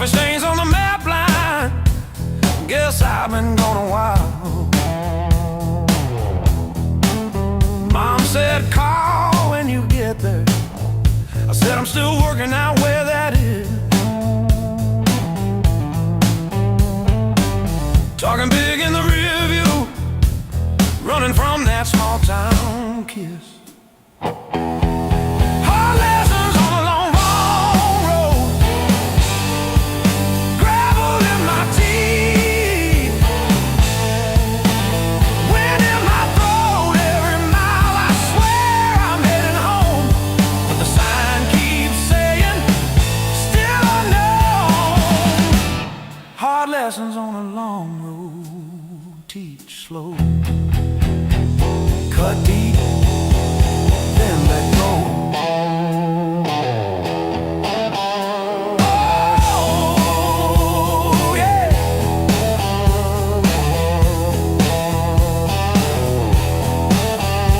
Coffee stains on the map line. Guess I've been gone a while. Mom said call when you get there. I said I'm still working out where that is. Talking big in the rear view, running from that small town kiss. Hard lessons on a long, long road. Gravel in my teeth, wind in my throat. Every mile I swear I'm heading home, but the sign keeps saying still unknown. Hard lessons on a long road, teach slow. Cut deep, then let go. Oh, yeah.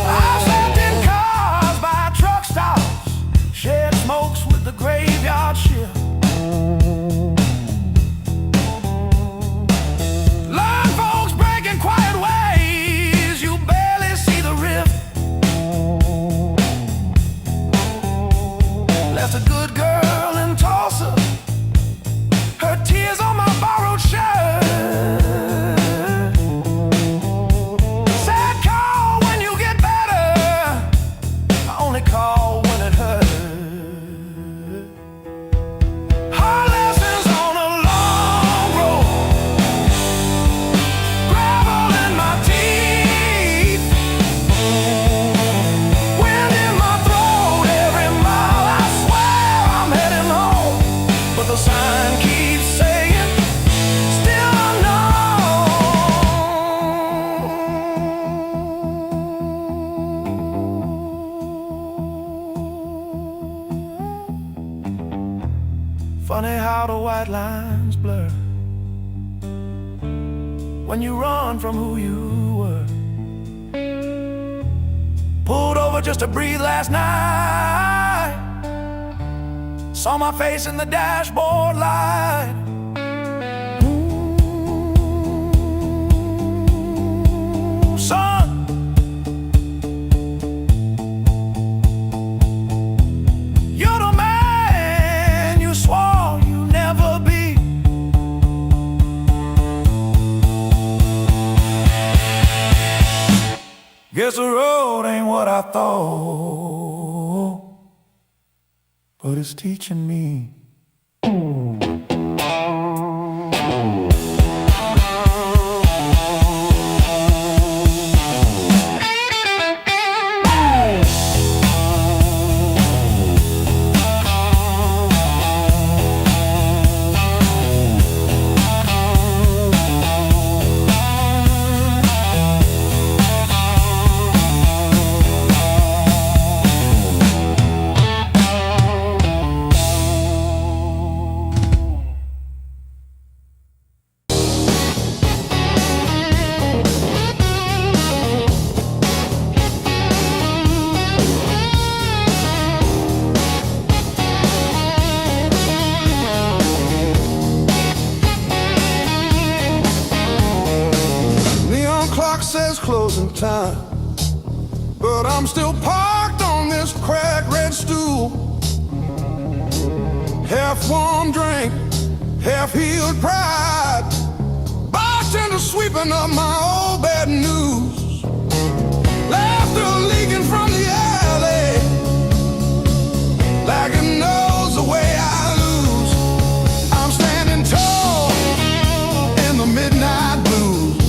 I've slept in cars by truck stops, shared smokes with the graveyard shift. Learn folks breaking quiet ways, you barely see the rift. Left a good girl in Tulsa, her tears on my borrowed shirt. Said call when you get better, I only call when it hurts. Hard lessons on a long road, gravel in my teeth, wind in my throat. Every mile I swear I'm heading home, but the sign keeps saying still unknown. Funny how the white lines blur when you run from who you were. Pulled over just to breathe last night, saw my face in the dashboard light. Ooh, son, you're the man you swore you'd never be. Guess the road ain't what I thought, but it's teaching me. Says closing time, but I'm still parked on this cracked red stool. Half warm drink, half healed pride, bartender sweeping up my old bad news. Laughter leaking from the alley, like it knows the way I lose. I'm standing tall in the midnight blues,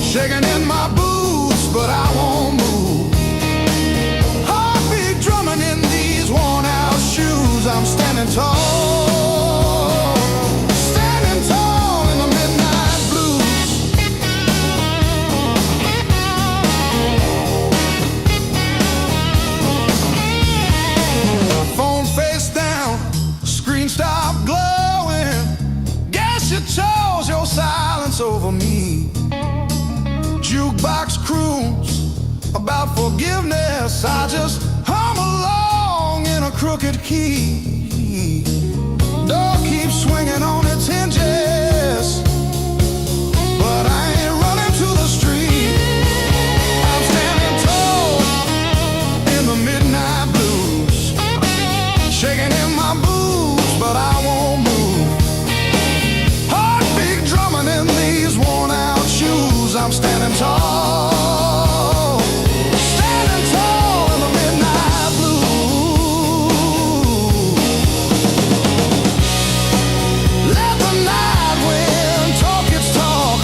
shaking in my boots, but I won't move. Heartbeat drumming in these worn out shoes. I'm standing tall, standing tall in the midnight blues. Phone face down, screen stopped glowing. Guess you chose your silence over me. Jukebox croons about forgiveness, I just hum along in a crooked key. Door keeps swinging on its hinges. But I ain't running to the street. I'm standing tall in the midnight blues, shaking in my boots, but I won't move. Heartbeat drumming in these worn out shoes. I'm standing tall, standing tall in the midnight blues. Let the night wind talk its talk.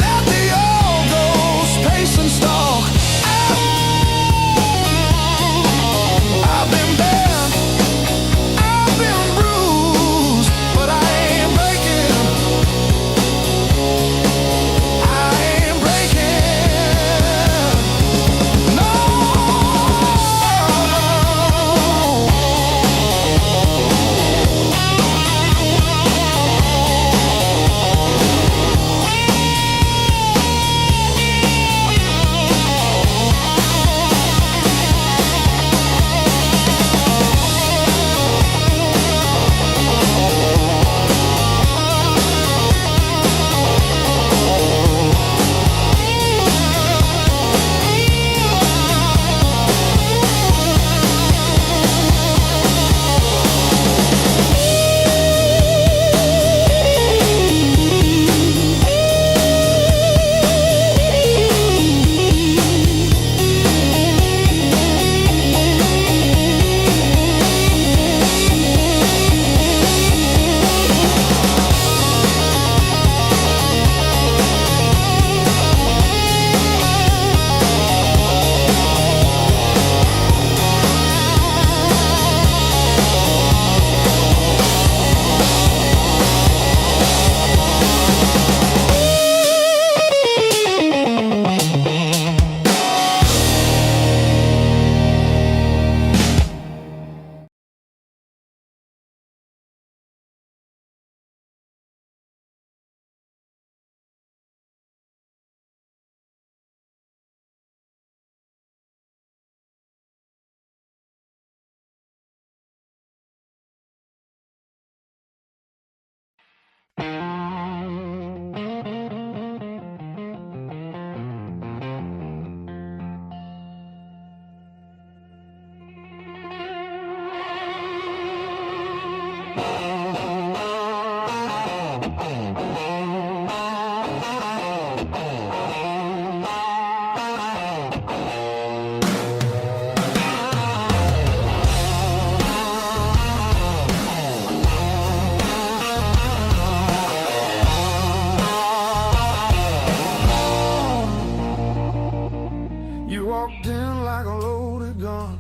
Let the old ghost pace and stalk. I've been bent, I've been bruised, but I ain't breaking. I ain't breaking. No. You walked in like a loaded gun,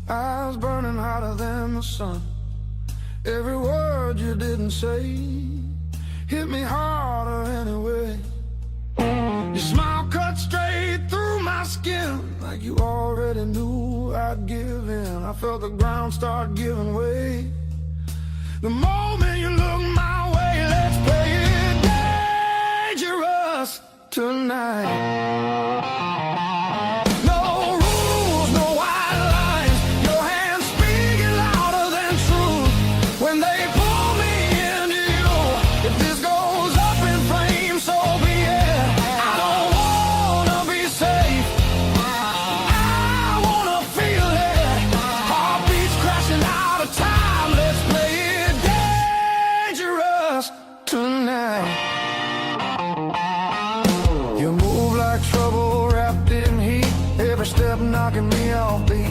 eyes burning hotter than the sun. Every word you didn't say hit me harder anyway. Your smile cut straight through my skin, like you already knew I'd give in. I felt the ground start giving way the moment you looked my way. Let's play it dangerous tonight. Knocking me off beat.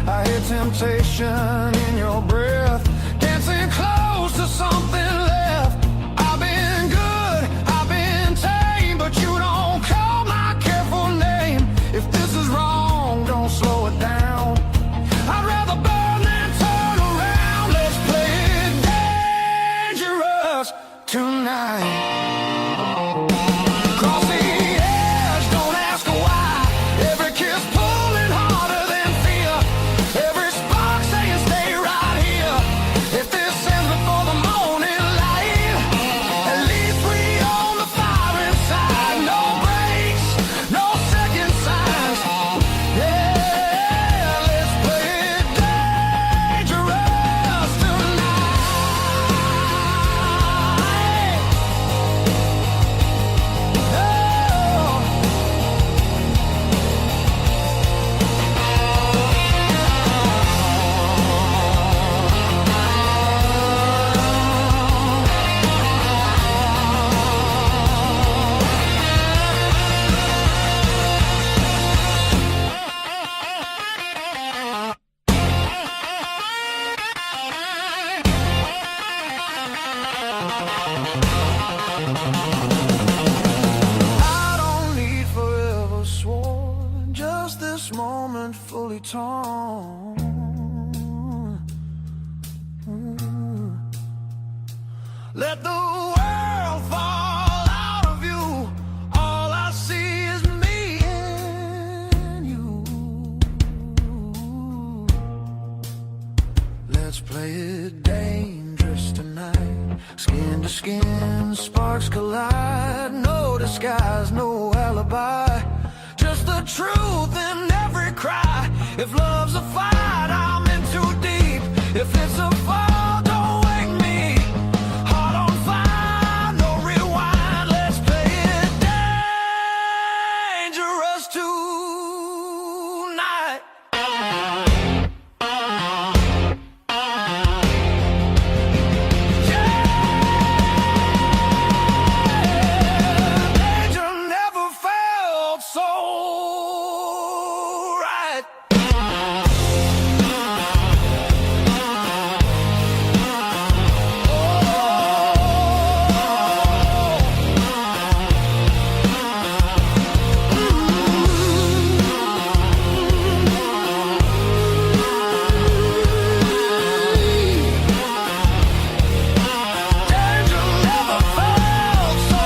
I hear temptation in your breath, dancing close to something left. I've been good, I've been tame, but you don't call my careful name. If this is wrong, don't slow it down. I'd rather burn than turn around. Let's play it dangerous tonight. Stay torn. Let the world fall out of you. All I see is me and you. Let's play it dangerous tonight. Skin to skin, sparks collide. No disguise, no alibi. Just the truth in every cry. If love's a fight, I'm in too deep. If it's a fall, don't wake me. Heart on fire, no rewind. Let's play it dangerous tonight. Danger never felt so right. Danger never felt so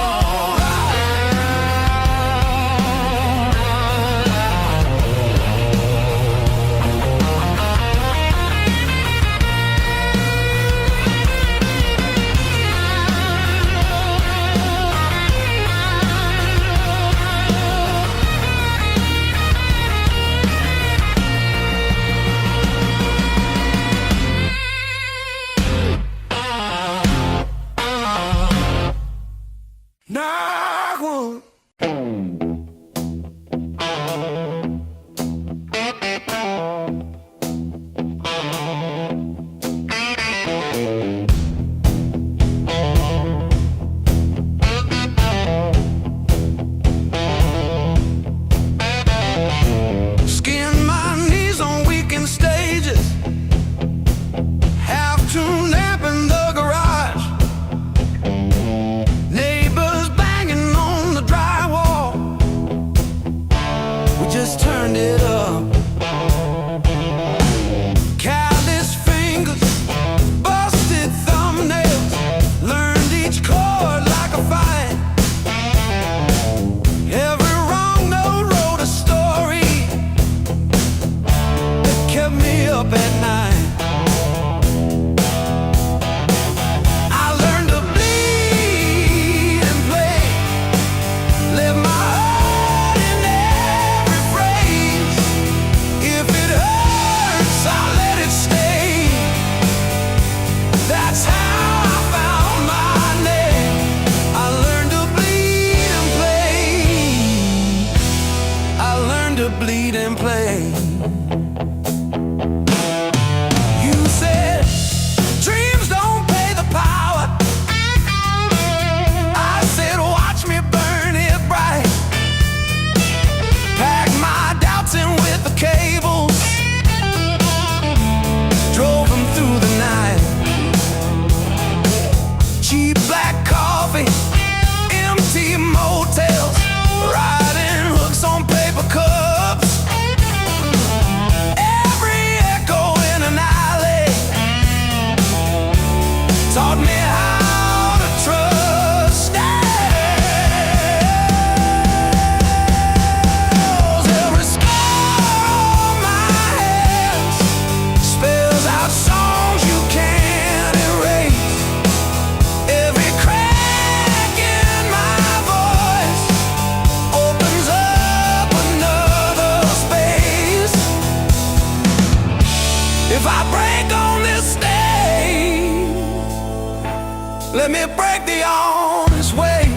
Knock one. Skin my knees on weekend stages. Have to nap in the garage. Neighbors banging on the drywall. We just turned it up. Callous fingers, busted thumbnails. Learned each chord like a fight. Every wrong note wrote a story that kept me up at night. I learned to bleed and play. Live my heart in every phrase. If it hurts, I'll let it stay. That's how I found my name. I learned to bleed and play. I learned to bleed and play. You said dreams don't pay the power. I said watch me burn it bright. Pack my doubts in with the cables. Drove them through the night. Cheap black coffee, empty motels, riding hooks on paper cups. Every echo in an alley taught me how to trust. Every scar on my hands spells out songs you can't erase. Every crack in my voice opens up another space. If I break on this stage, let me break the honest way.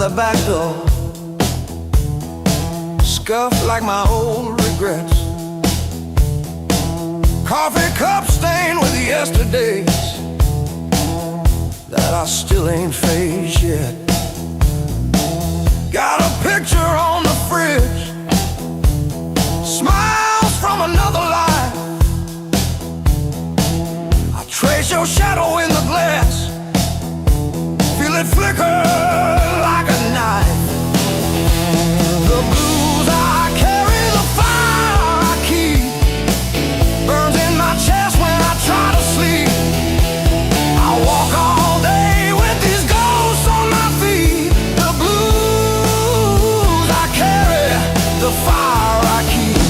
the back door, scuffed like my old regrets. Coffee cup stained with yesterdays that I still ain't faced yet. Got a picture on the fridge, smiles from another life. I trace your shadow in the glass, feel it flicker like a knife. The blues I carry, the fire I keep, burns in my chest when I try to sleep. I walk all day with these ghosts on my feet. The blues I carry, the fire I keep.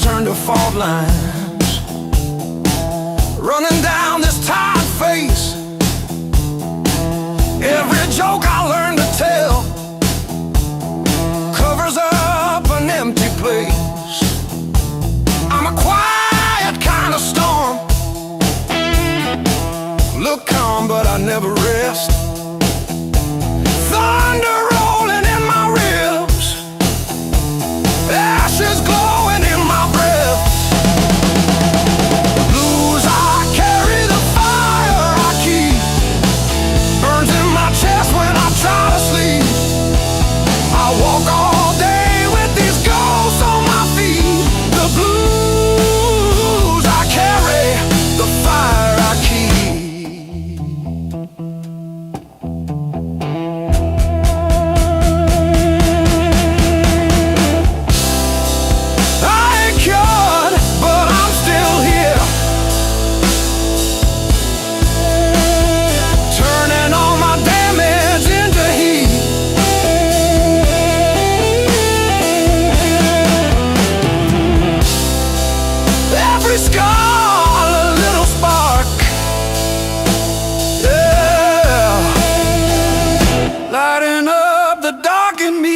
Turn to fault lines, running down this tired face. Every joke I learned to tell covers up an empty place. I'm a quiet kind of storm, look calm but I never rest. Thunder rolling in my ribs, ashes glowing in my breath. Blues I carry, the fire I keep, burns in my chest when I try to sleep. I walk all day with these ghosts on my feet. The blues I carry, the fire I keep. Lighting up the dark in me.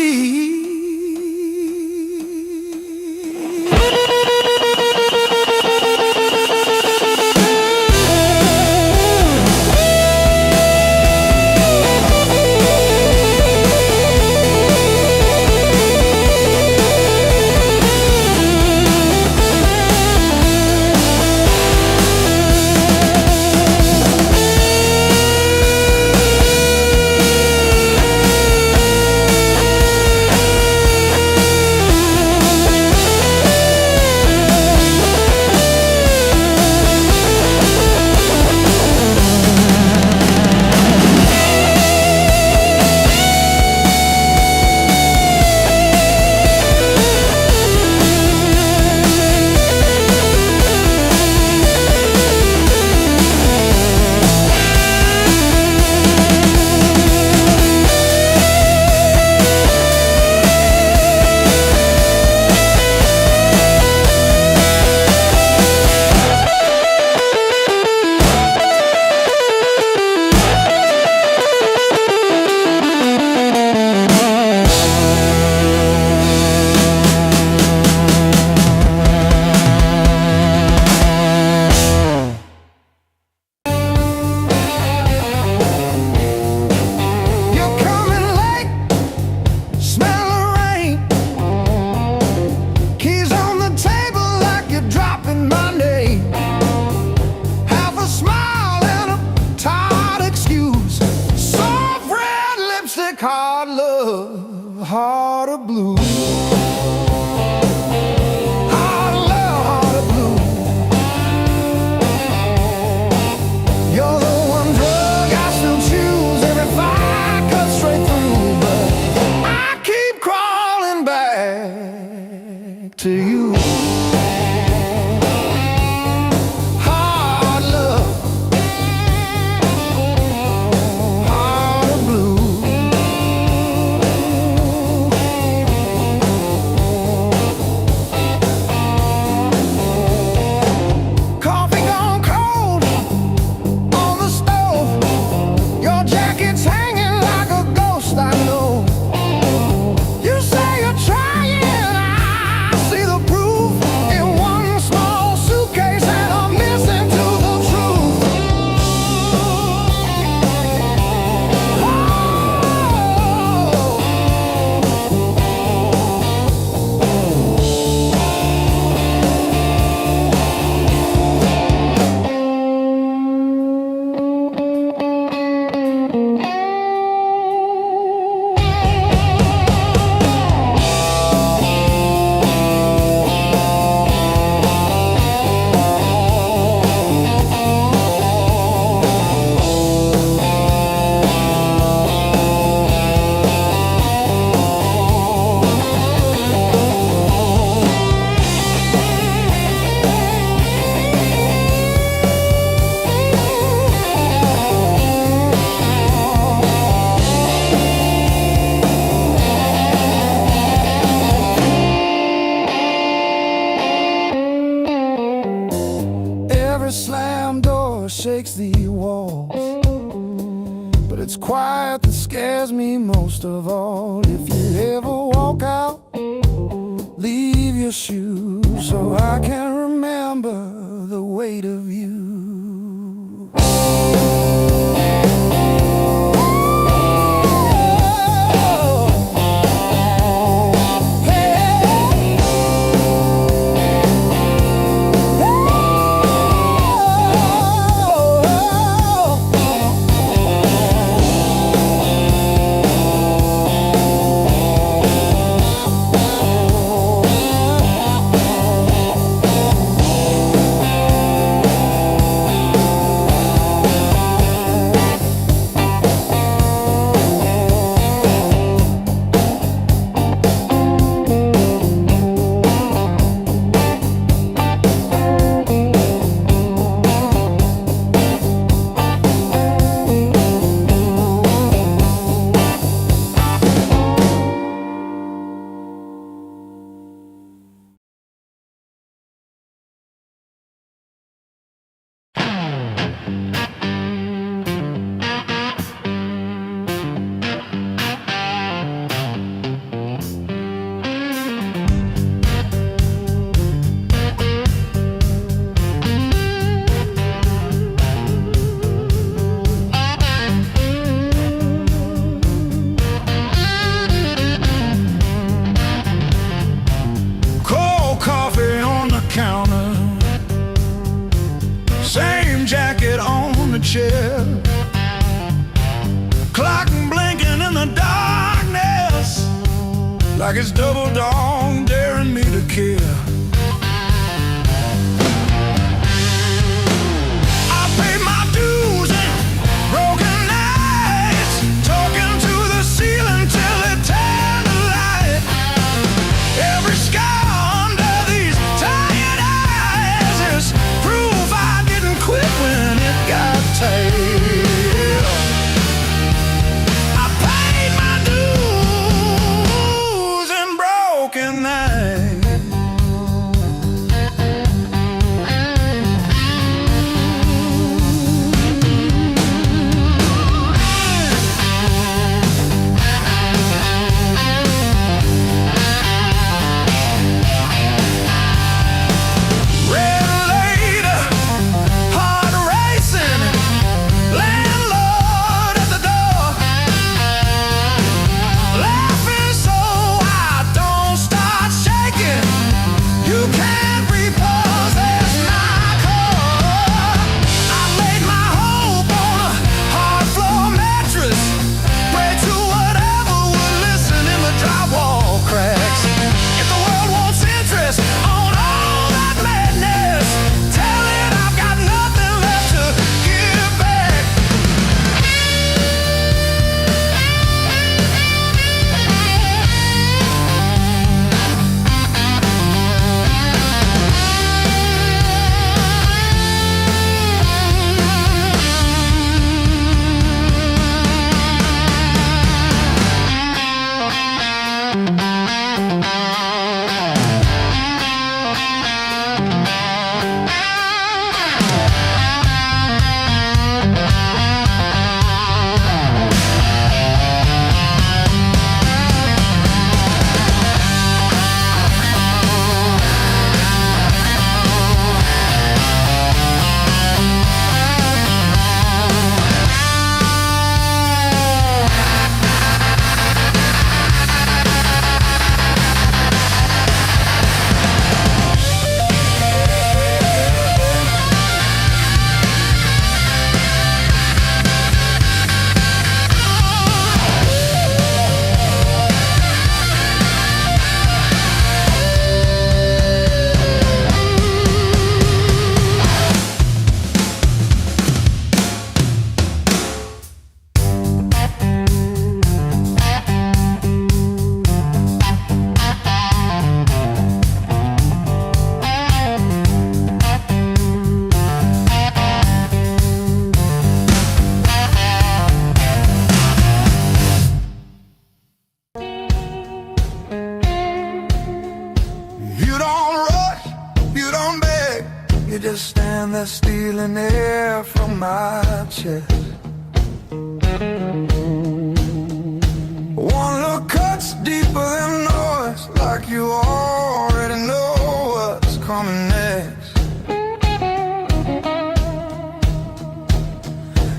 Hard love, heart of blue. Hard love, heart of blue. You're the one drug I still choose. Every fire cuts straight through, but I keep crawling back to you. Hard love, heart of blue. quiet that scares me most of all. If you ever walk out, leave your shoes so I can remember the weight of you. Chair, clock blinking in the darkness, like it's double dawn daring me to care. I paid my dues and broken nights, talking to the ceiling till it turned to light. Every scar under these tired eyes is proof I didn't quit when it got tight. I paid my dues and broken nights. You just stand there stealing air from my chest. One look cuts deeper than noise, like you already know what's coming next.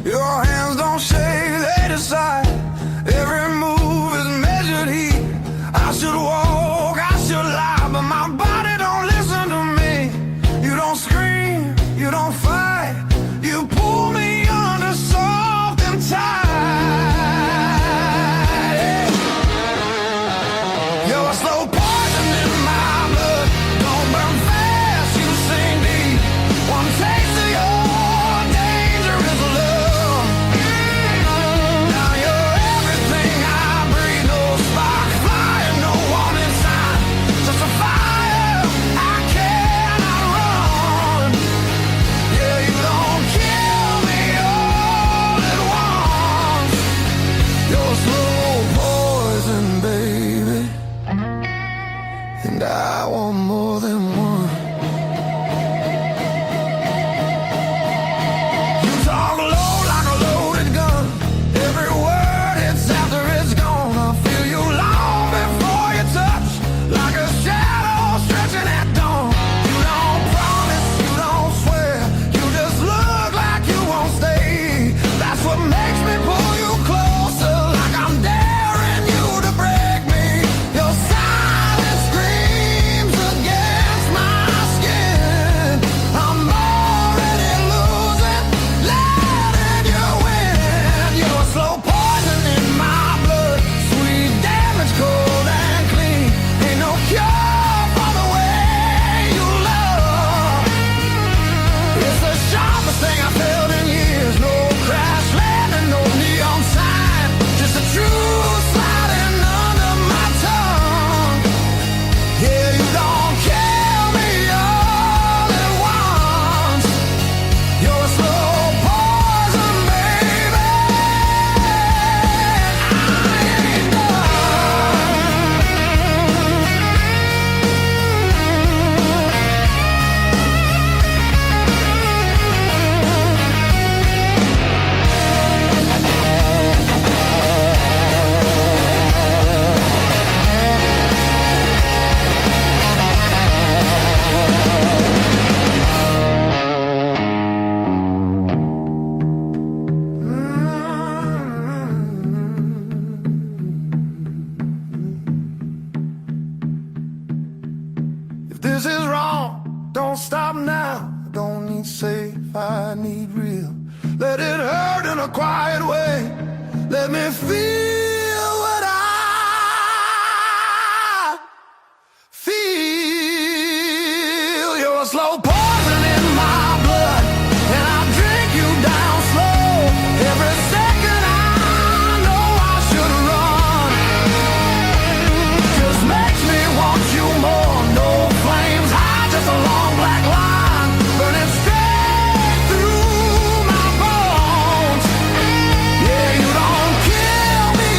Your hands don't shake, they decide. Every move is measured heat. I should walk, I should lie, but my body don't listen to me. You don't scream, you don't fight, you pull me under soft and tight. You're a slow poison in my blood. Don't burn fast, you sing deep. One taste of your dangerous love. Now you're everything I breathe. No spark flying, no warning sign. Just a fire I cannot run. Yeah, you don't kill me all at once. You're slow poison, baby, and I want more than one. You talk low like a loaded gun. Every word hits after it's gone. I feel you long before you touch, like a shadow stretching at dawn. You don't promise, you don't swear, you just look like you won't stay. That's what makes me pull you closer, like I'm daring you to break me. Your silence screams against my skin. I'm already losing, letting you win. You're slow poison in my blood, sweet damage, cold and clean. Ain't no cure for the way you love. It's the sharpest thing I felt in years. No crash landing, no neon sign, just the truth sliding under my tongue. Yeah, you don't kill me all at once. You're a slow poison, baby. I ain't done. If this is wrong, don't stop now. I don't need safe, I need real. Let it hurt in a quiet way. Let me feel what I feel. You're a slow poison in my blood, and I drink you down slow. Every second I know I should run. Just makes me want you more. No flames high, just a long black line burning straight through my bones. Yeah, you don't kill me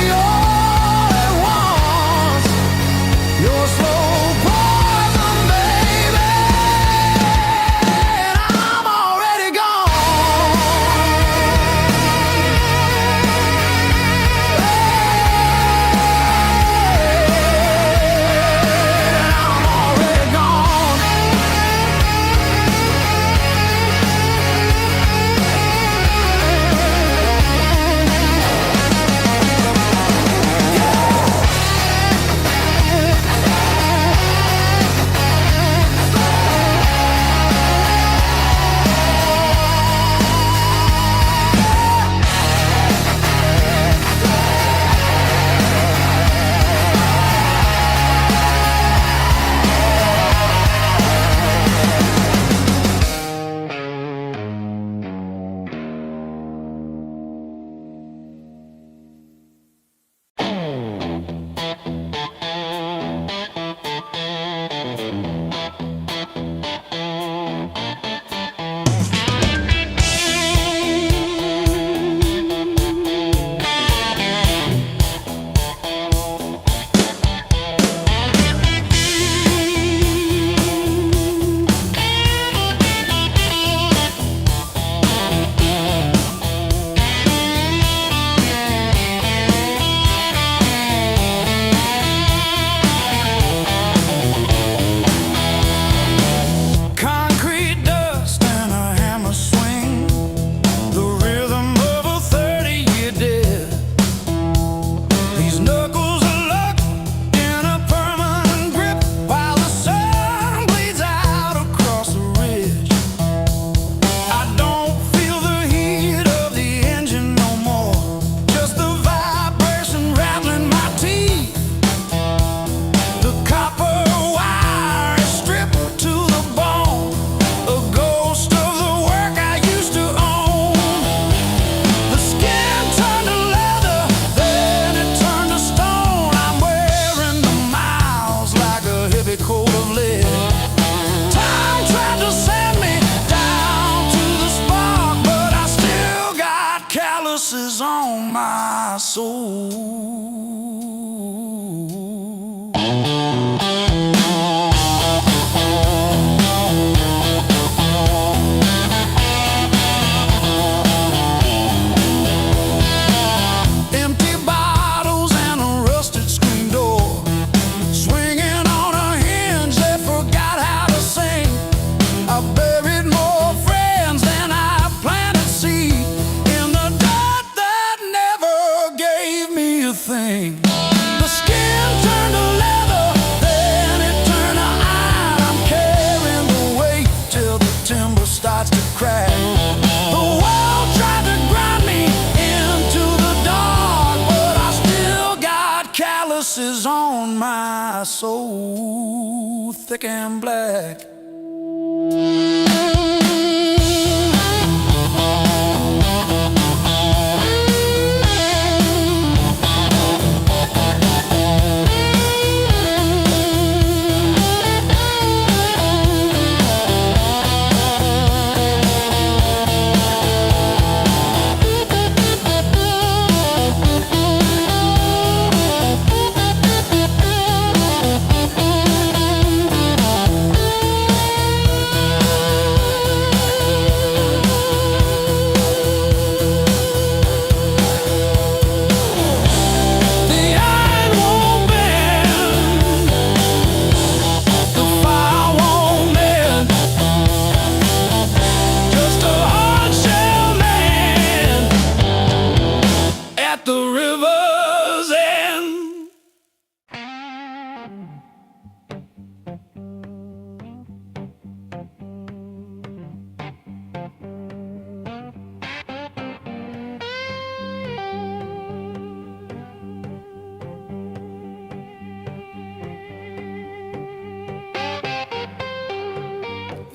eyes so thick and black.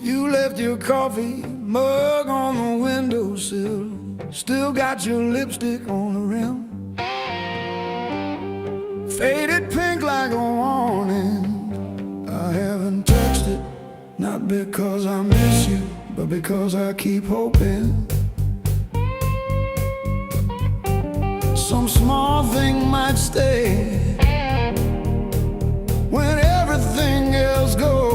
You left your coffee mug on the windowsill, still got your lipstick on the rim, faded pink like a warning. I haven't touched it, not because I miss you, but because I keep hoping some small thing might stay when everything else goes.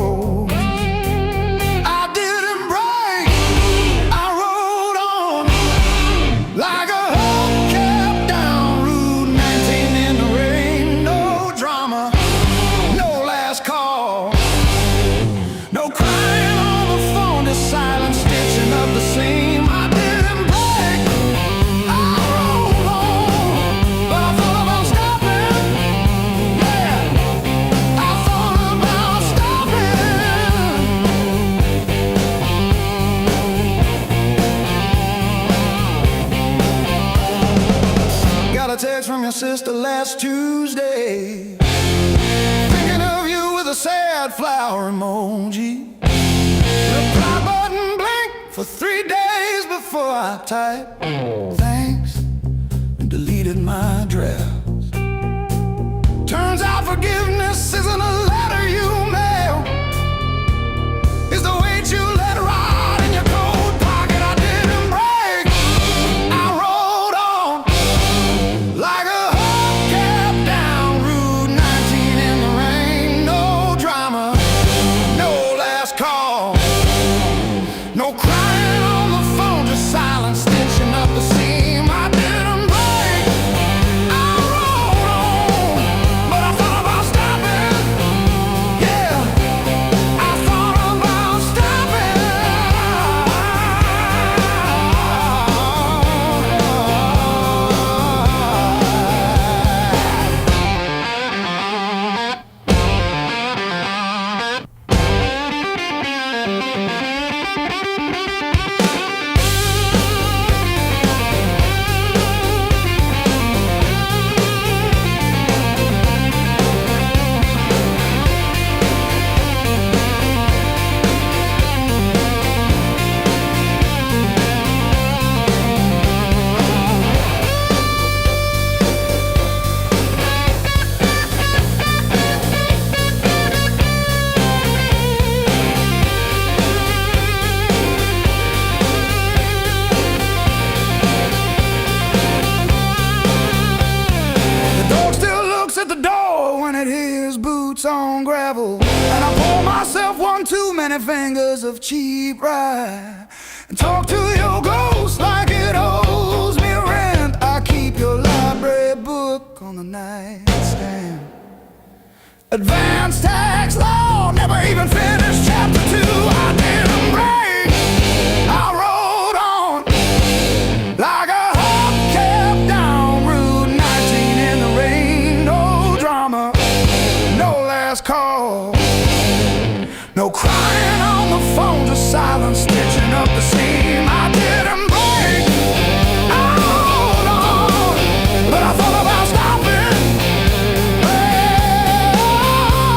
Text from your sister last Tuesday, thinking of you with a sad flower emoji. Reply button blinked for 3 days before I typed thanks and deleted my drafts. Turns out forgiveness isn't a letter you mail, it's the weight you let ride in your coat pocket. I didn't break, I rolled on like a hubcap down Route 19 in the rain. No drama, no last call, no crying on the phone, just silence stitching up the seam. I didn't break, I rolled on, but I thought about stopping. Yeah, I thought about stopping. On gravel, and I pour myself one too many fingers of cheap rye and talk to your ghost like it owes me rent. I keep your library book on the nightstand, advanced tax law, never even finished chapter 2. I didn't break, I rode on like a hubcap down Route 19 in the rain. No drama, no last call, no crying on the phone, just silence stitching up the seam. I didn't break, I hold on, but I thought about stopping. Well,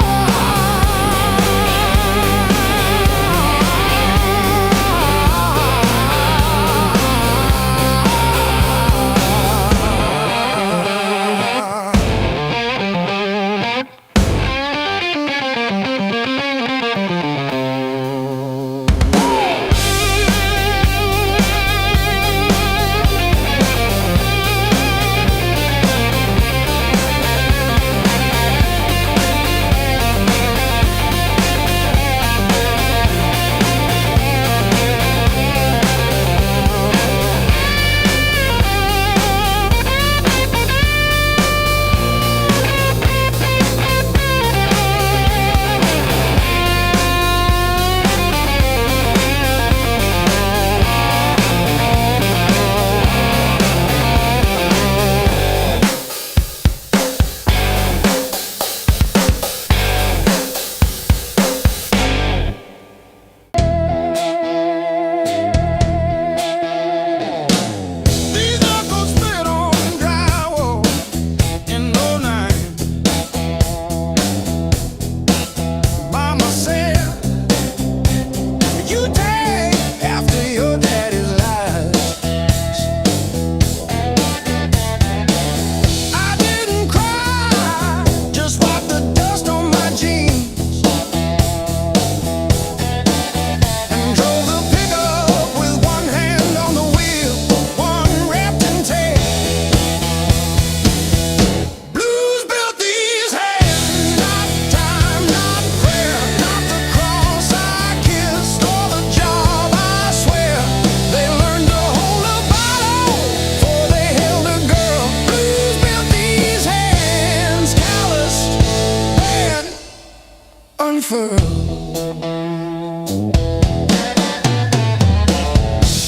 unfurled.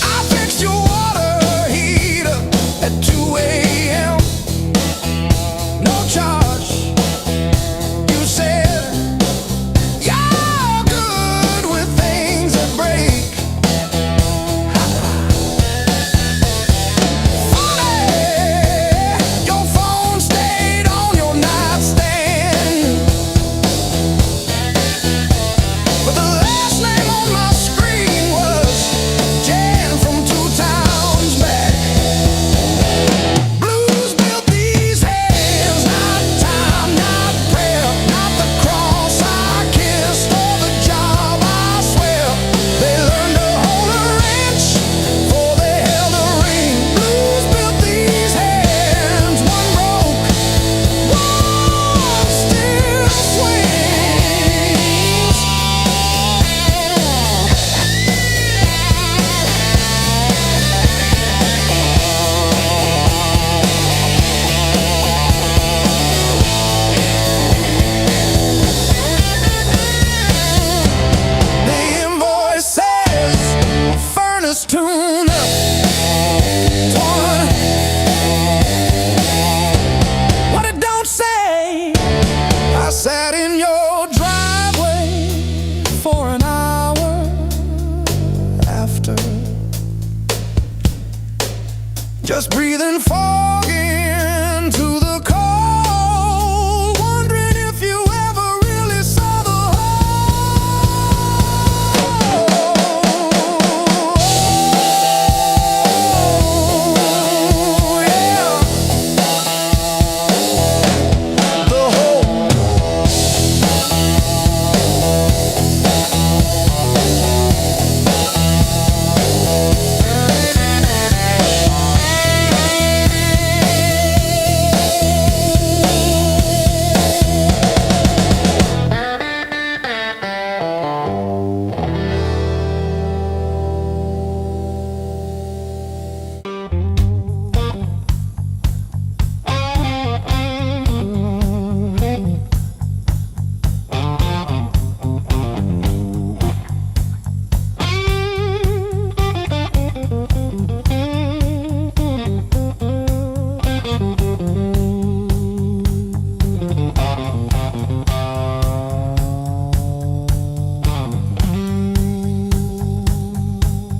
I fixed your water heater at 2 a.m. No charge. You said you're good with things that break. Your phone stayed on your nightstand, but the last name on my screen was Jan from 2 towns back. Blues built these hands, not time, not prayer, not the cross I kissed or the job I swear. They learned to hold a wrench before they held a ring. Blues built these hands, one broke, one still swings. The invoice says furnace tune up. What it don't say. I sat in your driveway for an hour after, just breathing fog into the cold, wondering if you ever really saw the whole. Yeah. The whole.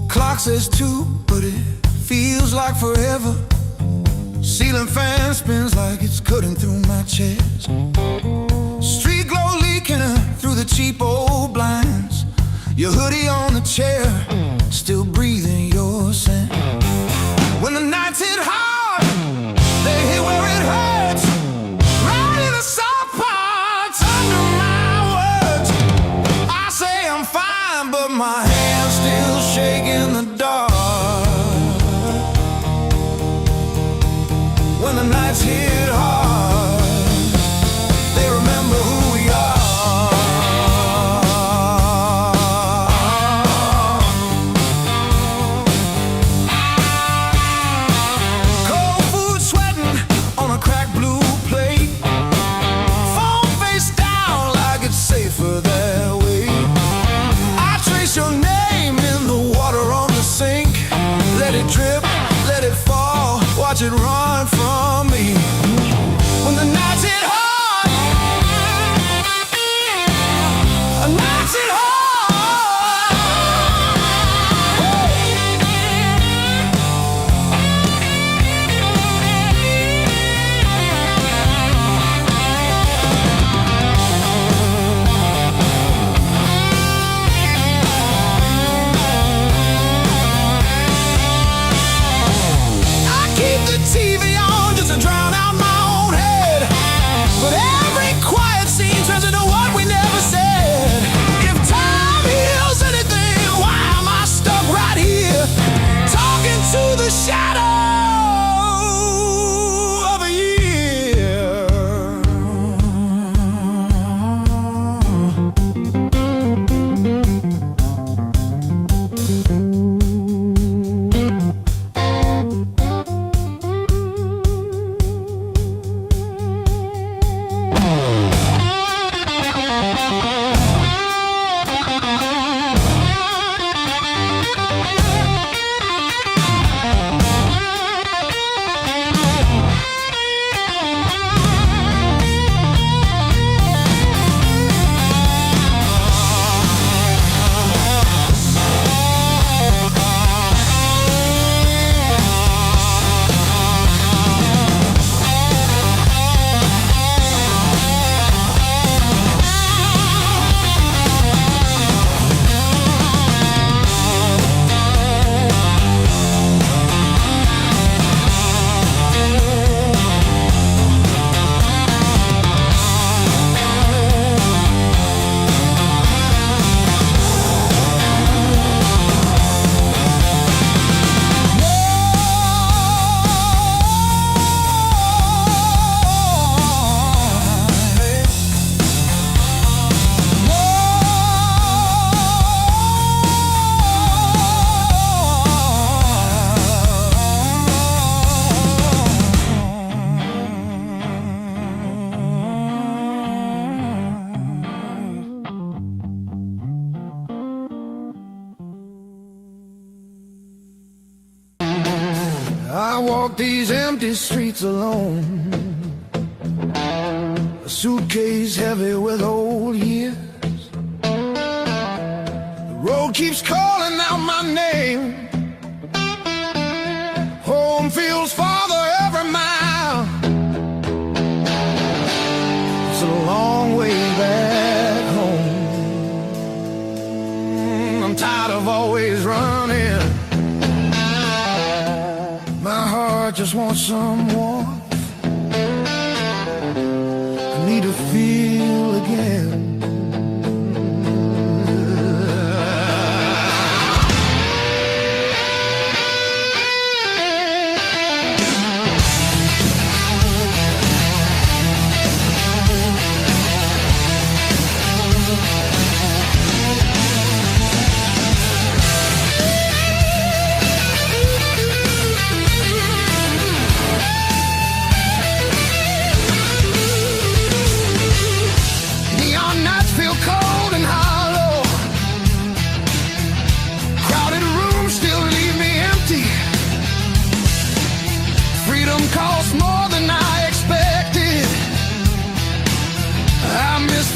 Clock says 2, but it feels like forever. Ceiling fan spins like it's cutting through my chest. Street glow leaking through the cheap old blinds. Your hoodie on the chair, still breathing your scent. When the nights hit hard, they hit where it hurts. Right in the soft parts under my words. I say I'm fine, but my hands still shake in the dark. When the nights hit hard, they remember who we are. Cold food sweating on a cracked blue plate. Phone face down like it's safer that way. I trace your name I walk these empty streets alone, a suitcase heavy with old years. The road keeps calling out my name. Home feels farther every mile. It's a long way back home. I'm tired of always running. My heart just wants some warmth. I need to feel again.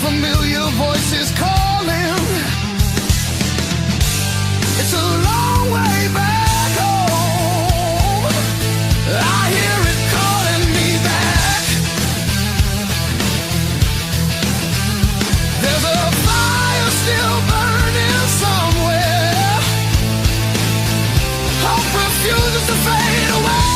Familiar voices calling. It's a long way back home. I hear it calling me back. There's a fire still burning somewhere. Hope refuses to fade away.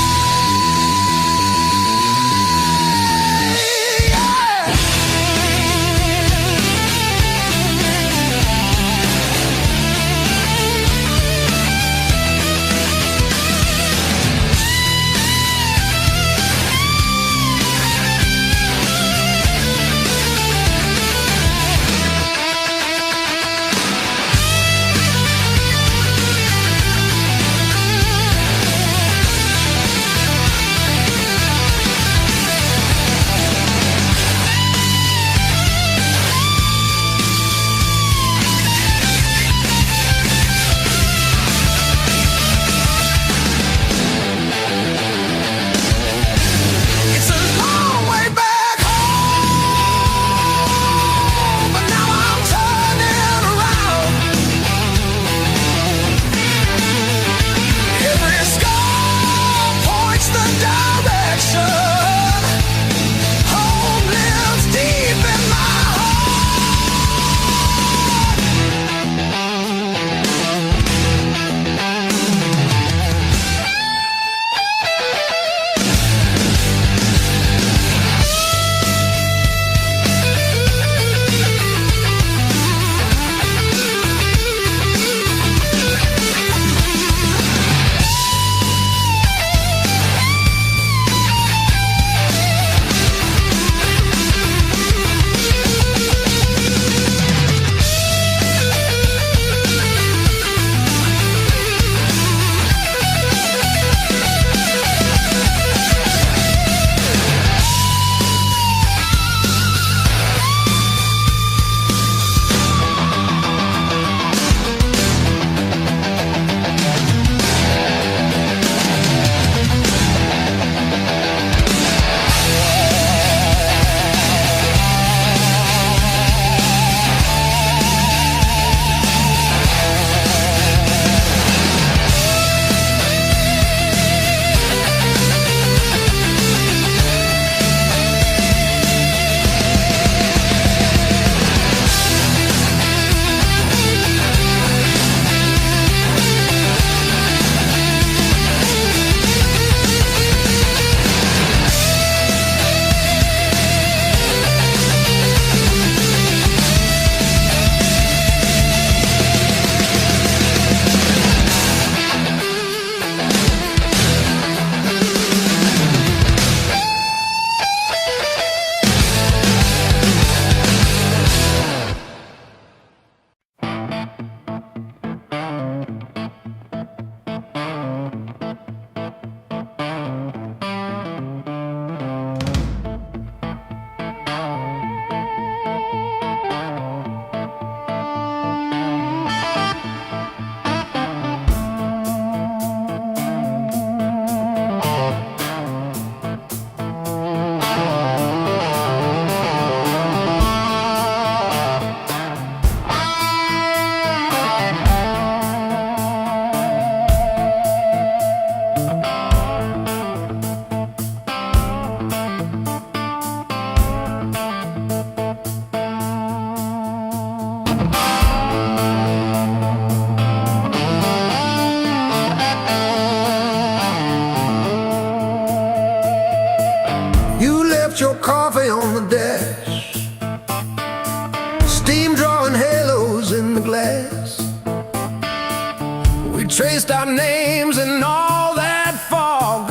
traced our names in all that fog,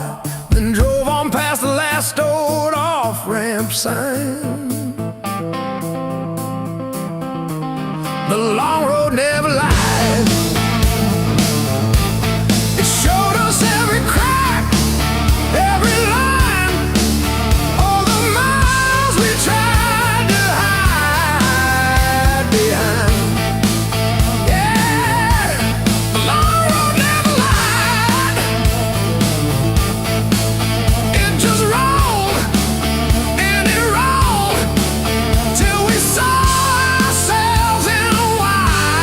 then drove on past the last old off-ramp sign. The long road never lied. It showed us every crack, every line, all the miles we tried to hide behind. Yeah, the long road never lied. It just rolled and it rolled till we saw ourselves in a wide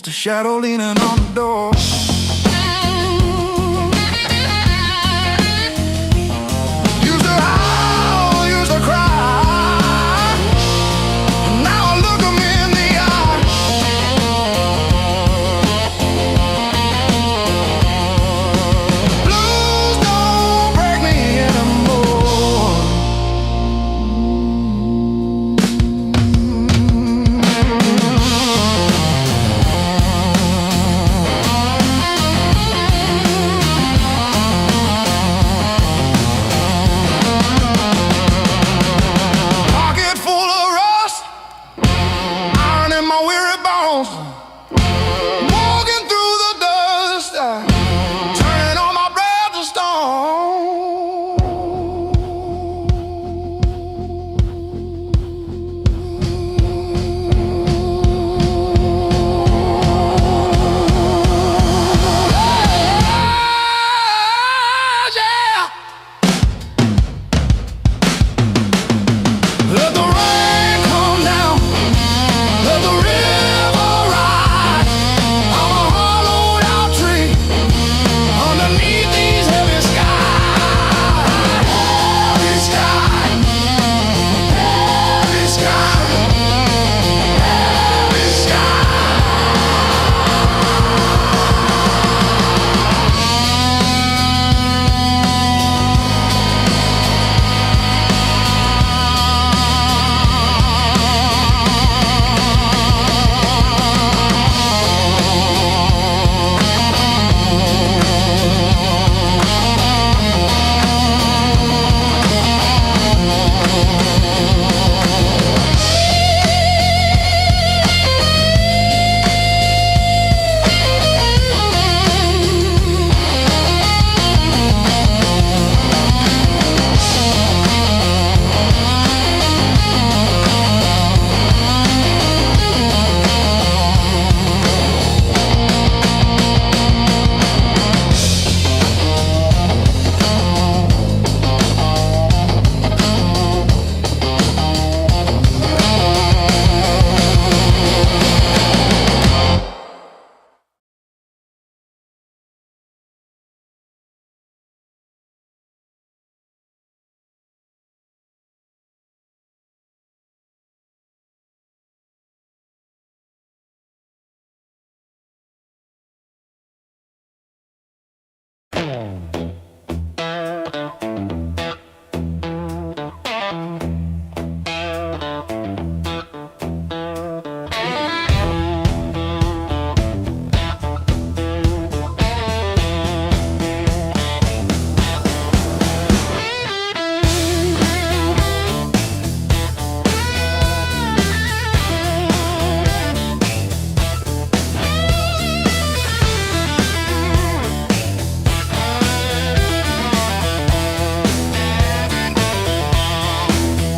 just a shadow leaning on the door. Used to howl, used to cry. Now I look 'em in the eye. Blues don't break me anymore. Pocket full of rust, iron in my weary bones. Walking through the dust, turning all my breath to stone. Yeah. Let the rain come down, let the river rise. I'm a hollowed out tree underneath these heavy skies. Heavy sky, heavy sky, heavy sky.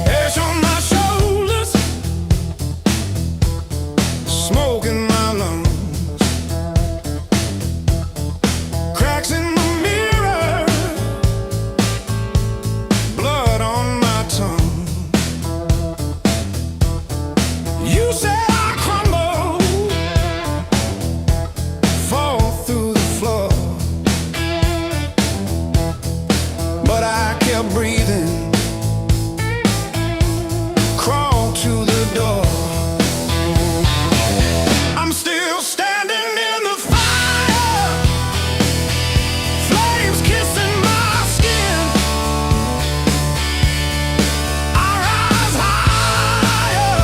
Ash on my shoulders, smoke in my lungs, cracks in the mirror, blood on my tongue. You said I crumble, fall through the floor, but I kept breathing. Crawl to the door. I'm still standing in the fire, flames kissing my skin. I rise higher,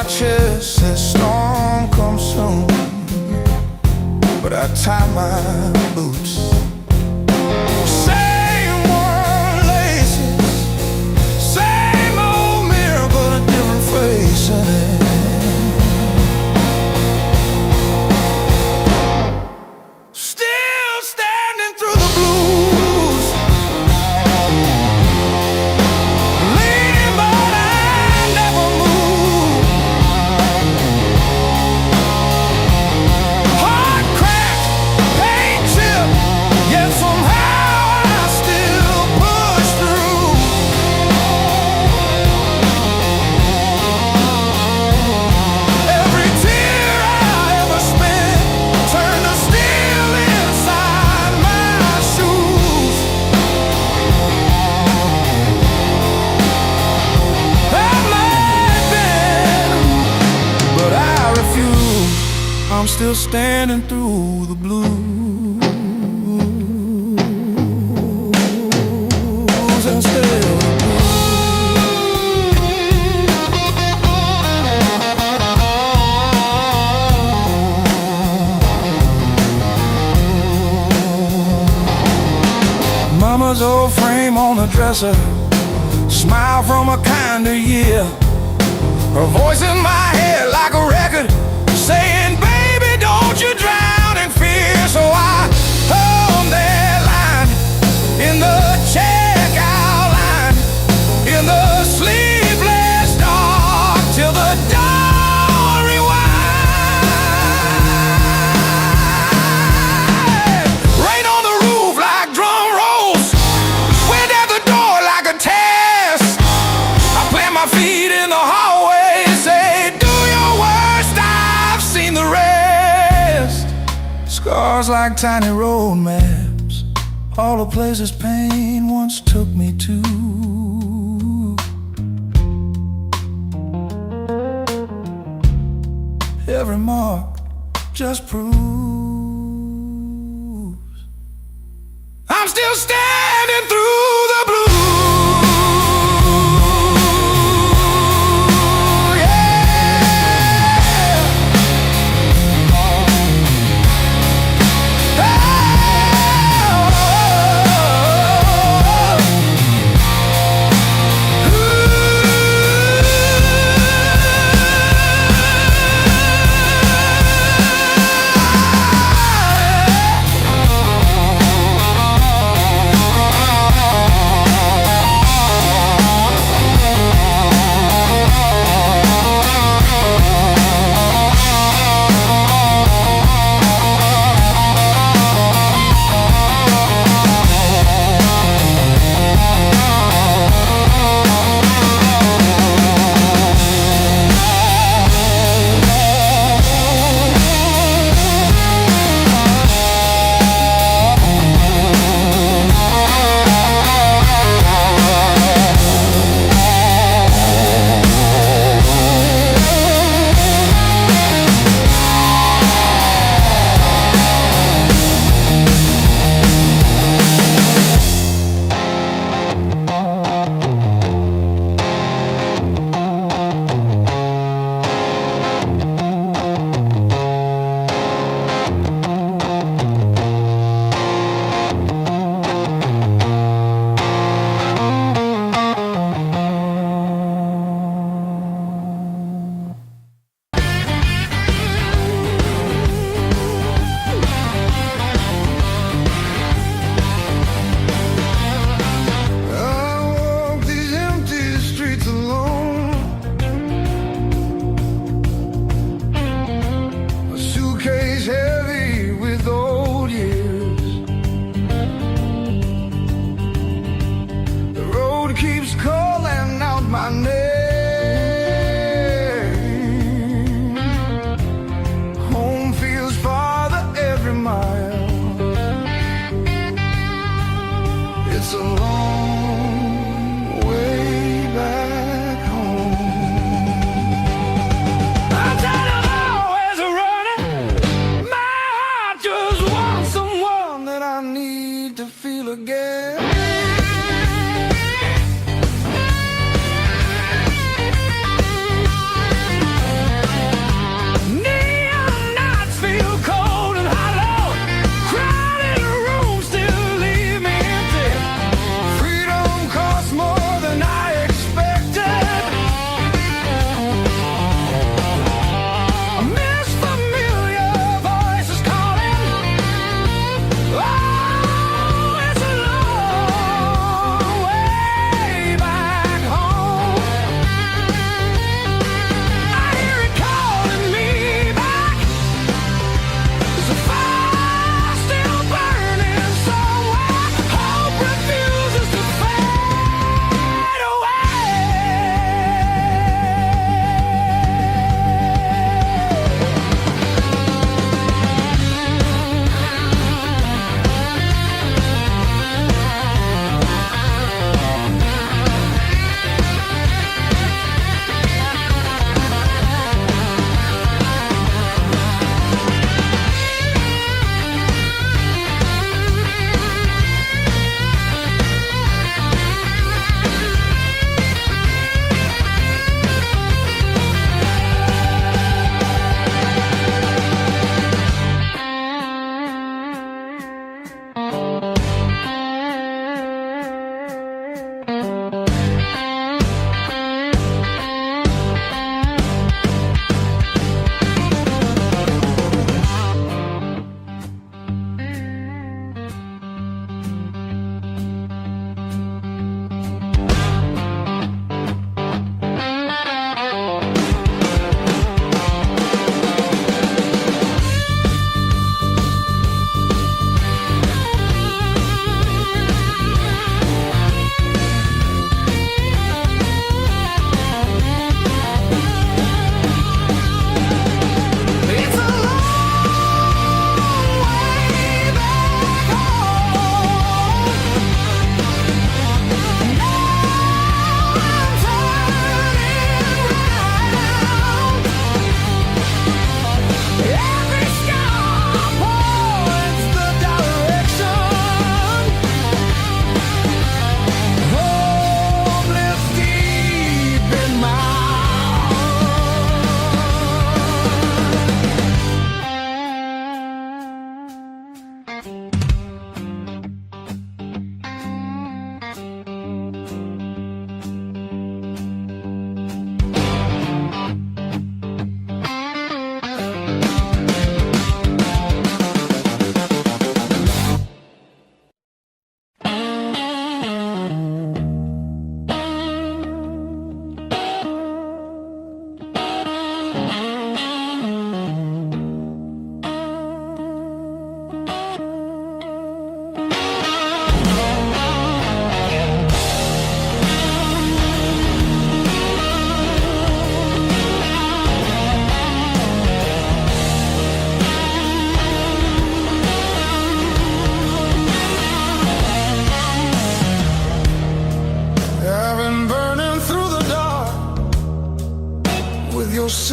chest says storm comes soon, but I tie my boots. Same worn laces, same old mirror, but a different face in it. Still standing through the blues, leaning but I never move. Heart cracked, pain chipped, yet somehow I still push through. Every tear I ever spent turned to steel inside my shoes. That might have been, but I refuse. I'm still standing through the blues and still. Mama's old frame on the dresser, smile from a kinder year. Her voice in my head like a record, saying, baby, don't you drown in fear. So I hum that line in the checkout line, in the sleepless dark, till the dawn rewind. Rain on the roof like drum rolls, wind at the door like a test. I plant my feet in the hallway, say, do your worst, I've seen the rest. Scars like tiny road maps, all the places pain once took me to. Every mark just proves I'm still standing through the blue.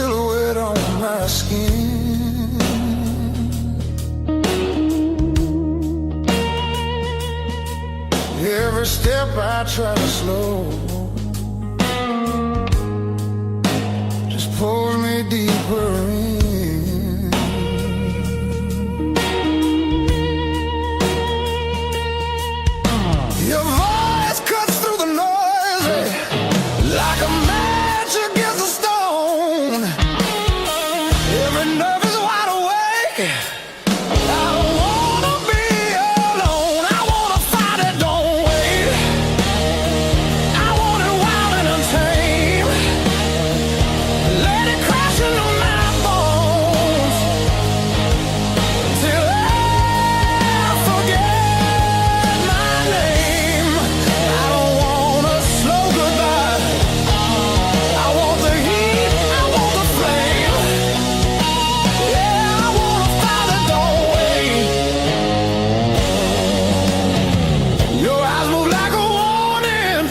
silhouette on my skin. Every step I try to slow just pulls me deeper in. Your voice cuts through the noise like a match against a stone. Every nerve is wide awake. I don't wanna be alone. I wanna fight it, don't wait. I want it wild and untamed. Let it crash into my bones till I forget my name. I don't want a slow goodbye. I want the heat, I want the flame. Yeah, I want a fire that don't wait. Your eyes move like a warning,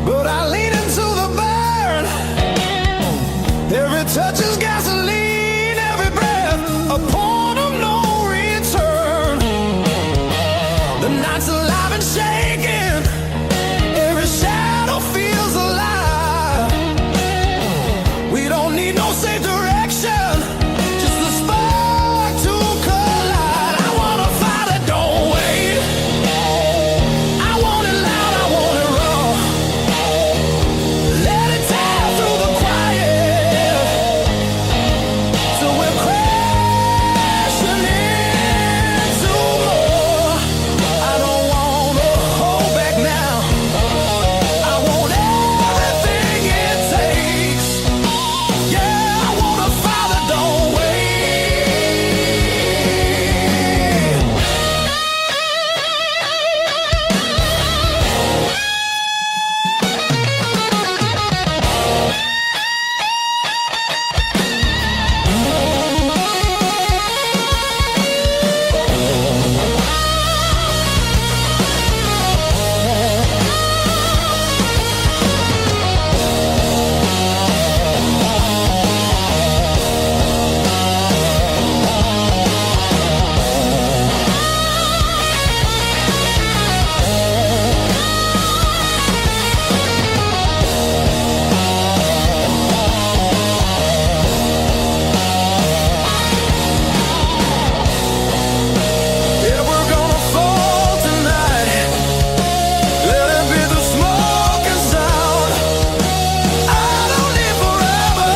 but I lean into the burn. Every touch is gasoline, every breath a point of no return. The night's alive and shaking, every shadow feels alive. We don't need no safe direction, just the spark to collide. I want a fire that don't wait. I want it loud, I want it raw. Let it tear through the quiet till we're crashing into more. I don't want to hold back now. I want everything it takes. Yeah, I want a fire that don't wait. Yeah, we're gonna fall tonight. Let it be the smoke and sound. I don't need forever,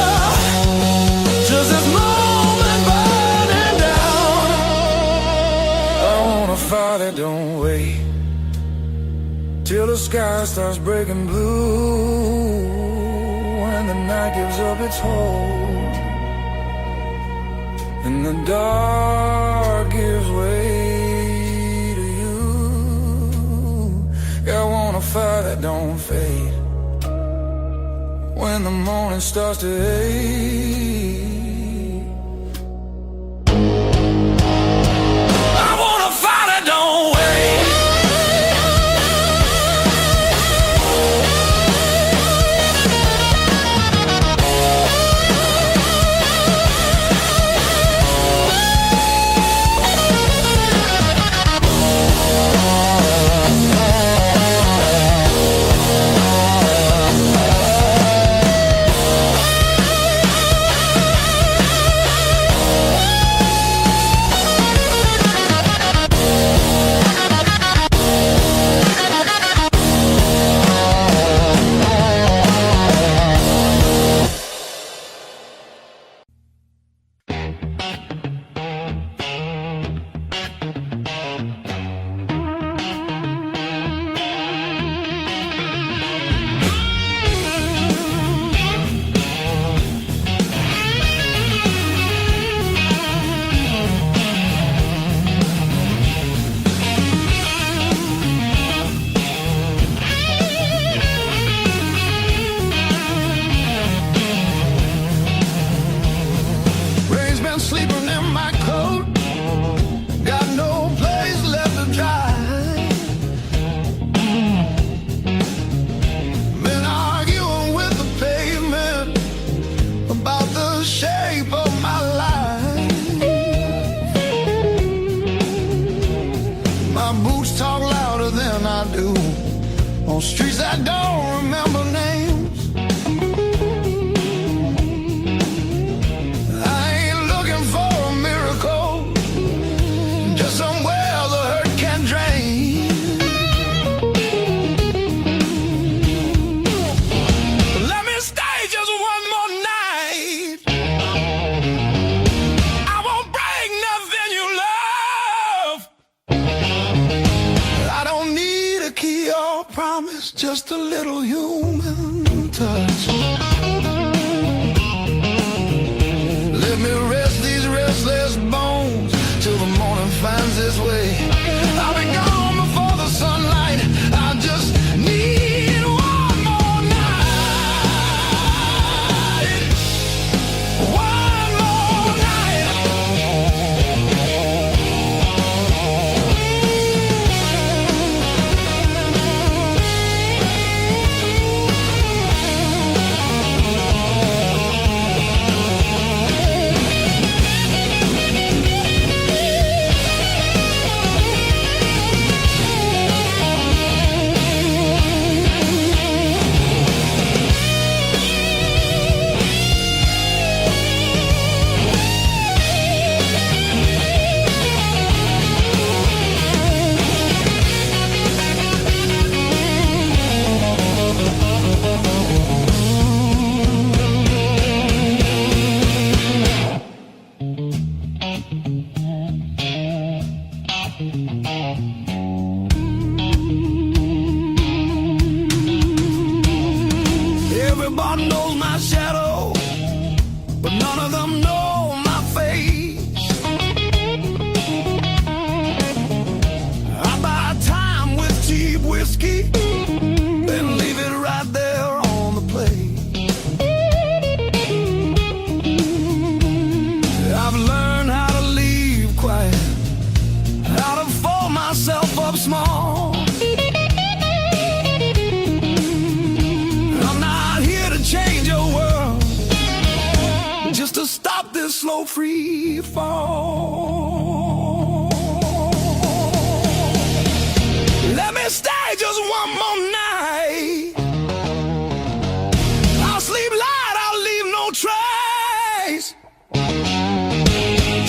just this moment burning down. I want a fire that don't wait till the sky starts breaking blue, and the night gives up its hold, and the dark gives way to you. Yeah, I want a fire that don't fade when the morning starts to ache. I want a fire that don't wait. on streets that don't remember names. I ain't looking for a miracle, just somewhere the hurt can drain. Let me stay just one more night. I won't break nothing you love. I don't need a key or promise, just a little human touch. Let me rest these restless bones till the morning finds its way. I'll be gone before the sunlight. I just need one more night. One more night. Everybody knows my shadow, but none of them know my face. I buy time with cheap whiskey, then leave it right there on the plate. I've learned how to leave quiet, how to fold myself up small. I'm not here to change your world, just to stop this slow free fall. Let me stay just one more night. I'll sleep light, I'll leave no trace.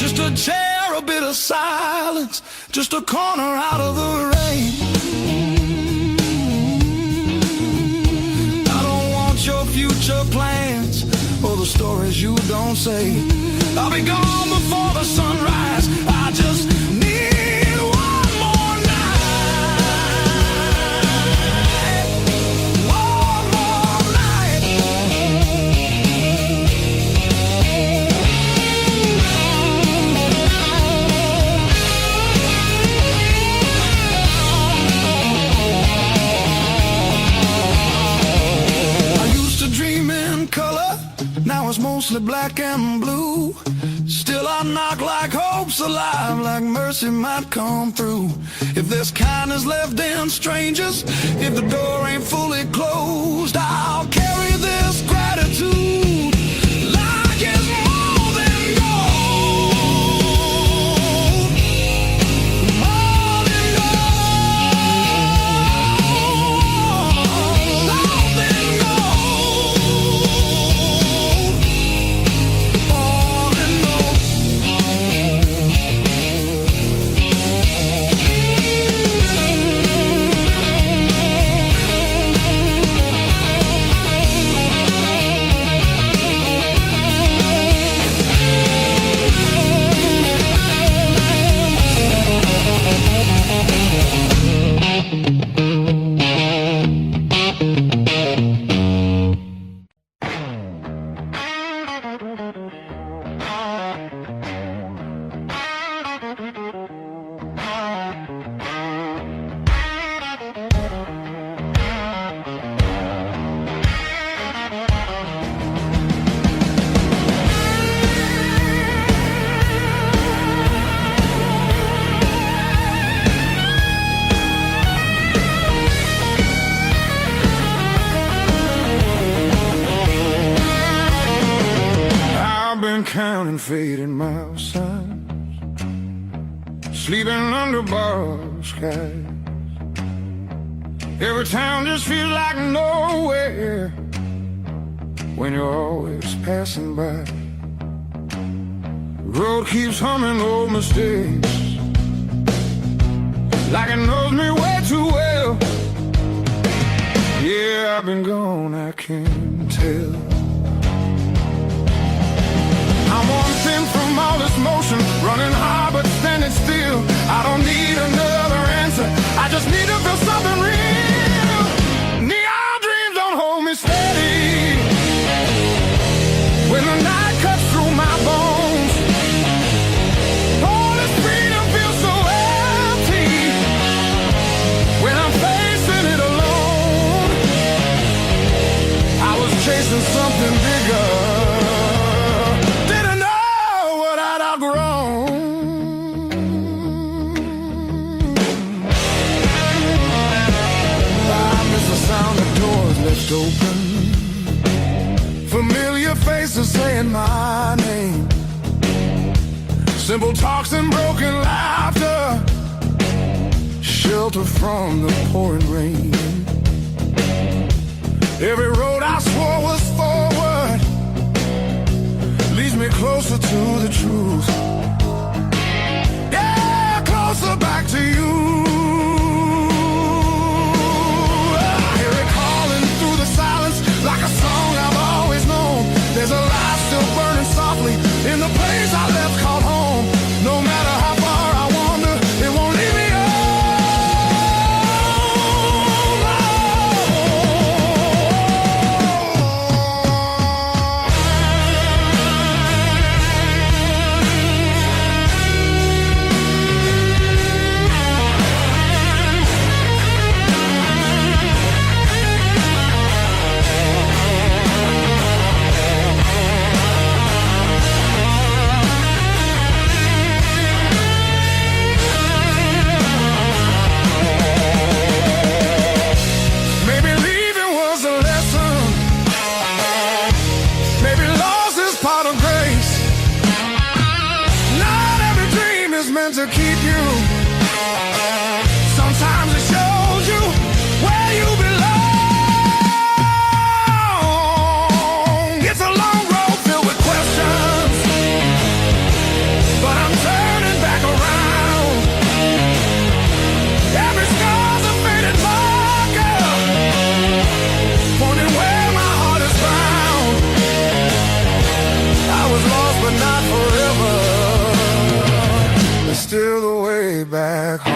Just a chair, a bit of silence, just a corner out of the rain. I don't want your future plans or the stories you don't say. I'll be gone before the sunrise. I just need one more night. One more night. I used to dream in color, now it's mostly black and blue. Still I knock like hope's alive, like mercy might come through. If there's kindness left in strangers, if the door ain't fully closed, I'll carry this gratitude like it's more than gold. More than gold. More than gold. More than gold. counting fading miles, son, sleeping under borrowed skies. Every town just feels like nowhere when you're always passing by. The road keeps humming old mistakes like it knows me way too well. Yeah, I've been gone, I can't tell. I'm one thing from all this motion, running hard but standing still. I don't need another answer, I just need to feel something real. Neon dreams don't hold me steady when the night cuts through my bones. All this freedom feels so empty when I'm facing it alone. I was chasing something bigger, didn't know what I'd outgrown. I miss the sound of doors left open, familiar faces saying my name, simple talks and broken laughter, shelter from the pouring rain. Every road I swore was forward leads me closer to the truth. Yeah, closer back to you. I hear it calling through the silence like a song I've always known. There's a light still burning softly in the place I left called home. No matter how far I wander, it won't leave me alone. Maybe leaving was a lesson, maybe loss is part of grace. Not every dream is meant to keep you. Sometimes it shows you where you belong. It's a long road filled with questions, but I'm turning back around. Every scar's a faded marker, pointing where my heart is found. I was lost but not forever, there's still the way back home.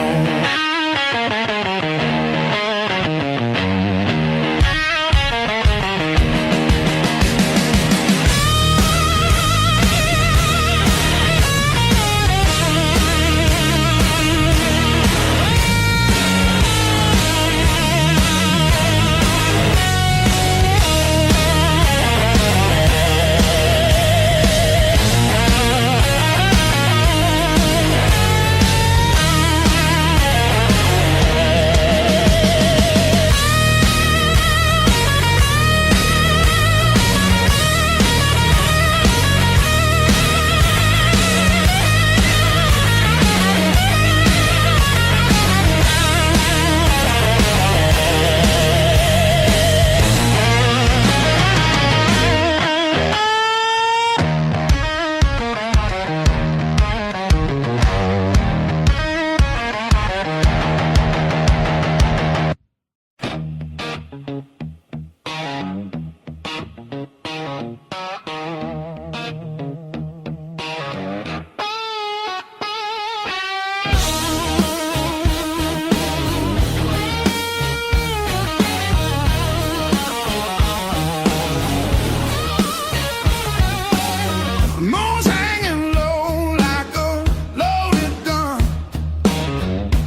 Moon's hanging low like a loaded gun.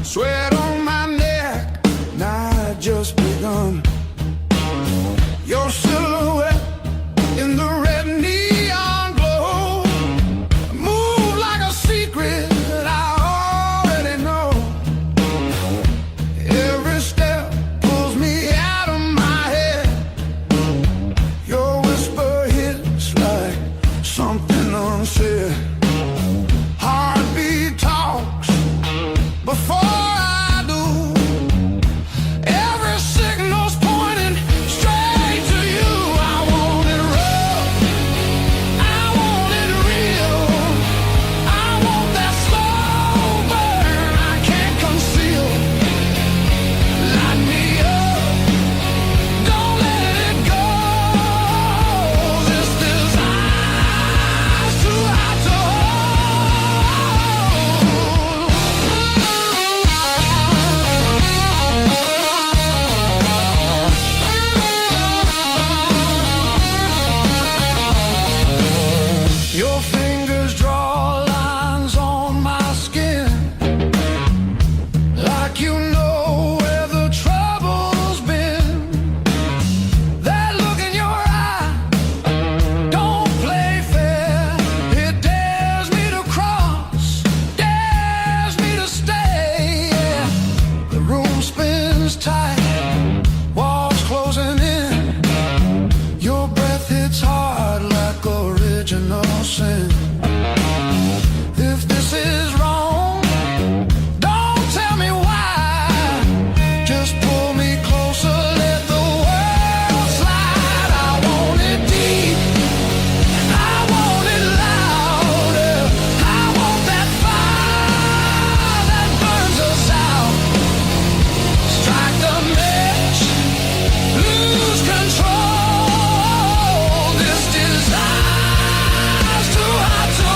Sweat on my neck, night just begun. Your silhouette in the red neon glow, move like a secret that I already know. Every step pulls me out of my head. Your whisper hits like something unsaid. Heartbeat talks before I do. Every original sin. If this is wrong, don't tell me why. Just pull me closer, let the world slide. I want it deep, I want it louder. I want that fire that burns us out. Strike the match, lose control. This desire's too hot to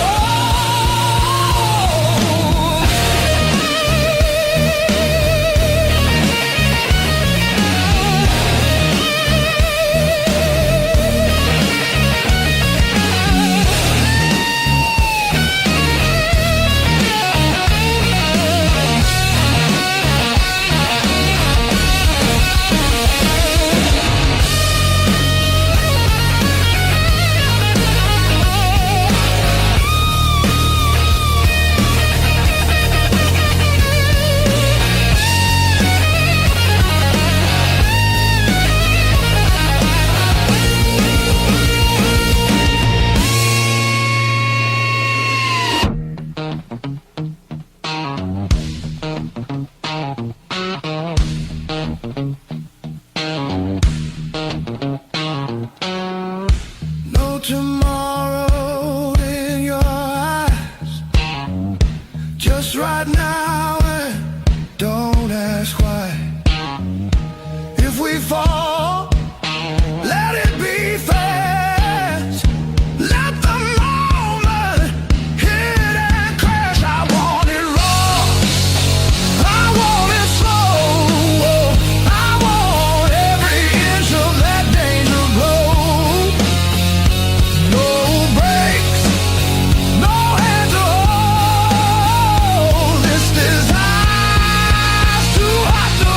no tomorrow in your eyes. Just right now and don't ask why. If we fall, let it be fast. Let the moment hit and crash. I want it raw, I want it slow. I want every inch of that danger blow. No brakes, no hand to hold. This desire's too hot to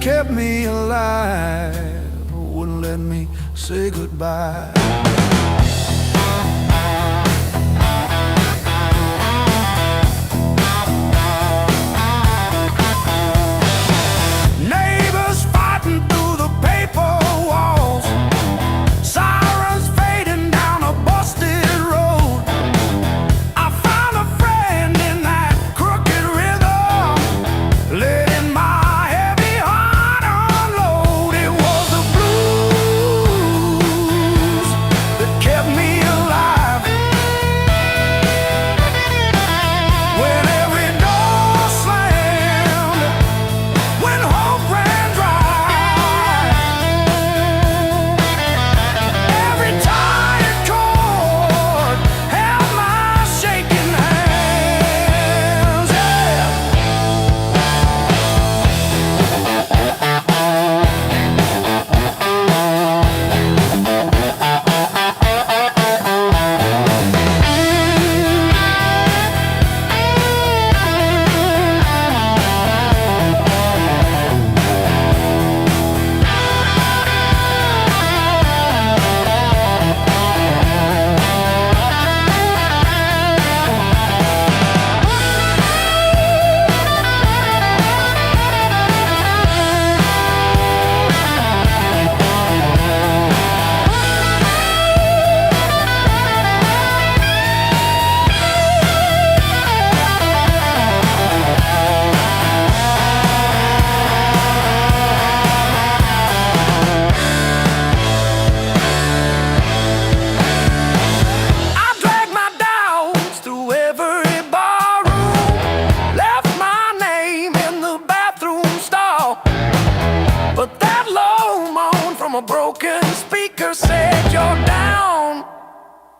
kept me alive, wouldn't let me say goodbye. Neighbors fighting through the paper walls, sirens fading down a busted road. I found a friend in that crooked rhythm, letting my heavy heart unload. It was the blues that kept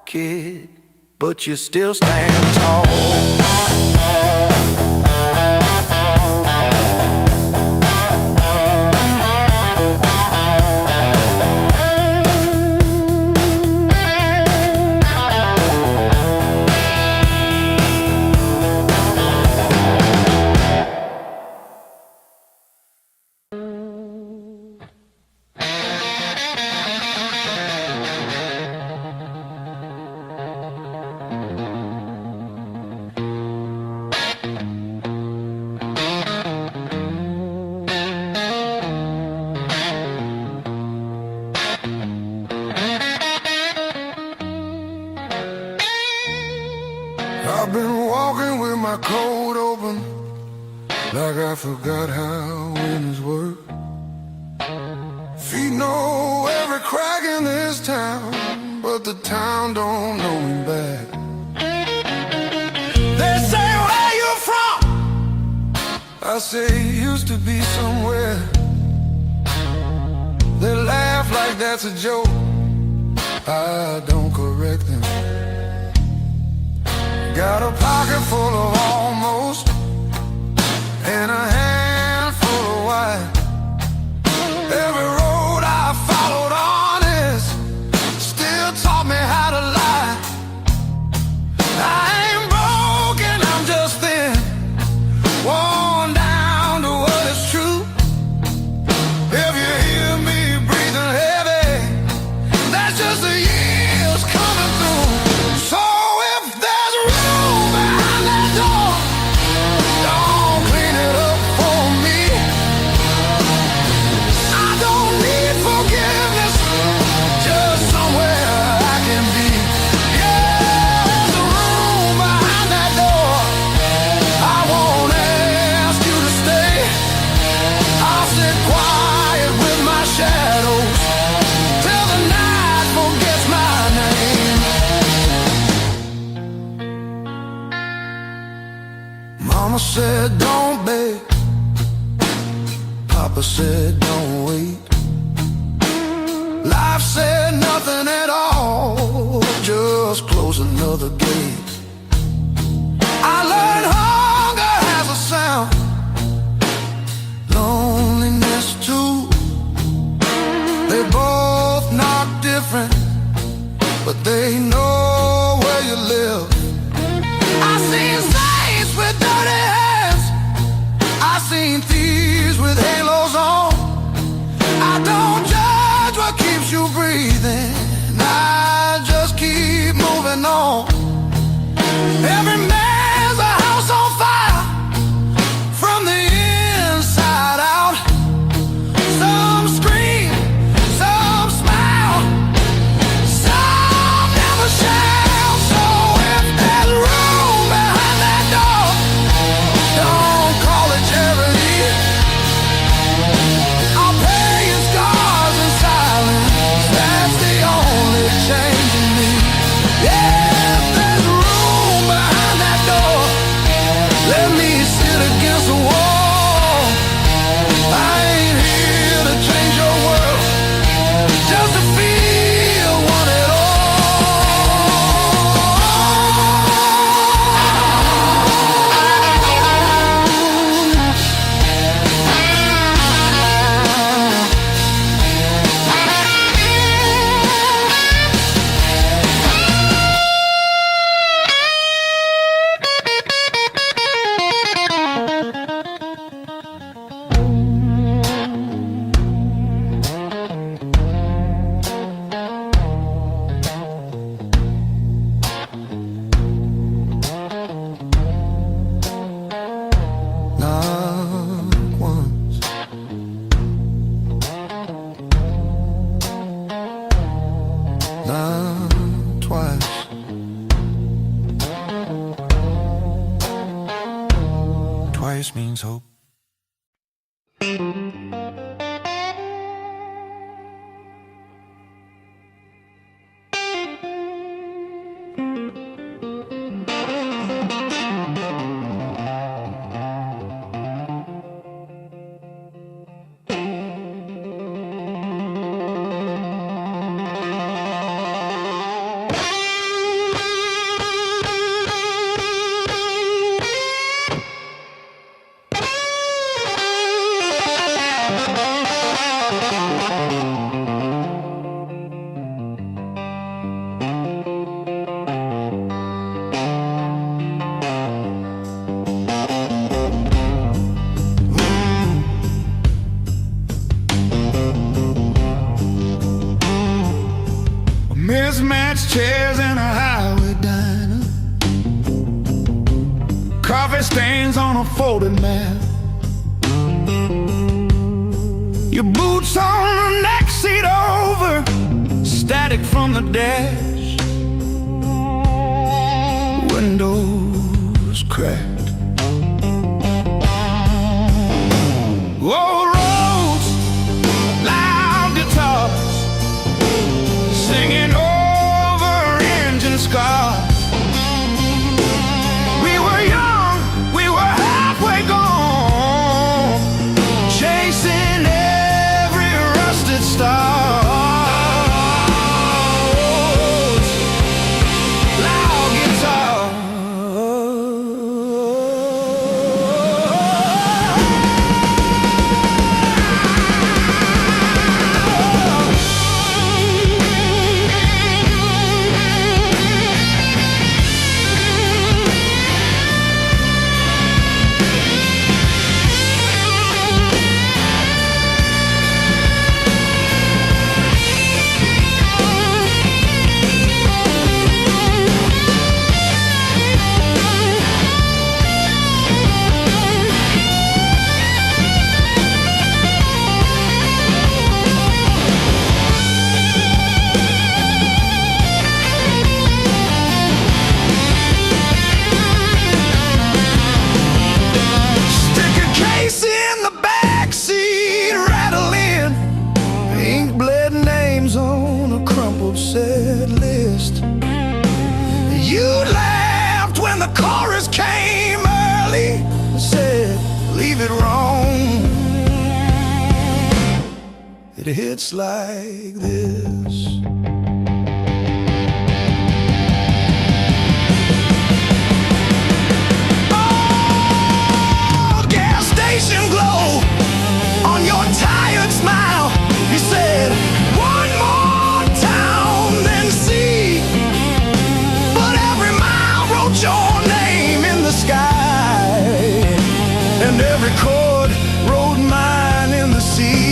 kid, but you still stand tall. I've been walking with my coat open, like I forgot how windows work. Feet know every crack in this town, but the town don't know me back. They say, where you from? I say, used to be somewhere. They laugh like that's a joke. I don't correct them. Got a pocket full of almost, and a handful of white. Every road I followed honest still taught me how to lie. I ain't broken, I'm just thin, worn down to what is true. If you hear me breathing heavy, that's just the years coming through. So if there's room behind that door, don't clean it up for me. I don't need forgiveness, just somewhere I can be. Yeah, there's a room behind that door. I won't ask you to stay. I'll sit quiet with my shadows till the night forgets my name. Mama said don't beg, Papa said don't wait. Life said nothing at all, just close another gate. I learned hunger has a sound, loneliness too. They both knock different, but they know where you live. I seen saints with dirty hands, I seen thieves with halos on. I don't judge what keeps you breathing, I just keep moving on. Every man's a house on fire, from the inside out. Some scream, some smile, some never shout. So if there's room behind that door, don't call it charity. I'll pay your scars in silence, that's the only change in me. Yeah, if there's room behind that door, let me sit against the wall. I ain't here to change your world, just to feel one at all. Not once, not twice. Twice means hope. chairs in a highway diner, coffee stains on a folded map, your boots on the next seat over, static from the dash, windows cracked. Old roads, loud guitars, singing over engine scars. We were young, we were halfway gone, chasing every rusted star. Loud guitar. Set list. You laughed when the chorus came early and said, leave it wrong. It hits like this. Oh, gas station glow on your tired smile. You said, one more your name in the sky, and every chord wrote mine in the sea.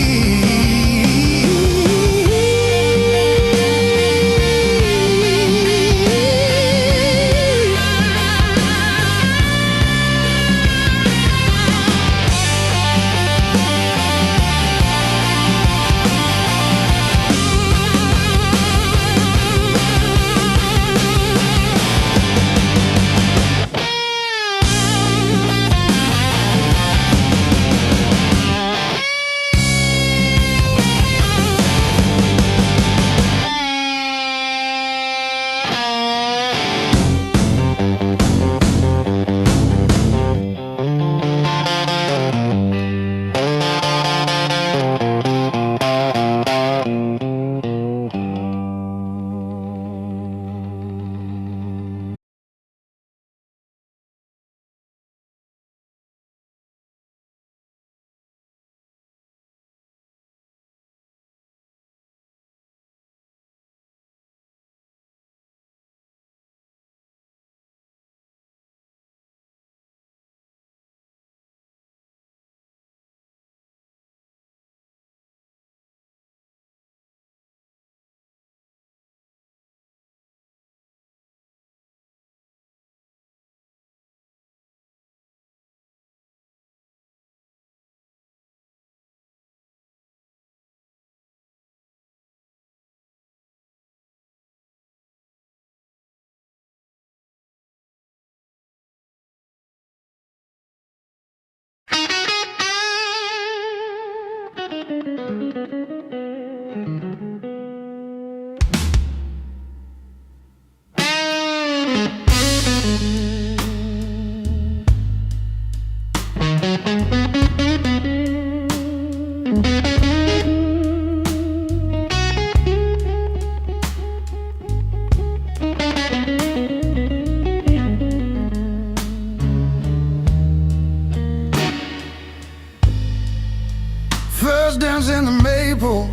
First dance in the maple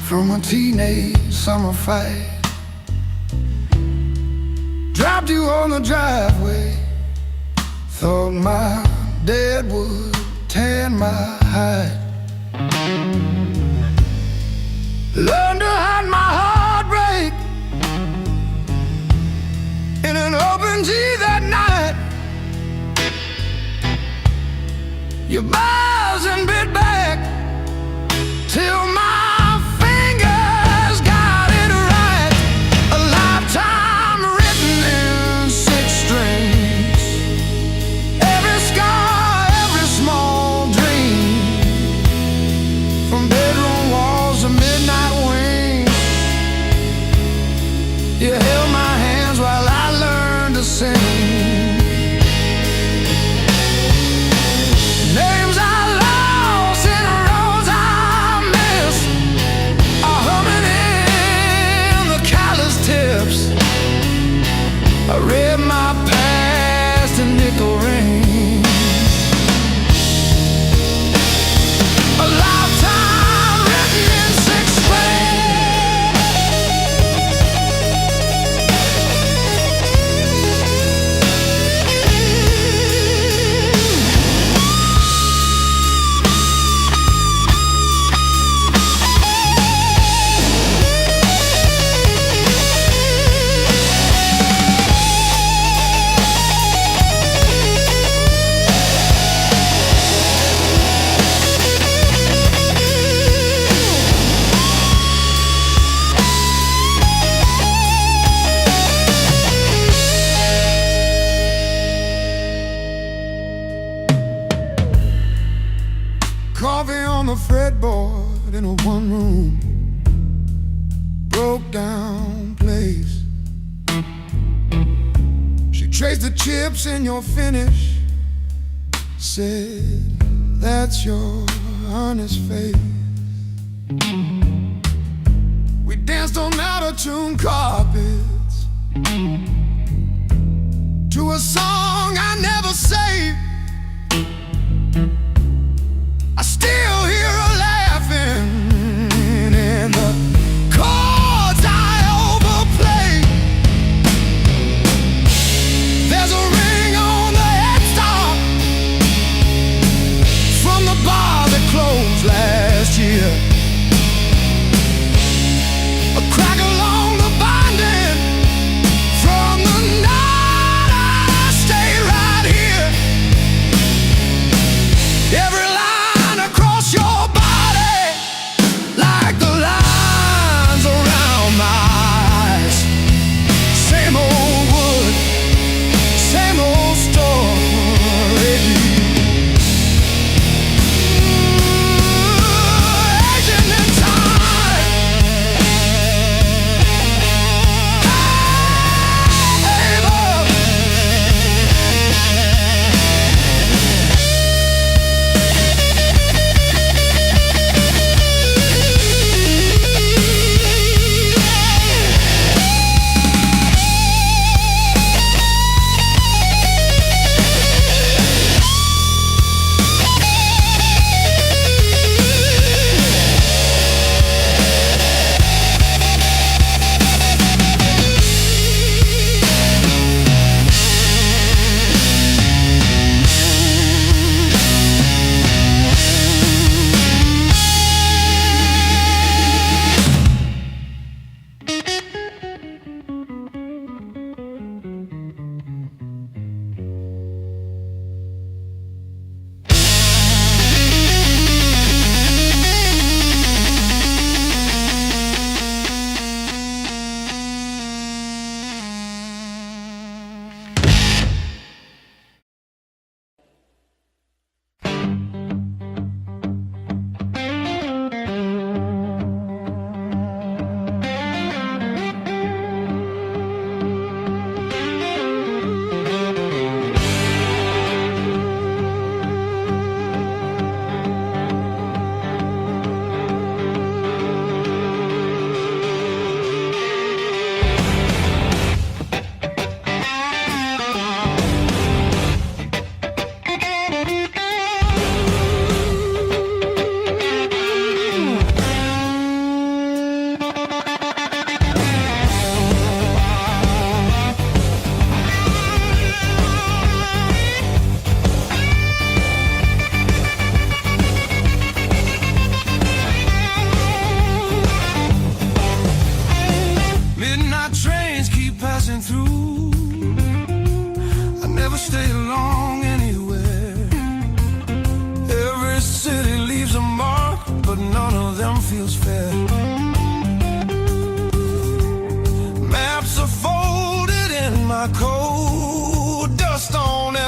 from a teenage summer fight. Dropped you on the driveway. Thought my dad would tan my hide. Learned to hide your bars and bit back till my fingers got it right. A lifetime written in 6 strings. Every scar, every small dream, from bedroom walls to midnight wings. You held my hands while I learned to sing. Names I lost and roads I missed are humming in the callous tips. I read my past in nickel rings. A lifetime written in 6 Coffee on the fretboard in a one-room broke down place. She traced the chips in your finish, said, that's your honest face. We danced on out-of-tune carpets to a song I never saved. I still hear her laughing in the chords I overplay. There's a ring on the headstock from the bar that closed last year. A crack along the binding from the night I stayed right here.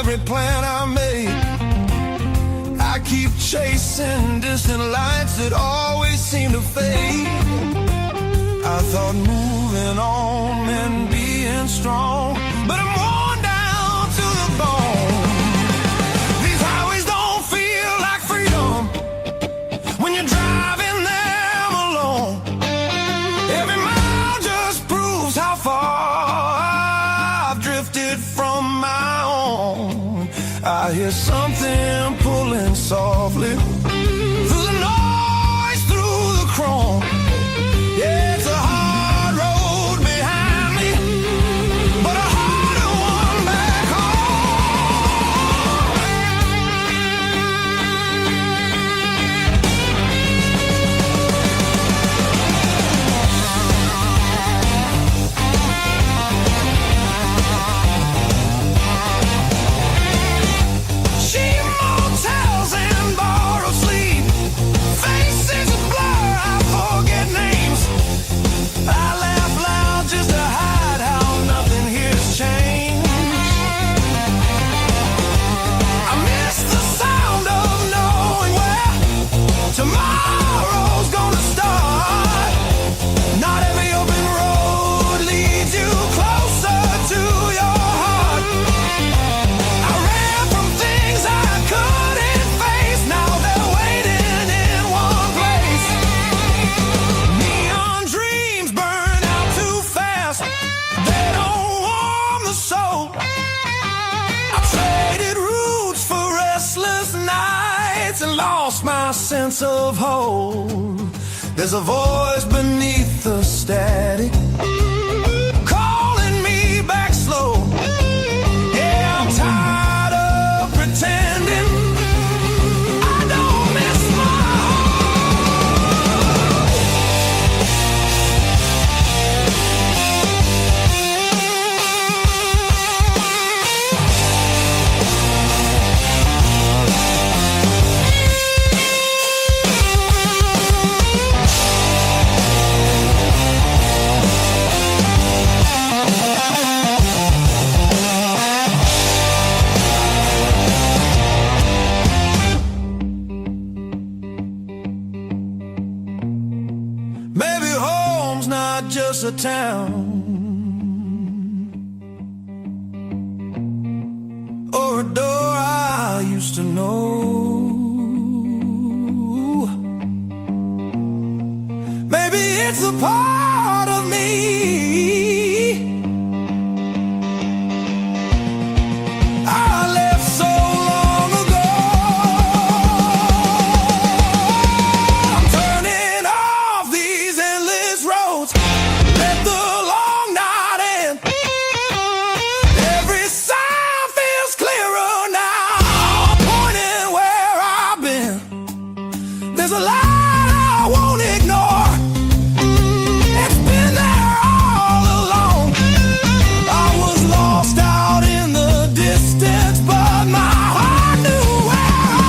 every plan I made. I keep chasing distant lights that always seem to fade. I thought moving on meant being strong, but I'm worn down to the bone. These highways don't feel like freedom when you're driving them alone. Every mile just proves how far I've drifted from my own. I hear something pulling softly through the noise, through the chrome. Yeah, it's a hard road behind me, but a harder one back cheap motels and borrowed sleep, faces a blur, I forget names. I laugh loud just to hide how nothing here's changed. I miss the sound of knowing where tomorrow's gonna start. Not every open road leads you closer to your heart. I ran from things I couldn't face, now they're waiting in one place. Neon dreams burn out too fast, they don't warm the soul. I traded roots for restless nights and lost my sense of hope. There's a voice beneath the static calling me back slow. Yeah, I'm tired of pretending I don't miss my home. Maybe home's not just a town or a door I used to know. Maybe it's a part of me I left so long ago. I'm turning off these endless roads, let the long night end. Every sign feels clearer now, pointing where I've been. There's a light I won't ignore, it's been there all along. I was lost out in the distance, but my heart knew where I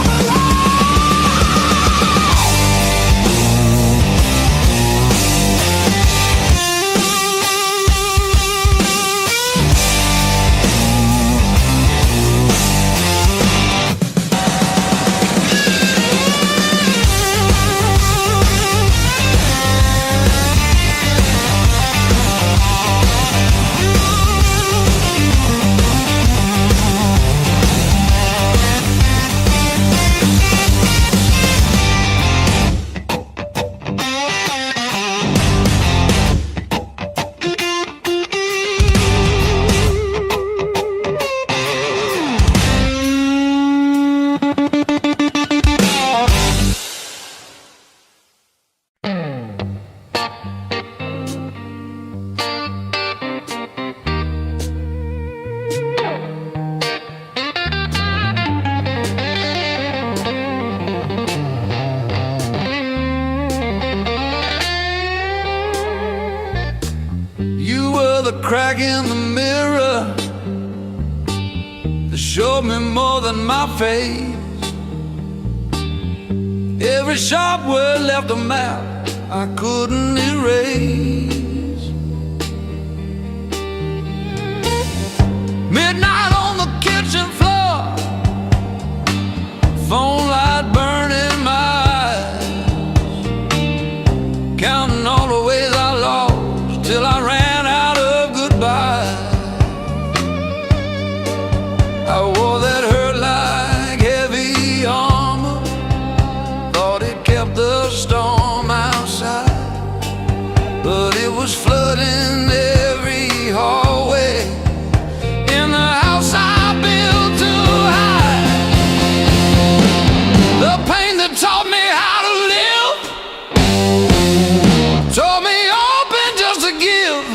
the crack in the mirror that showed me more than my face. Every sharp word left a map I couldn't erase. Midnight on the kitchen floor, phone light burning my eyes, counting all the ways I lost till I ran out of goodbye. I wore that hurt like heavy armor, thought it kept the storm outside, but it was flooding every hallway in the house I built to hide. The pain that taught me how to live taught me open just to give.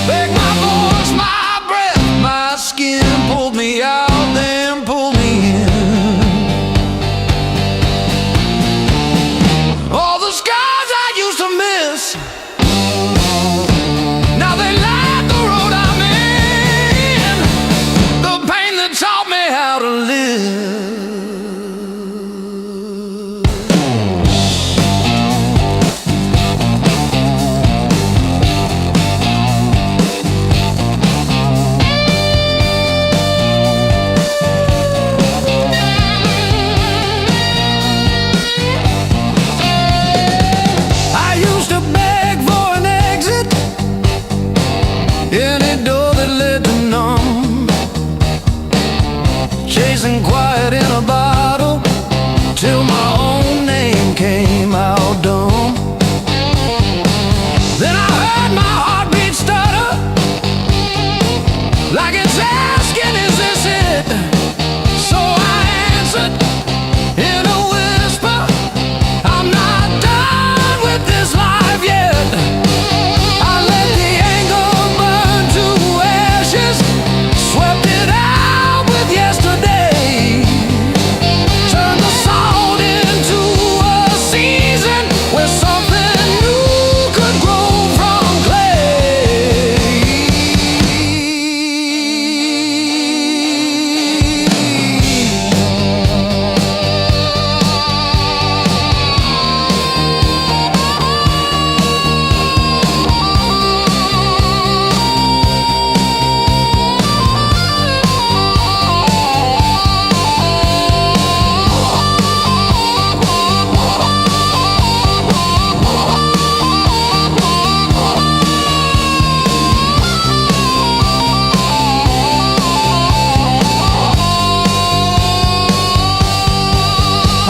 Beg my voice, my breath, my skin, pulled me out, then pulled me in. All the scars I used to miss, now they light the road I'm in. The pain that taught me how to live. I used to beg for an exit, any door that led to none, chasing quiet in a bottle till my own name came out dumb. Then I heard my heartbeat stutter, like it's asking, is this it? So I answered in a whisper, I'm not done with this life yet. I let the anger burn to ashes, swept it out with yesterday, turned the salt into a season where something new could grow from clay.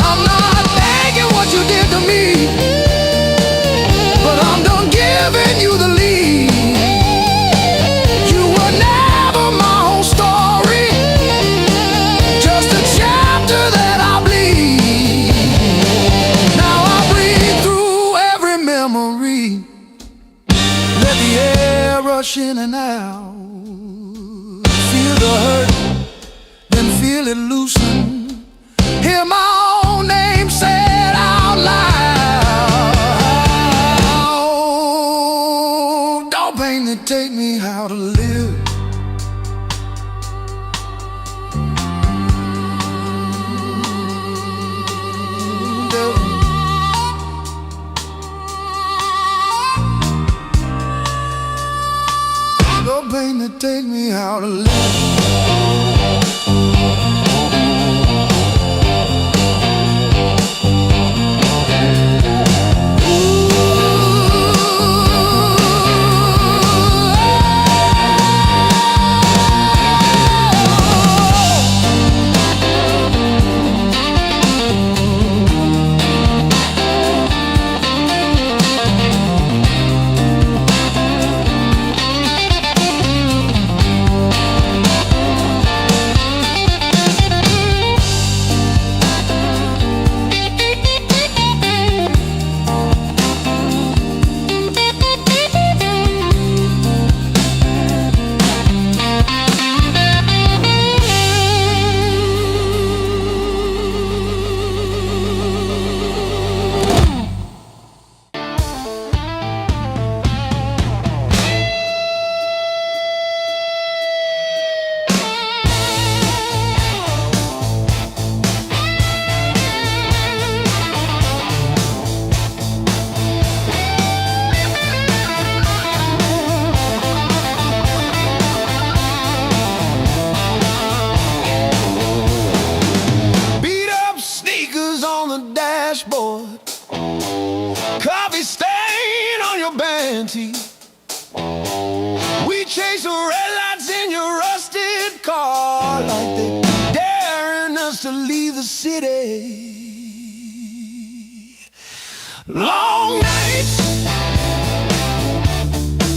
I'm not thanking what you did to me, but I'm done giving you the lead. You were never my whole story, just a chapter that I bleed. Now I breathe through every memory, let the air rush in and out, feel the hurt, then feel it loosen, hear my own name said out loud. Don't pain that take me how to live. Don't pain that take me how to live. plenty. We chase the red lights in your rusted car like they daring us to leave the city. Long nights,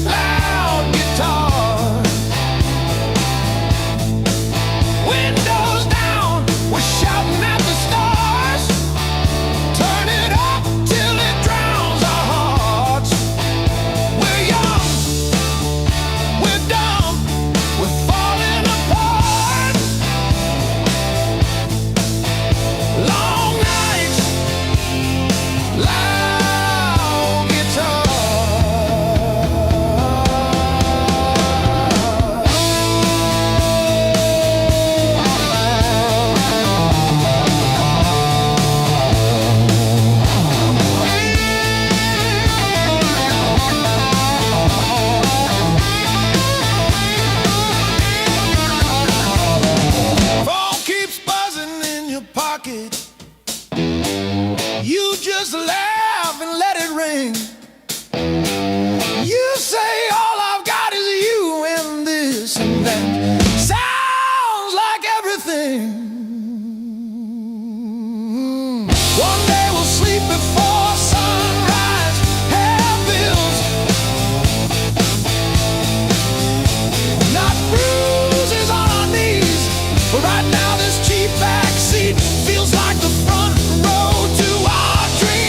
loud guitar, windows down, we're shouting at the stars. Turn it up till it drowns our hearts. We're young, we're dumb, we're falling apart. Long nights, loud guitar. Phone keeps buzzing in your pocket. You just laugh and let it ring. You say all I've got is you and this and that. Sounds like everything. One day we'll sleep before sunrise. Have bills, not bruises on our knees. But right now this cheap backseat feels like the front row to our dreams.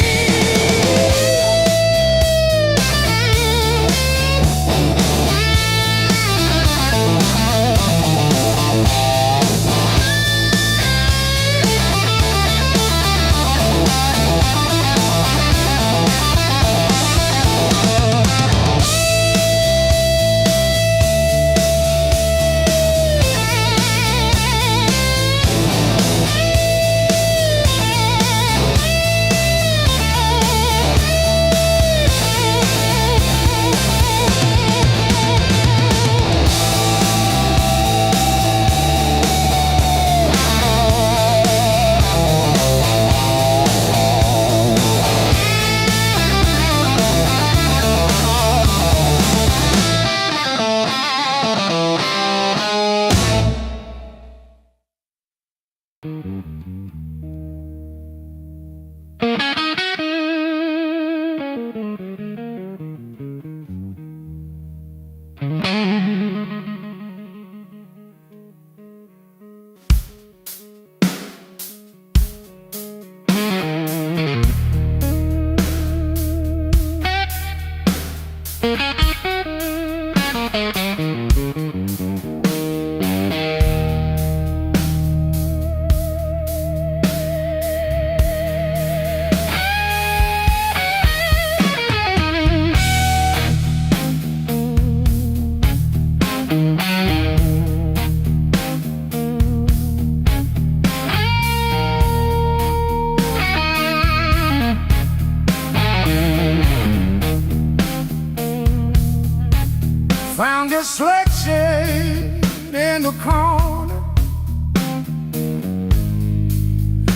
Found this selection in the corner,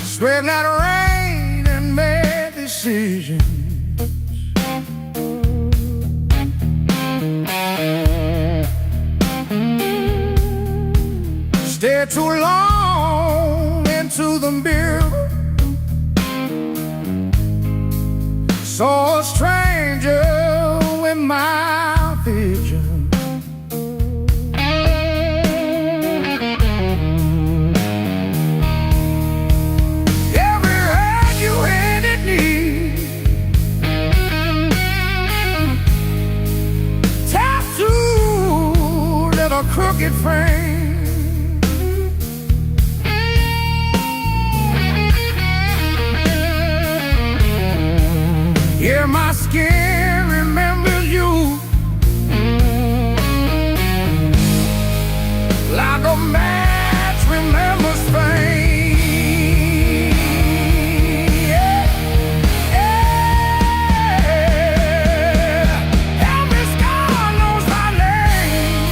sweating out rain and made decisions. Stayed too long into the mirror, saw a stranger in my vision. A crooked frame. Yeah, my skin remembers you like a match remembers fame. Yeah, yeah. Every scar knows my name.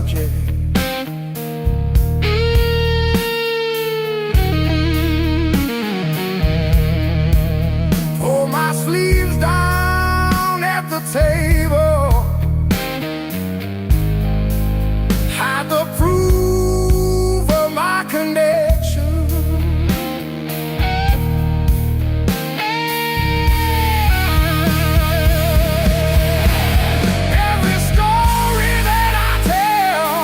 subject. Pull my sleeves down at the table, hide the proof of my connection. Every story that I tell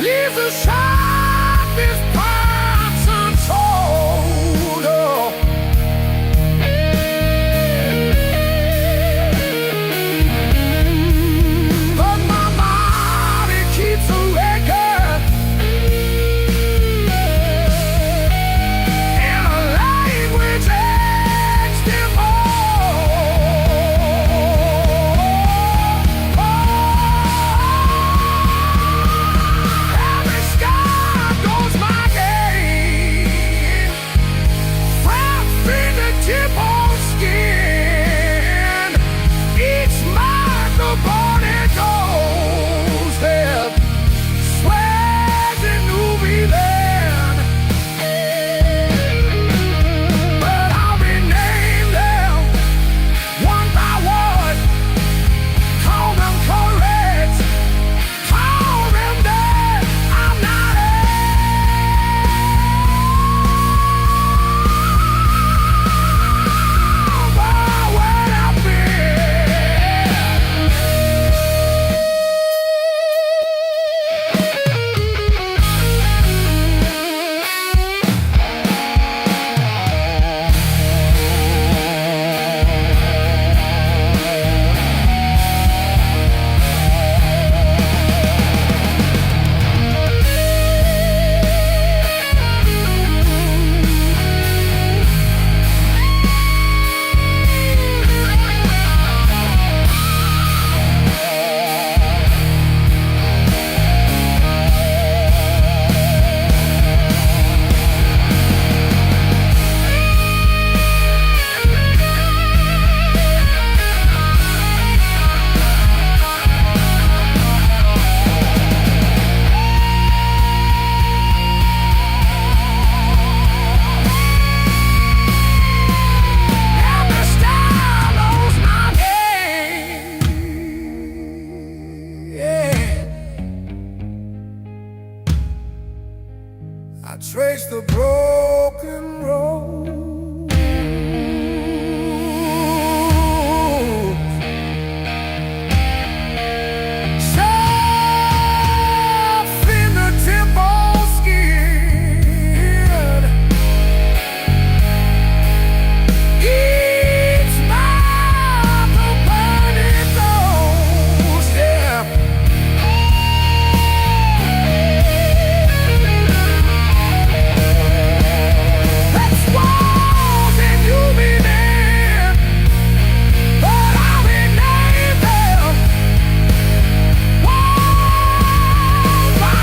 leaves a sharpest parts untold. But my body keeps a record in a language every sky goes my game, from fingertip on skin. Each mark a body goes there, swears it knew me then. But I'll rename them one by one, call them correct, call them dead. I'm not ever where I've every star knows my name. Yeah. I trace the broken road, soft fingertip on skin. Each mark a burning doorstep. That's walls and you be there, but I'll rename them one by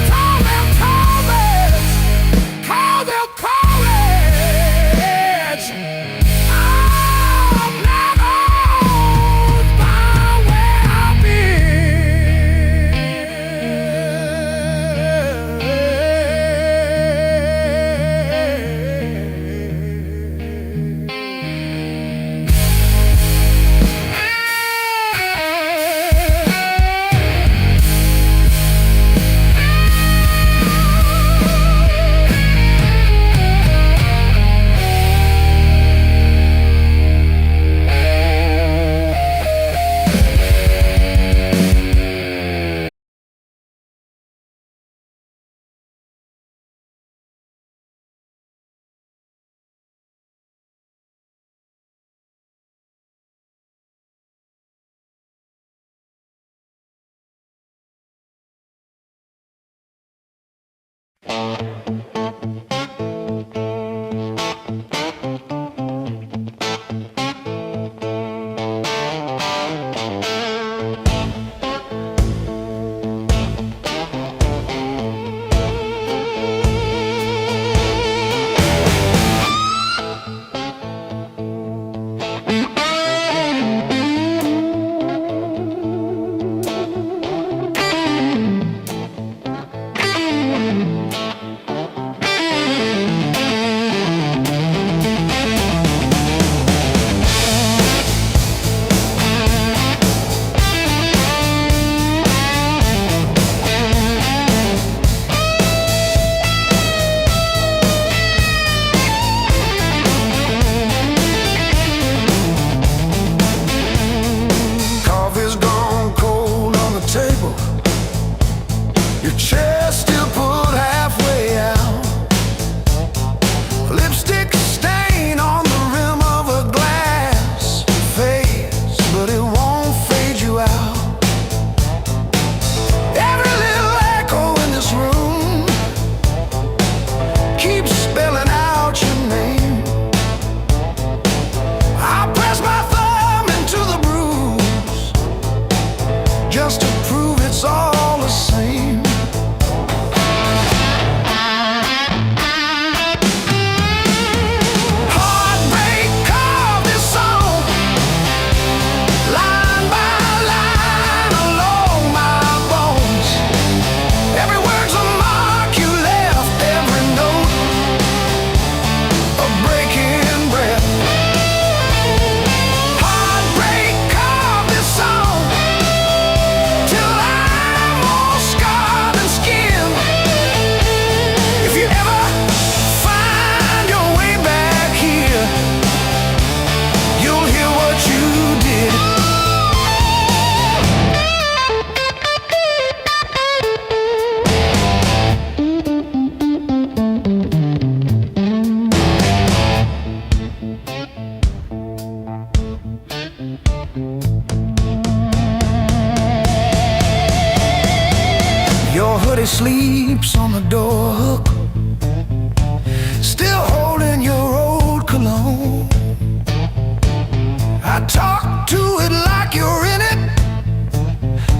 call them Thomas, call them courage. I'm never by where I've Somebody sleeps on the door hook, still holding your old cologne. I talk to it like you're in it,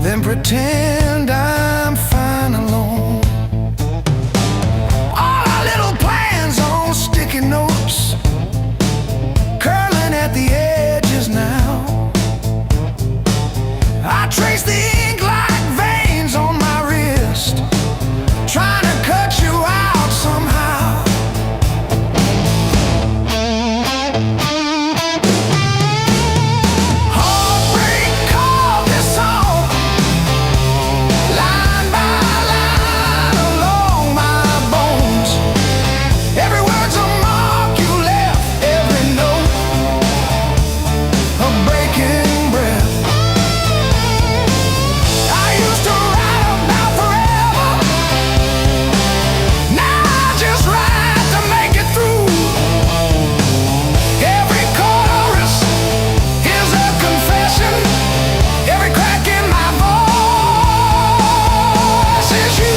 then pretend I'm fine alone. All our little plans on sticky notes, curling at the edges now. I trace the ink like veins on my wrist, trying to cut you out somehow. Heartbreak called this song, line by line along my bones. Every word's a mark you left, every note a breaking breath. I used to write about forever, now I just write to make it through. Every chorus is a confession, every crack in my voice is you.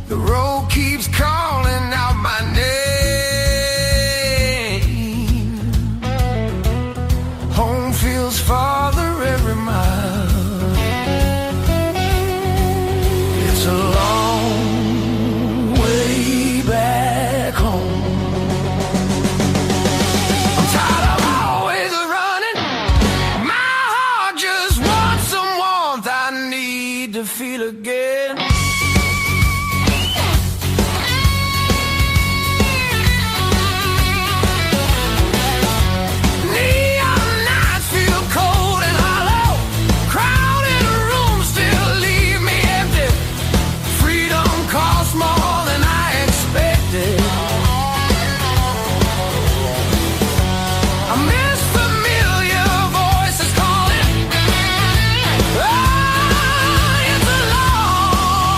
The road keeps calling out my name. Home feels farther every mile. It's a long way back home. I'm tired of always running. My heart just wants some warmth I need to feel again. It's a long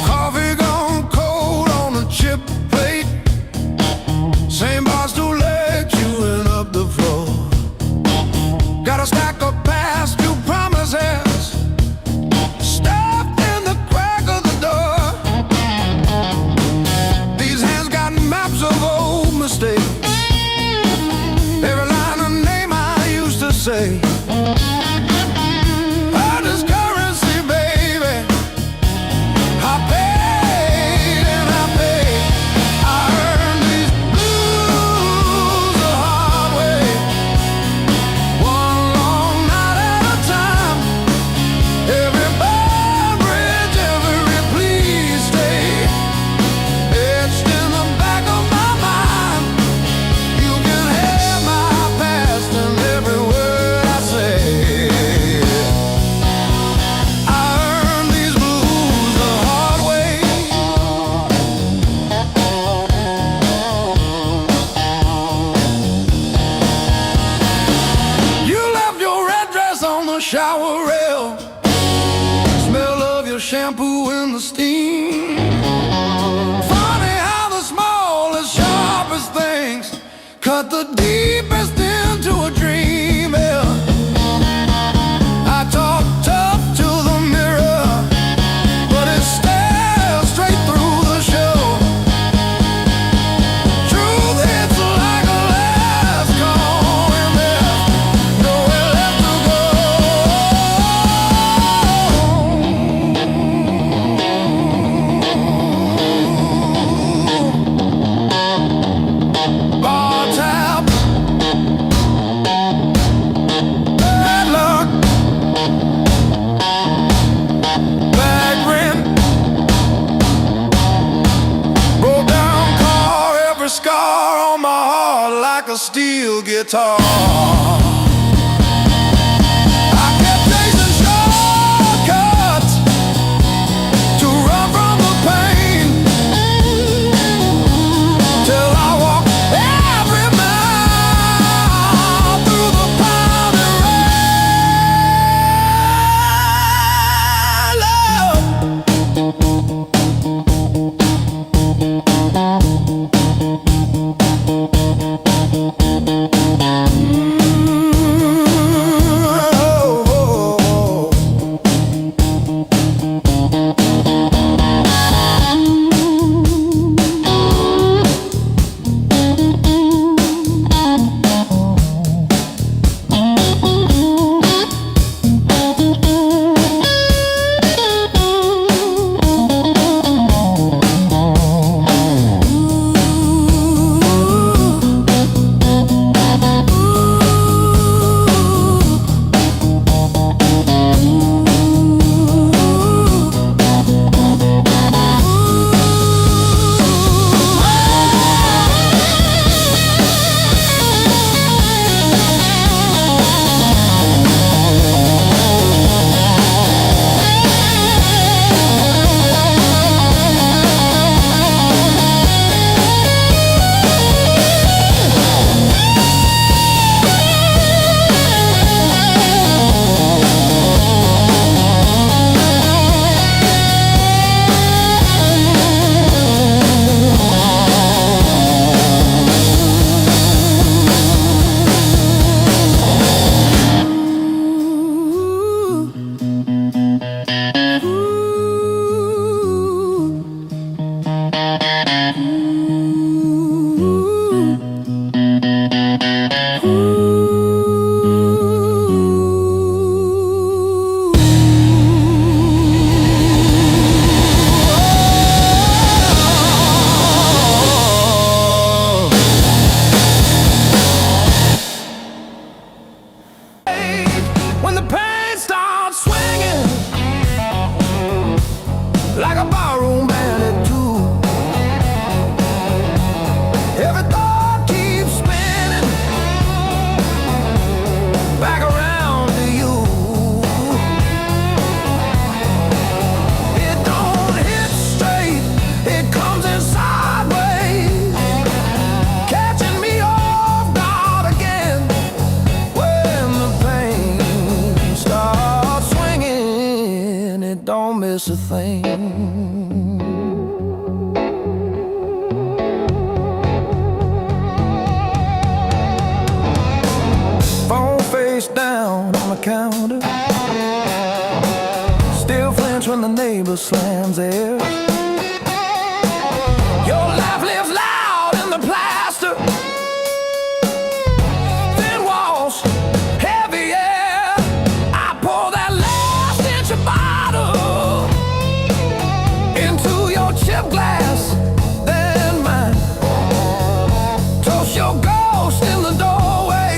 Coffee gone cold on a chip plate. Same bar stool legs chewing up the floor. Got a stack of past due promises stuffed in the crack of the door. These hands got maps of old mistakes. Every line a name I used to say. Heart is currency, baby. I paid and I paid. I earned these blues the hard way. One long night at a time. Every bar bridge, every please stay etched in the back of my mind. You can have my past and every word I say. I earned these blues the hard way. You left your red dress on the shower rail. Smell of your shampoo in the steam. Funny how the smallest, sharpest things cut the deepest into a dream. Yeah. I talk tough to the mirror, but it stares straight through the show. Truth hits like a last call, and there's nowhere left to go. Bar tab, bad luck, bad rent, broke down car, every scar on my heart like a steel guitar. I kept chasing shortcuts to run from the pain, till I walked every mile through the pounding rain. Love. counter. Still flinch when the neighbor slams theirs. Your life lives loud in the plaster. Thin walls, heavy air. I pour that last inch of bottle into your chip glass, then mine. Toast your ghost in the doorway.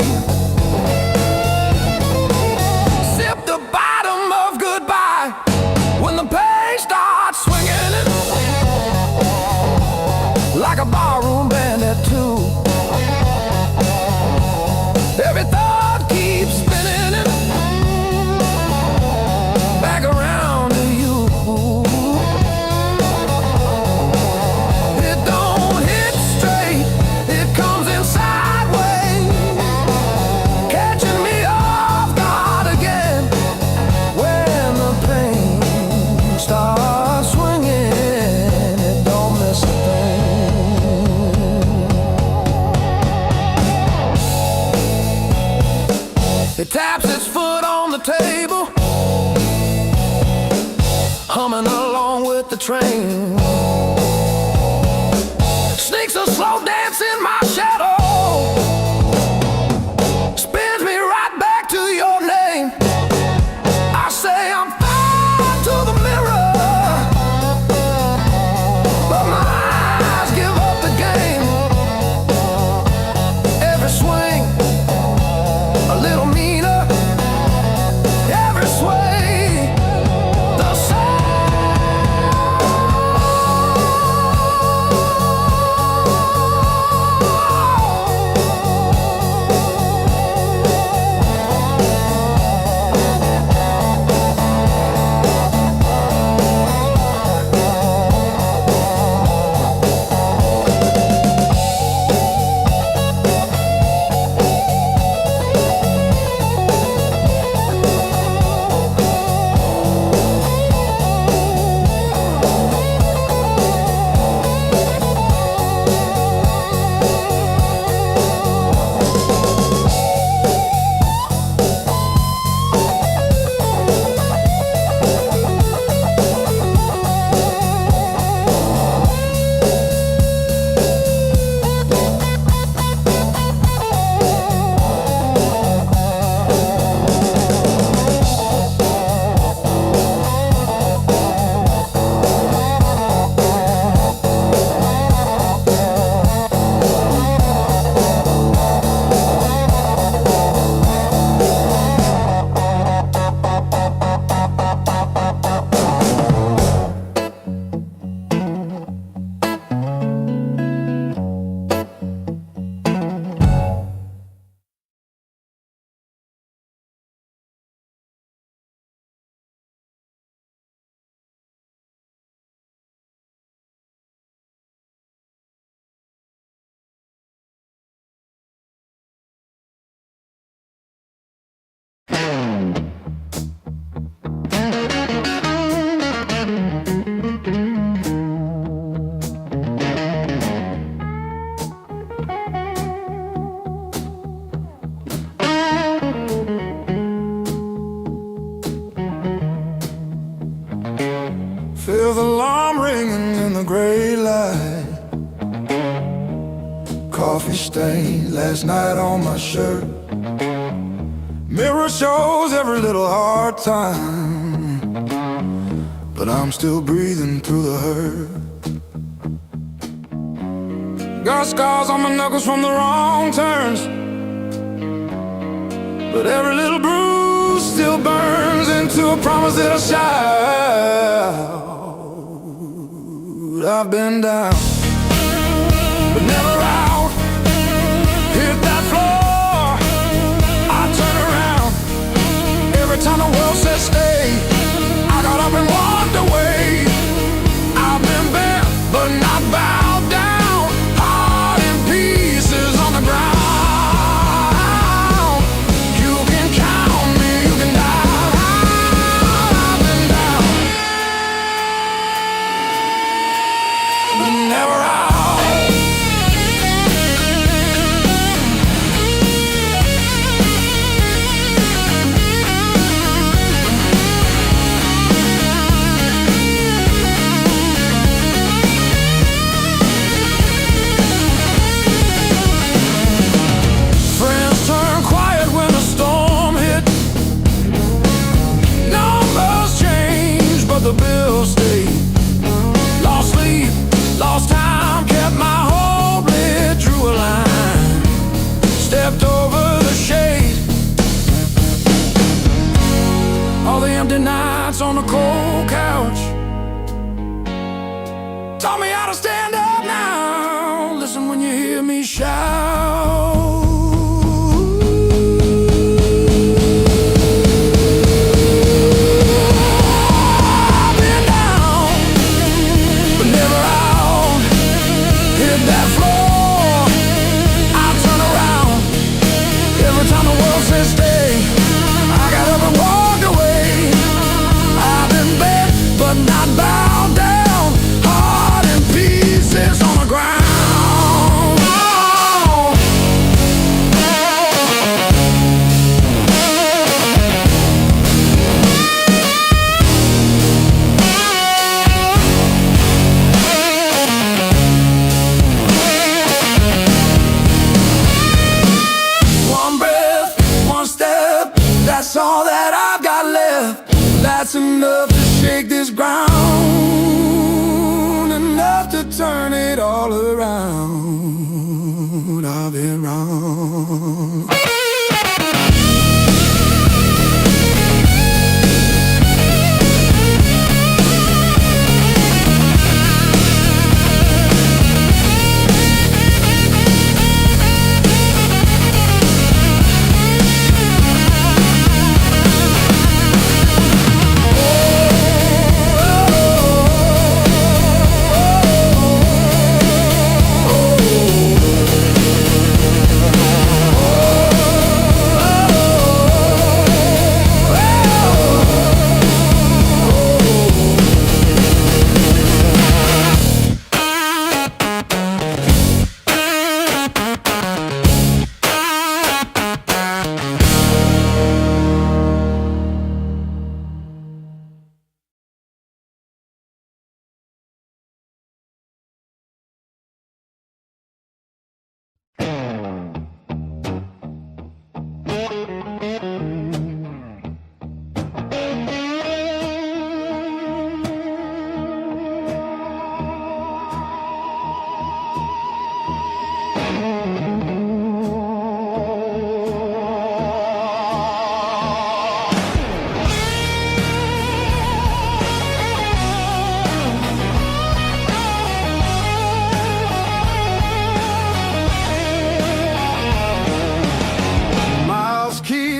Sip the bottom of goodbye when the pain starts swinging it, like a barroom band at two. Every thought keeps spinning it back around to you. It don't hit straight, it comes in sideways, catching me off guard again when the pain starts swinging. It don't miss a thing. It taps its foot on the table, humming along with the train. Sneaks a slow dance in my shadow, spins me right back to your name. I say I'm fine to the mirror, but my eyes give up the game. Every swing a little meaner, every sway the same. Feel the alarm ringing in the gray light. Coffee stain last night on my shirt. Mirror shows every little hard time, but I'm still breathing through the hurt. Got scars on my knuckles from the wrong turns, but every little bruise still burns into a promise that I'll shout. I've been down, but never out. Hit that floor, I turn around. Every time the world says stay, I got up and walked away. I've been bent, but not bowed down. Heart in pieces on the ground. You can count me, you can die. I've been down, but never peace on a cold couch. Taught me how to stand up now. Listen when you hear me shout. I've been down, but never out. Hit that floor, I turn around. Every time the world says stay, I got up and walked away. I've been bent, but not bowed down. Heart in pieces on the ground. One breath, one step, that's all that I've got left. That's enough to shake this ground, enough to turn it all around. I've been wrong.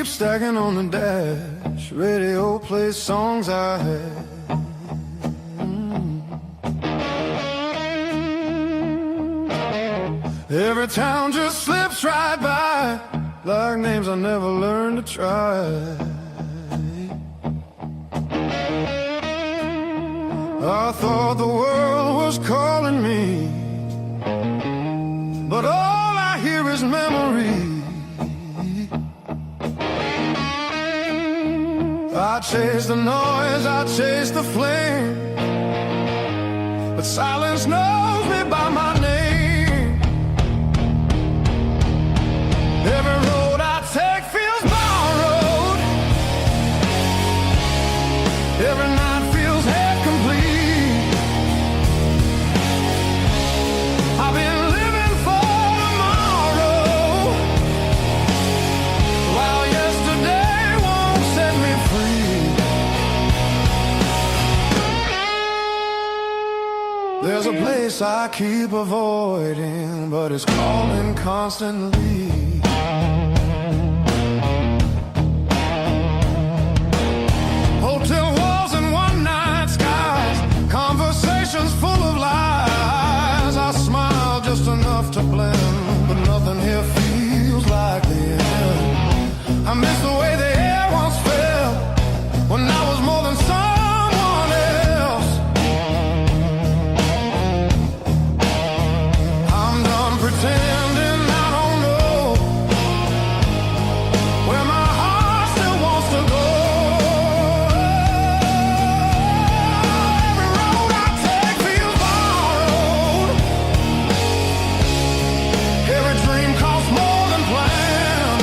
Stacking on the dash, radio plays songs I had. Every town just slips right by, like names I never learned to try. I thought the world was calling me, but all I hear is memory. I chase the noise, I chase the flame, but silence knows me by my name. Every road I take feels borrowed. Every night feels half complete. I've been living for tomorrow, while yesterday won't set me free. There's a place I keep avoiding, but it's calling constantly. Hotel walls and one-night skies, conversations full of lies. I smile just enough to blend, but nothing here feels like the end. I miss the way the air once felt, when I was more than someone else. I'm done pretending I don't know where my heart still wants to go. Every road I take feels borrowed. Every dream costs more than planned.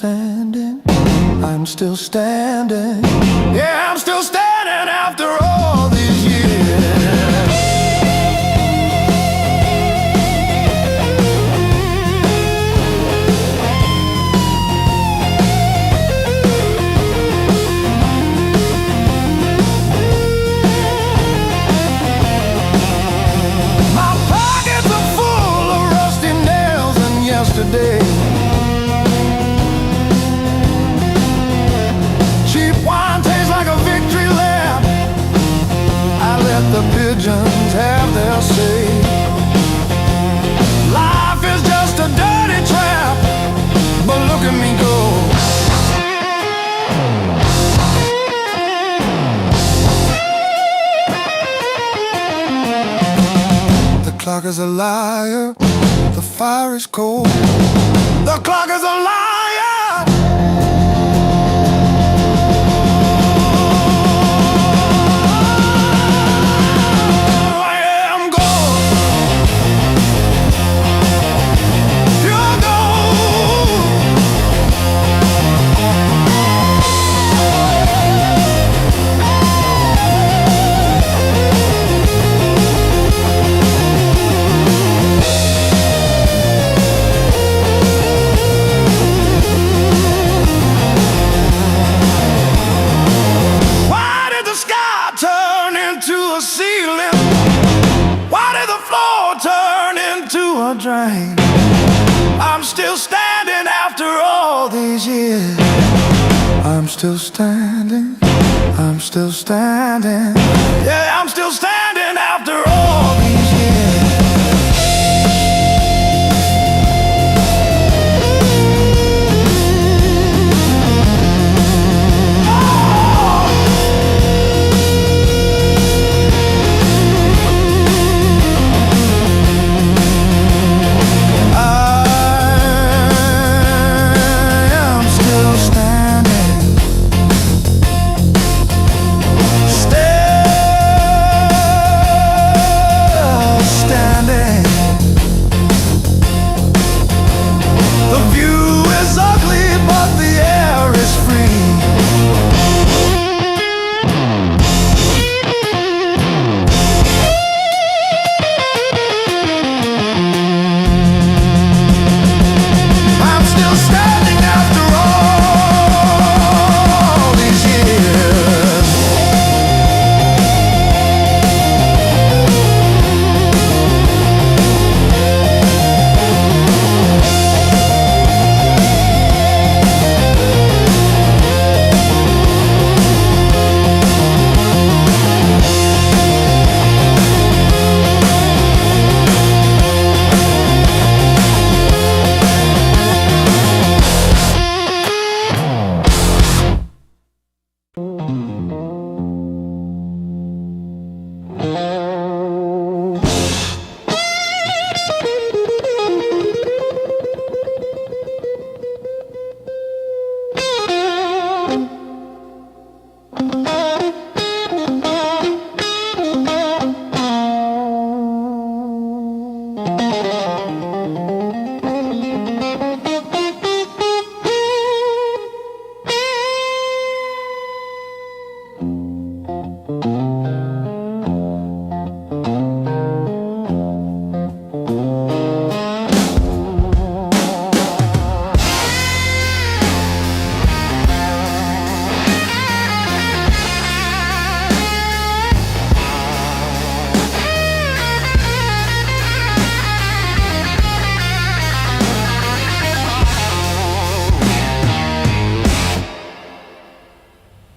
standing, I'm still standing. Yeah, I'm still standing after all these years. My pockets are full of rusty nails and yesterday. The pigeons have their say. Life is just a dirty trap, but look at me go. The clock is a liar, the fire is cold. The clock is a liar. Drain. I'm still standing after all these years. I'm still standing, I'm still standing. Yeah, I'm still standing after all these years.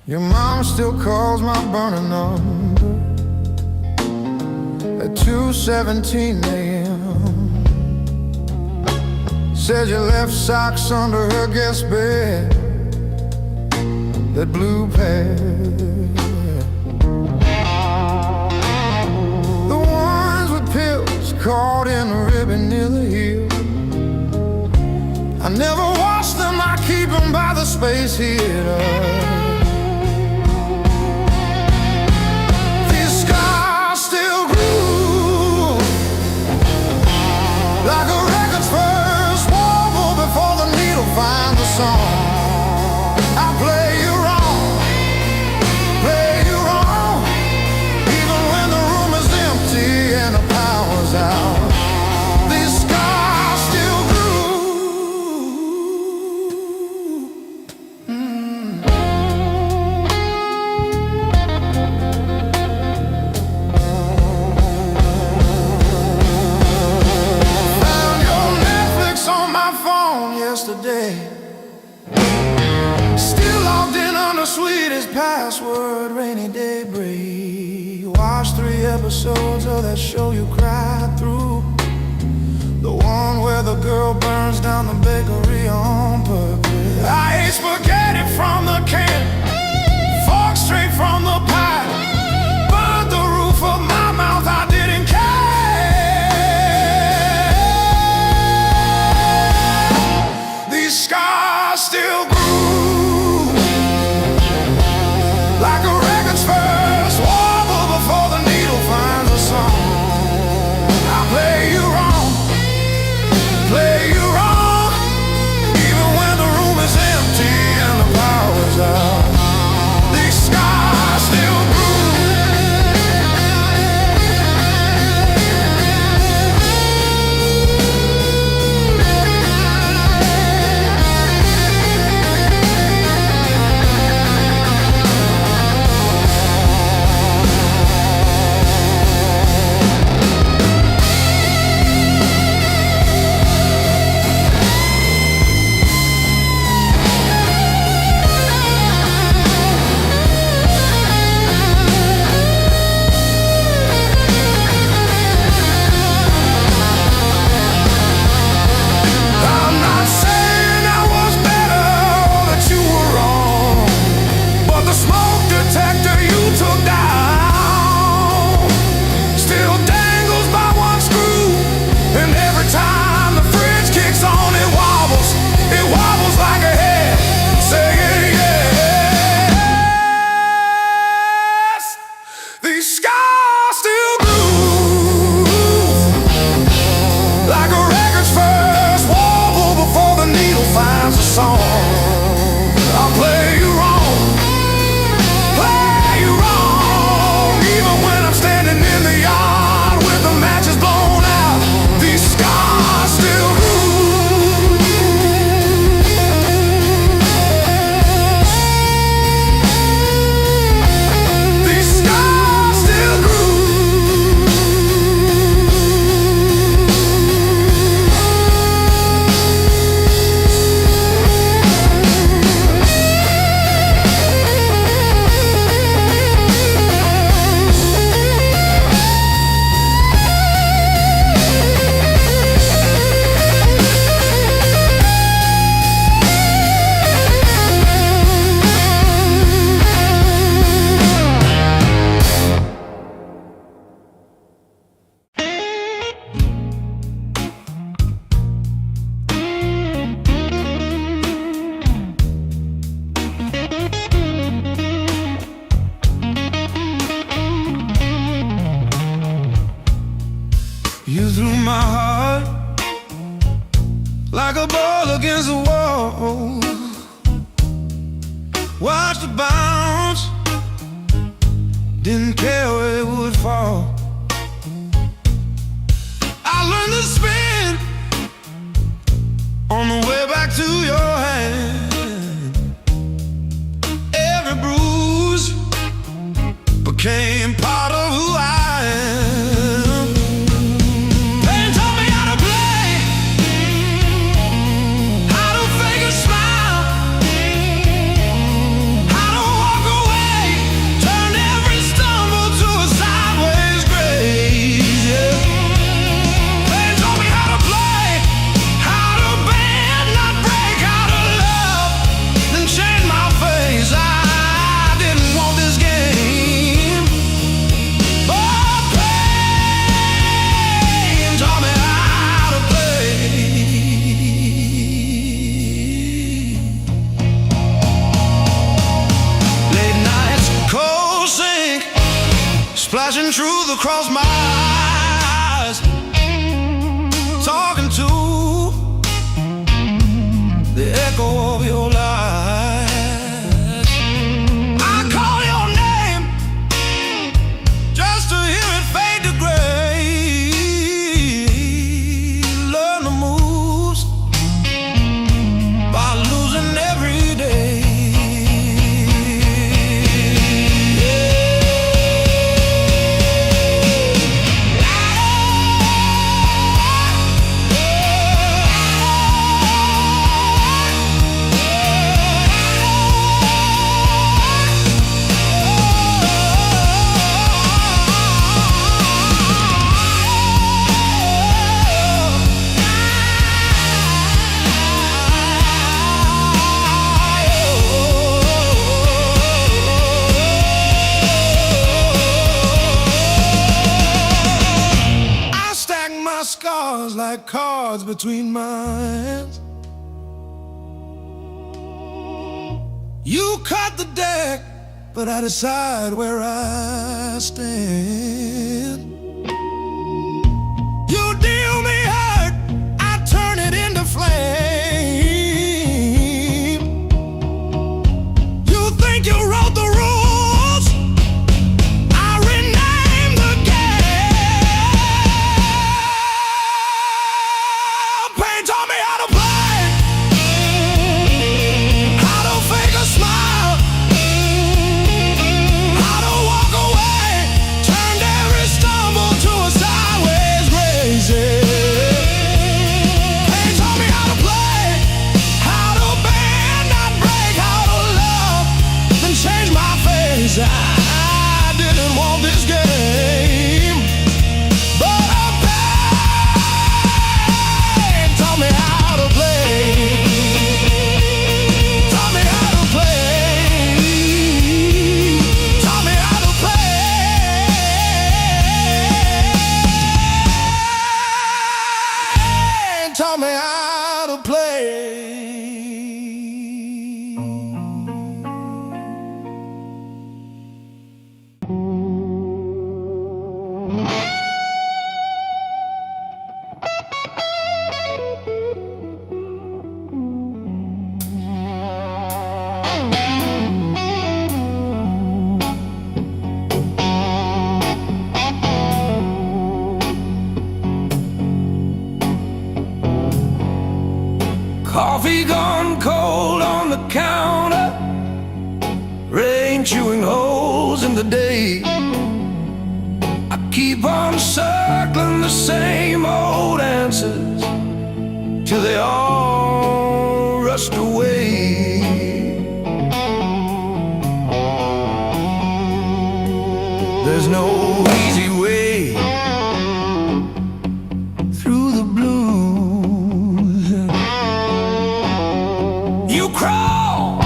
Your mom still calls my burner number at 2:17 a.m. Said you left socks under her guest bed, that blue pair, the ones with pills caught in a ribbon near the heel. I never wash them, I keep them by the space heater. Like a record's first warble before the needle finds the song. I play you wrong, play you wrong, even when the room is empty and the power's out. These scars still yesterday, still logged in on the sweetest password, rainy day break. Watched 3 episodes of that show you cried through, the one where the girl burns down the bakery on purpose. I ate spaghetti from the can, fork straight from the pie, burned the roof of my mouth, I didn't care. Scars still groove like a record's first wobble before the needle finds a song. I play you wrong, play you wrong, even when the room is empty and the power's out. These scars still you threw my heart like a ball against the wall. Watched it bounce, didn't care where it would fall. I learned to spin on the way back to your hand. Every bruise became part of who I am. Pain taught me how to play, how to fake a smile, how to walk away, turn every stumble to a sideways grace. Yeah. Pain taught me how to play, how to bend, not break, how to love, then change my face. I didn't want this game, but pain taught me how to play. Late nights, cold sink, splashing truth across my eyes, talking to the echo of your lies. cards between my hands. You cut the deck, but I decide where I stand. You deal me hurt, I turn it into flame. You think you wrote the rules, I rename the game. Pain taught me how to play, how to fake a smile, how to walk away, turned every stumble to a sideways crazy. Pain taught me how to play, how to bend, not break, how to love, then change my face. I didn't want this game, but pain taught me how to play. Taught me how to play. Taught me how to play. Taught me how to play. Coffee gone cold on the counter, rain chewing holes in the day. I keep on circling the same old answers till they all rust away. There's no easy way through the blues. You crawl,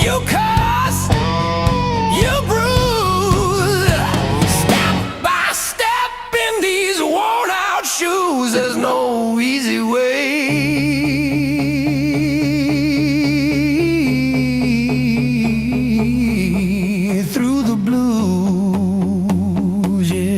you cuss, you bruise, step by step in these worn out shoes. There's no easy way through the blues, yeah.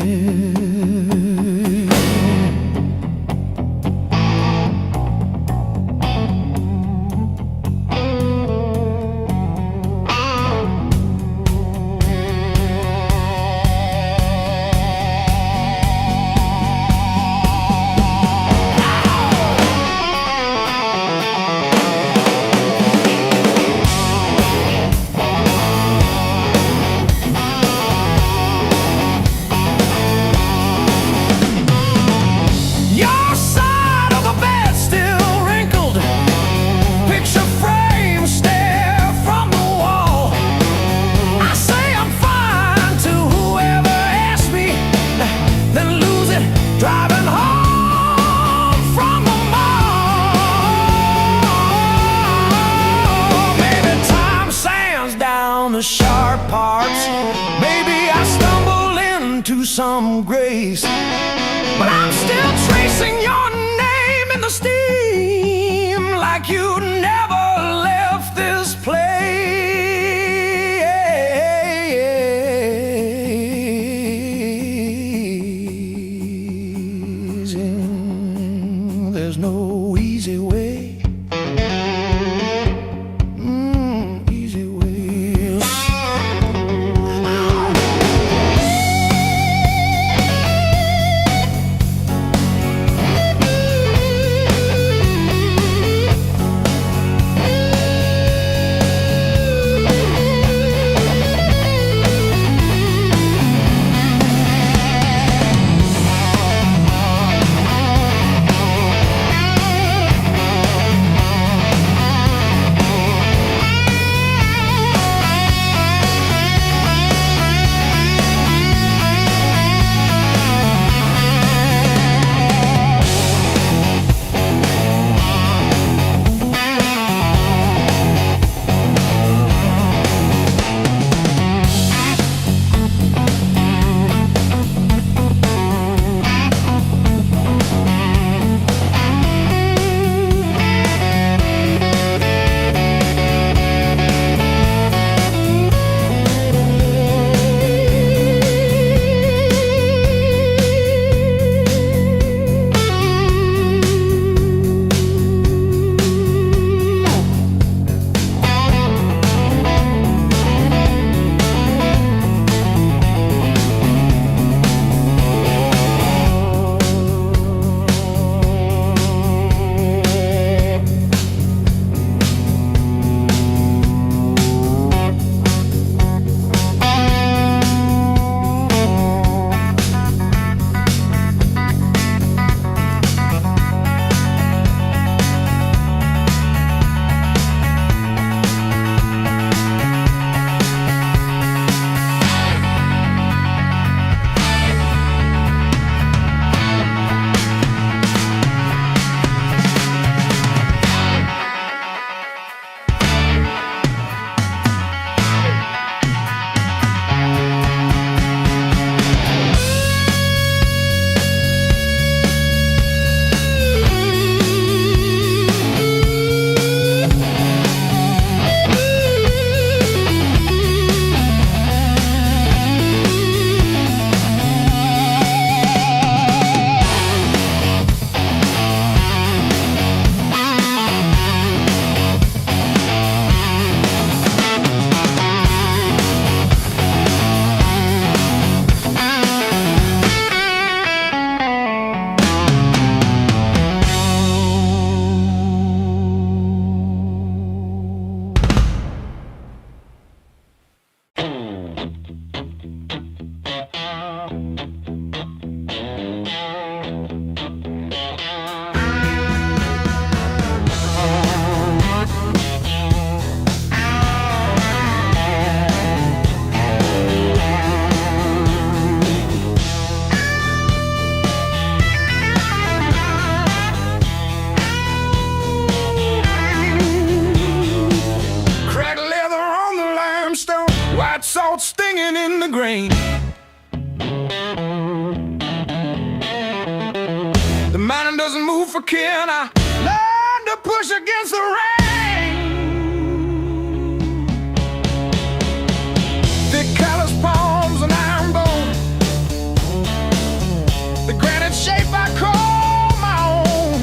Your side of the bed still wrinkled, picture frame stare from the wall. I say I'm fine to whoever asks me, then lose it driving home from the mall. Maybe time sands down the sharp parts, maybe I stumble into some grace, but I'm still tracing your name in the steam like you never left this place. And there's no easy way. Easy way. singing in the grain. The mountain doesn't move for kin. I learned to push against the rain. Thick callous palms and iron bone, the granite shape I call my own.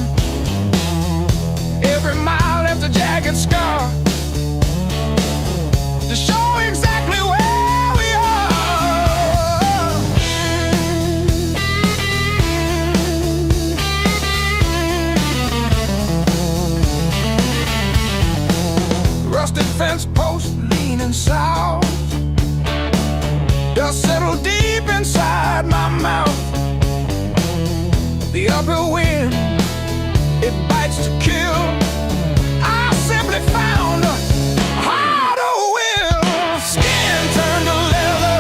Every mile left a jagged scar to show exactly where we are. Rusted fence post leaning south, dust settled deep inside my mouth. The uphill wind, it bites to kill. I simply found a harder will. Skin turned to leather,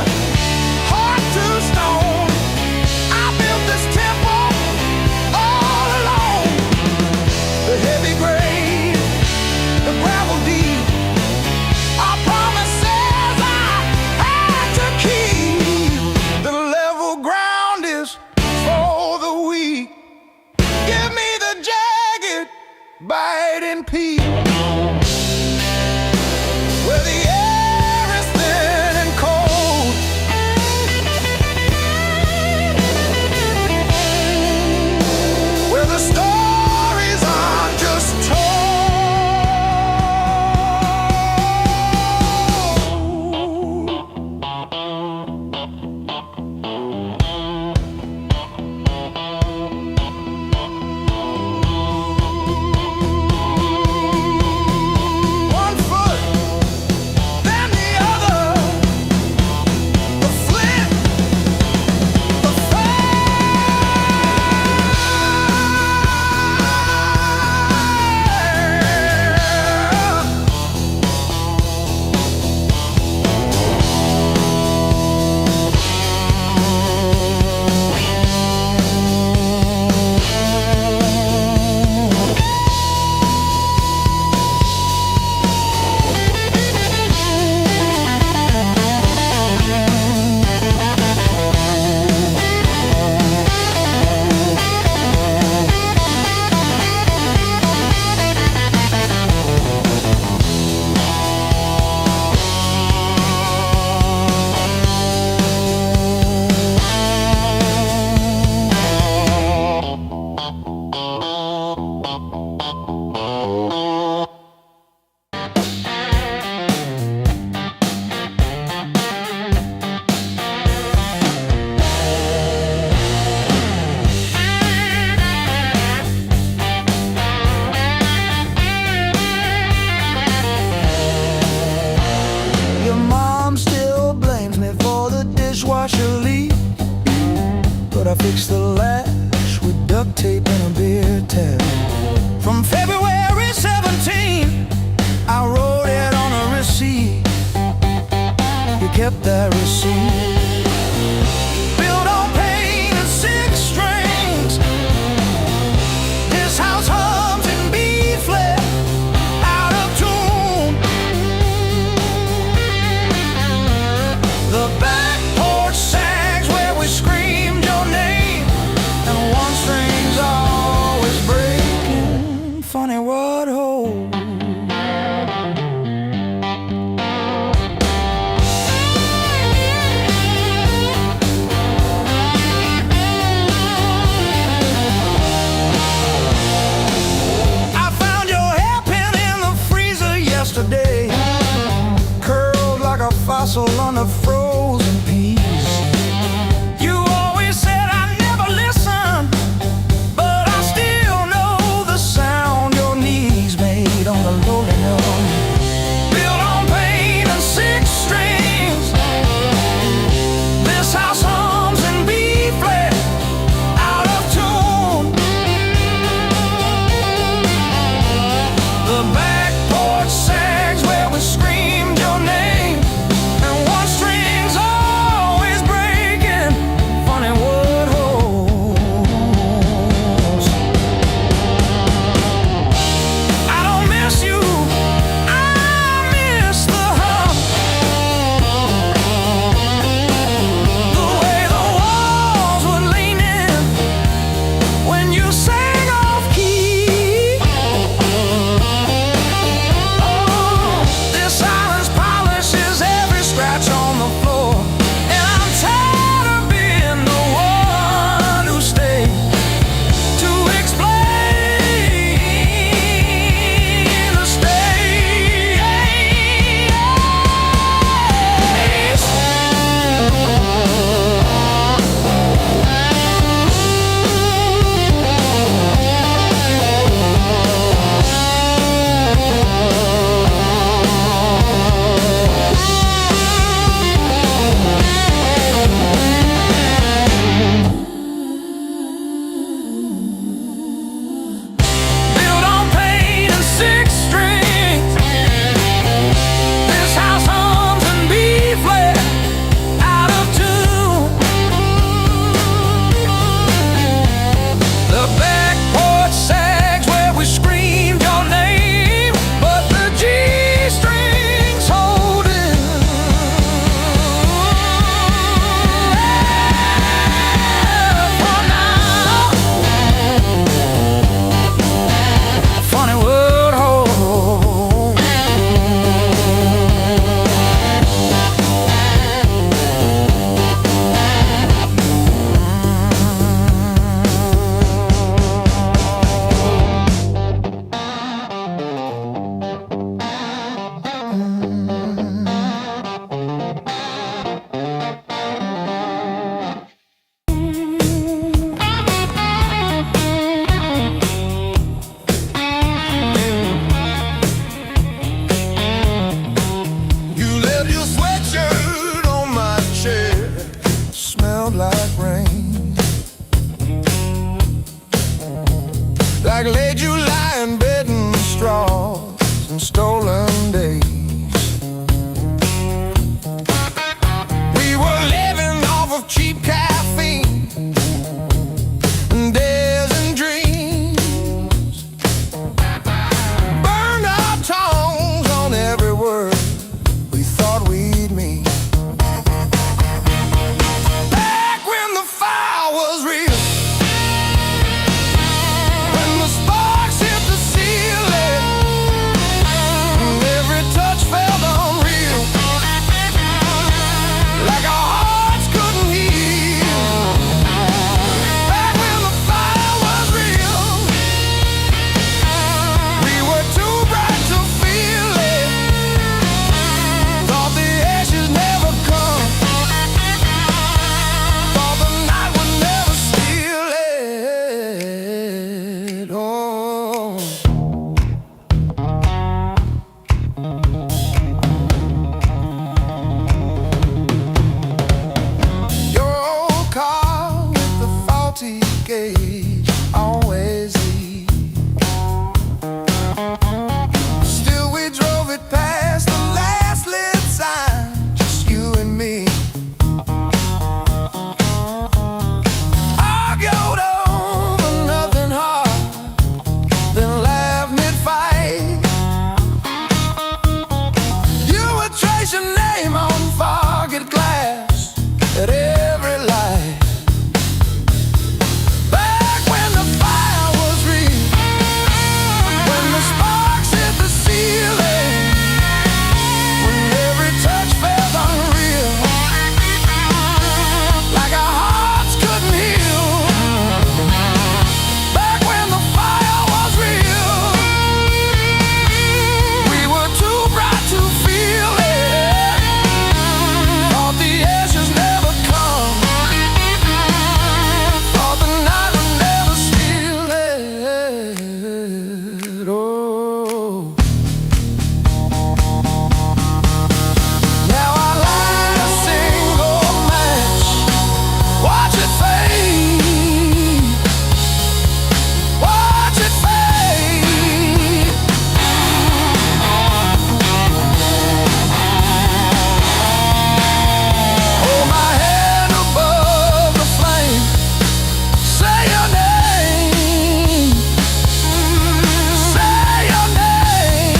heart to stone. I built this temple all alone. The heavy grade, the gravel deep, our promises I had to keep. The level ground is for the weak. Give me the jagged, biting peak, where the air is thin and cold, where the stories aren't just told. One foot, then the other, the flint, the Your mom still blames me for the dishwasher leak, but I fixed the latch with duct tape and a beer tap. From February 17, I wrote it on a receipt. You kept that receipt. Built on pain and six strings. This house hums in B flat, out of tune. The back porch sags where we screamed your name, and one string's always breaking. Funny what holds. I found your hairpin in the freezer yesterday, curled like a fossil on the frozen peas. You always said I never listen, but I still know the sound your knees made on the lowly note. Built on pain and six strings. This house hums in B flat, out of tune. The back porch sags where we screamed your name, and one string gauge always lead. Still we drove it past the last lit sign, just you and me. Argued over nothing hard, then laughed mid-fight. You would trace your name on foggy glass at every light. Back when the fire was real, when the sparks hit the ceiling, when every touch felt unreal, like our hearts couldn't heal. Back when the fire was real, we were too bright to feel it. Thought the ashes never come, thought the night would never steal it. Oh, now I light a single match, watch it fade, watch it fade. Hold my head above the flame, say your name, say your name.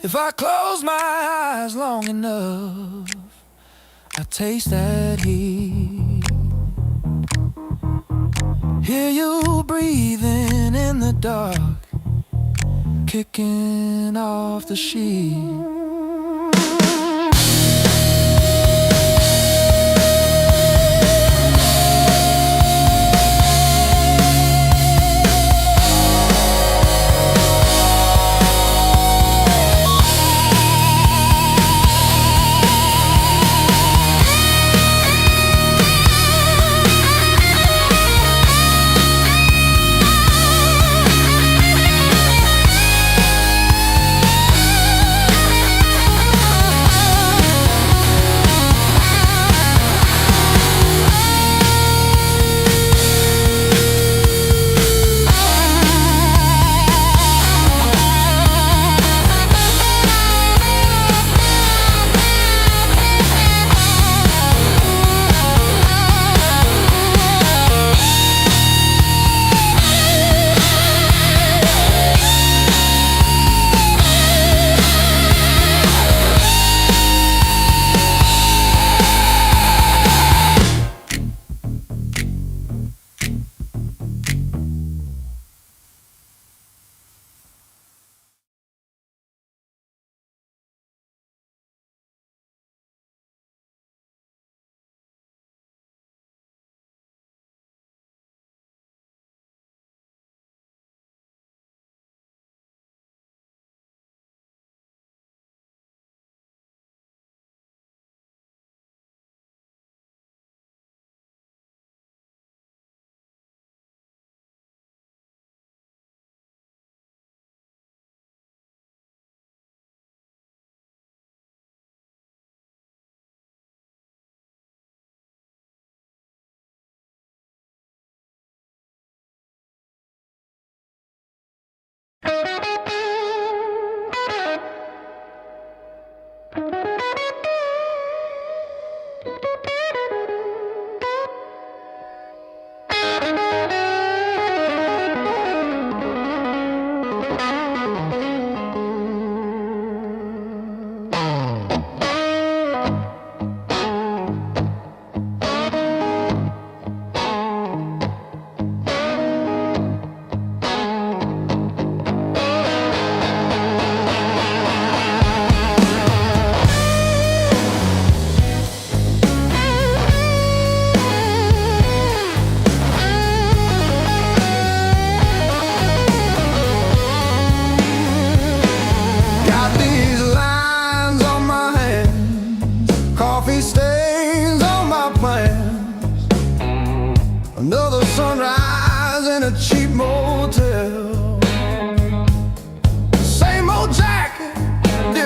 If I close my eyes long enough, I taste that heat. Hear you breathing in the dark, kicking off the sheet.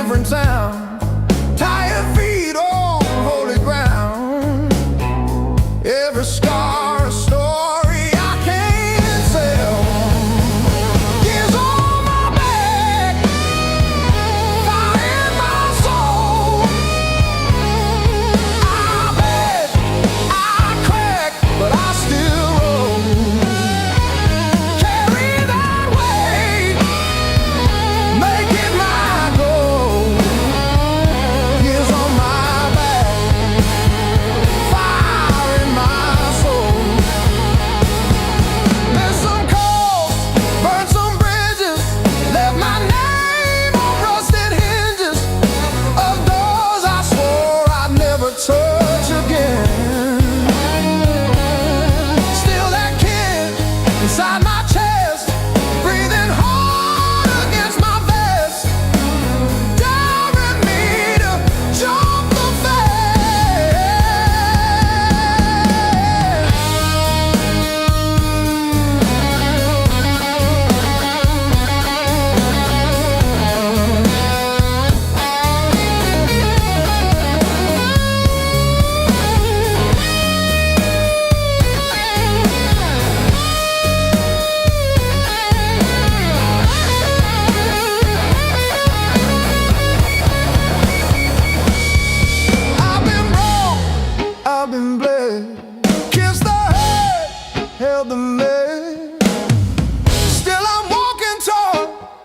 different sound. Tired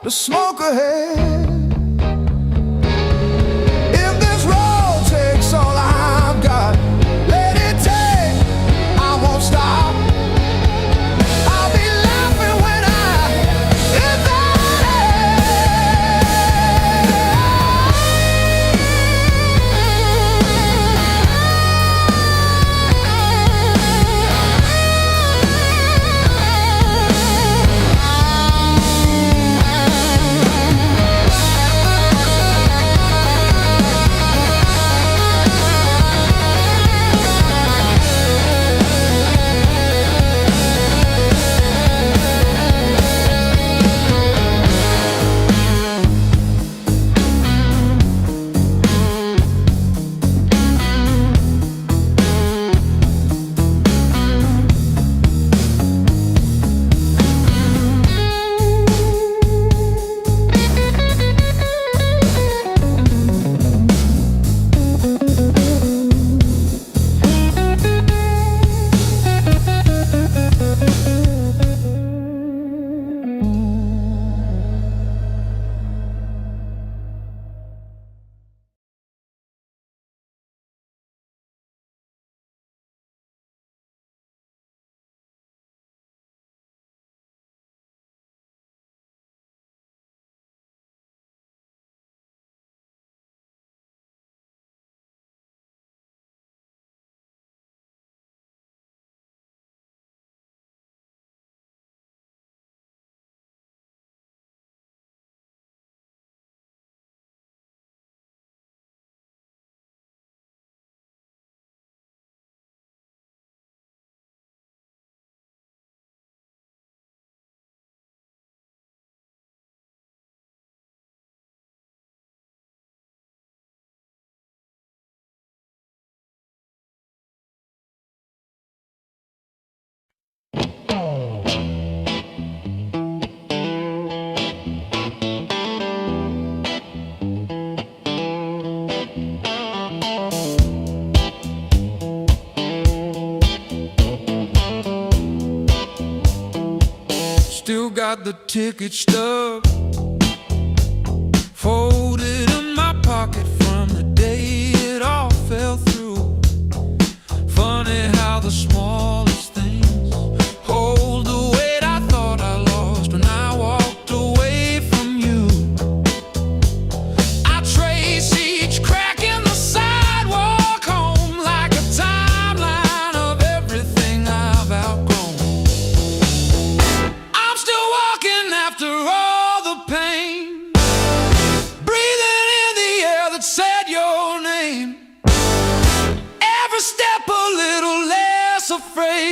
the smoke ahead. If this road takes all I've got, let it take, I won't stop. I'll be laughing when I get there. Still got the ticket stub folded in my pocket from the day it all fell through. Funny how the smallest things hold the weight I thought I lost when I walked away from you. I trace each crack in the sidewalk home like a timeline of everything I've outgrown. I'm still walking after all the pain, breathing in the air that said your name. Every step a little less afraid.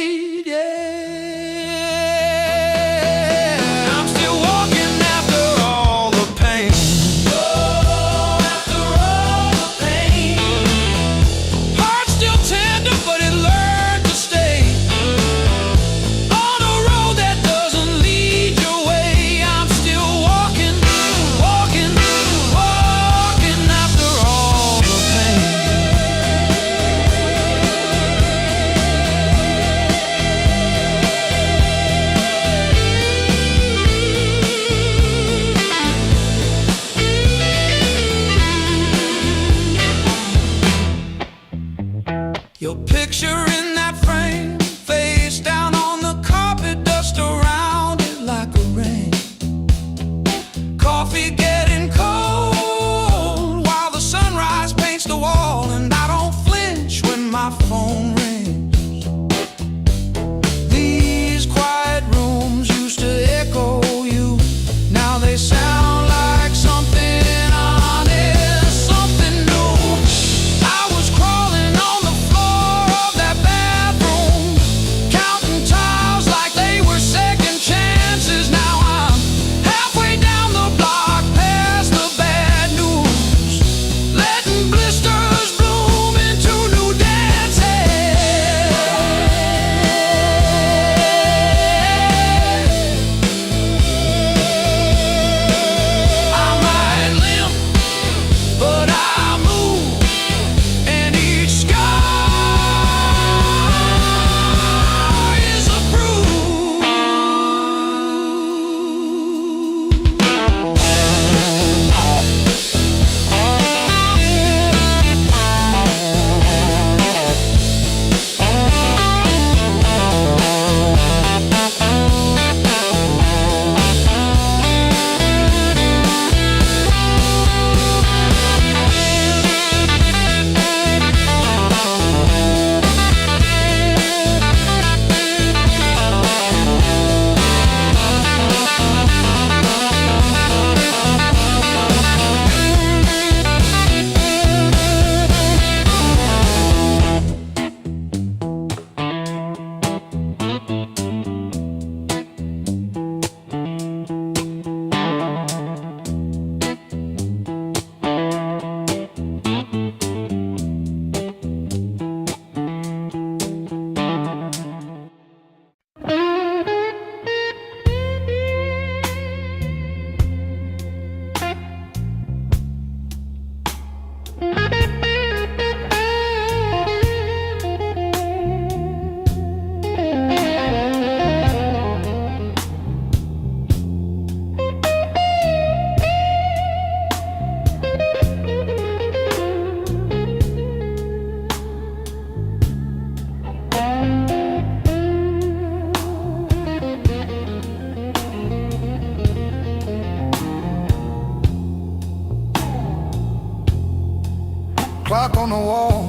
clock on the wall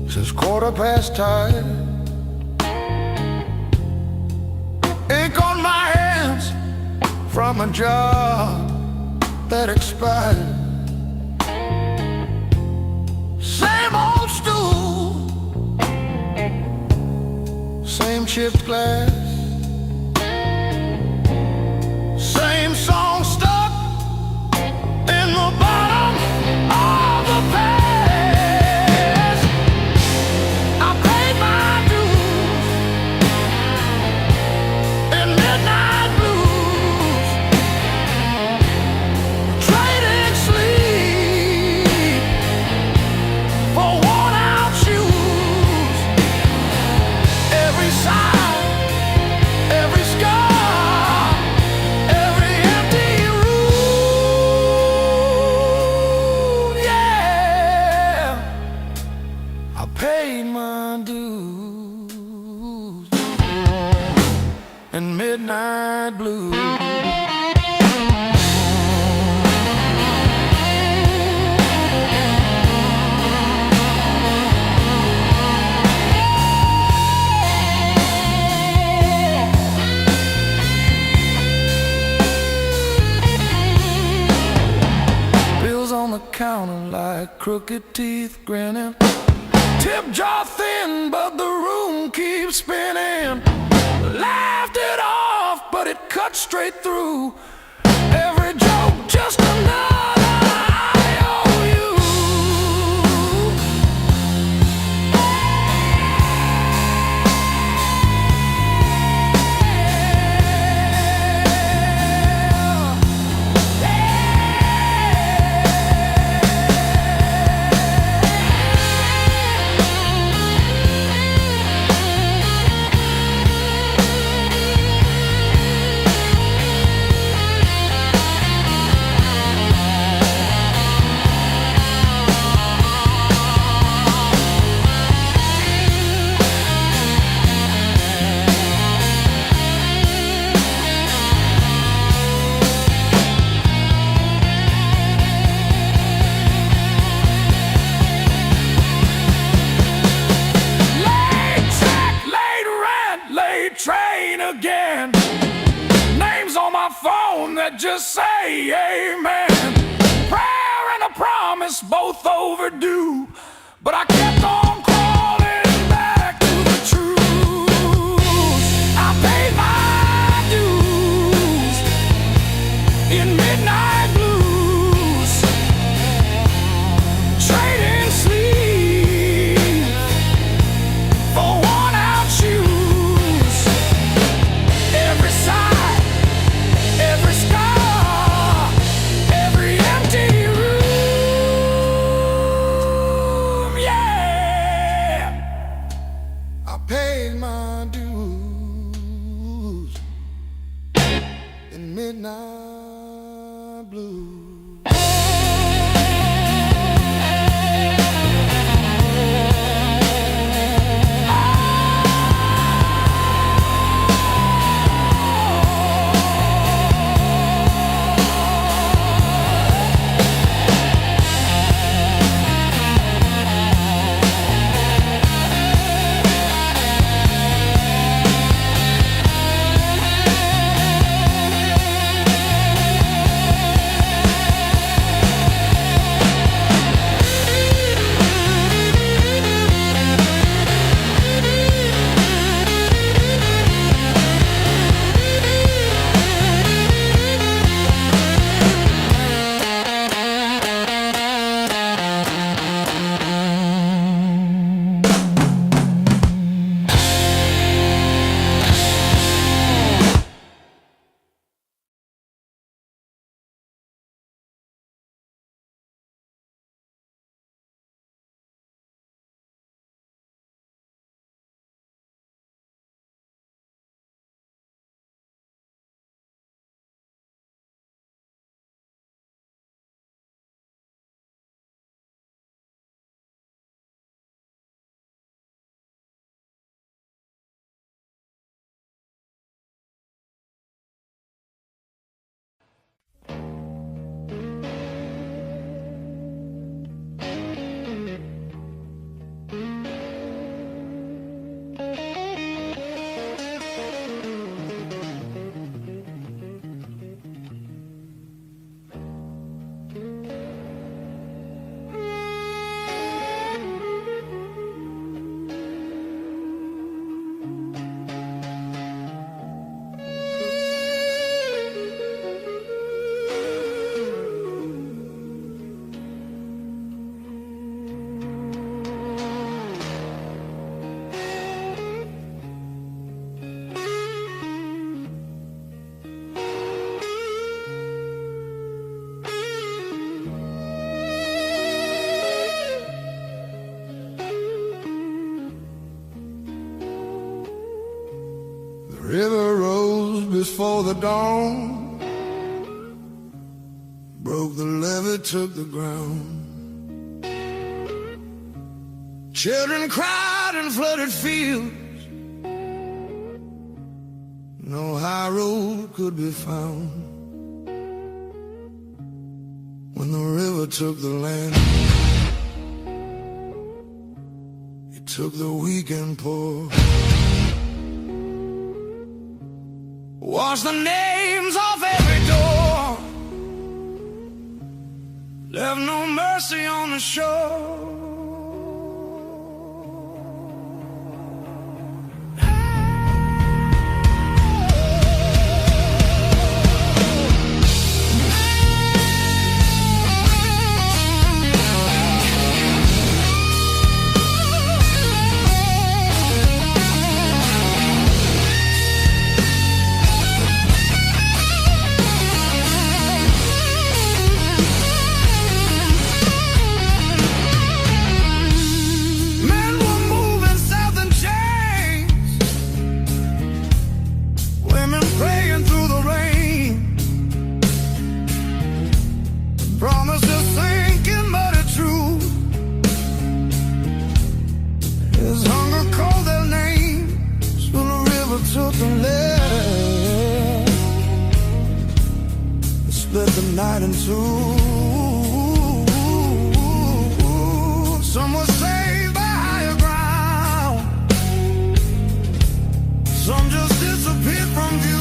says 5:15. Ink on my hands from a job that expired. Same old stool, same chipped glass, same song stuck in the bottom of the past. I paid my dues in midnight blues, trading sleep for worn-out shoes. Every sigh, every scar, every empty room, yeah, I paid my dues in midnight blue. Bills on the counter like crooked teeth grinning. Tip jar thin, but the room keeps spinning. Laughed it off, but it cut straight through. Every joke just another IOU. Late check, late rent, late train again. Names on my phone that just say amen. Prayer and a promise, both overdue, but I kept on crawling back to the truth. I paid my dues in midnight blues, trading sleep for worn-out shoes. Every sigh, every scar, every empty room, yeah, I paid my dues in midnight blue. River rose before the dawn, broke the levee, took the ground. Children cried in flooded fields, no high road could be found. When the river took the land, it took the weak and poor. Washed the names off every door, left no mercy on the shore. Split the night in two. Some were saved by higher ground, some just disappeared from view.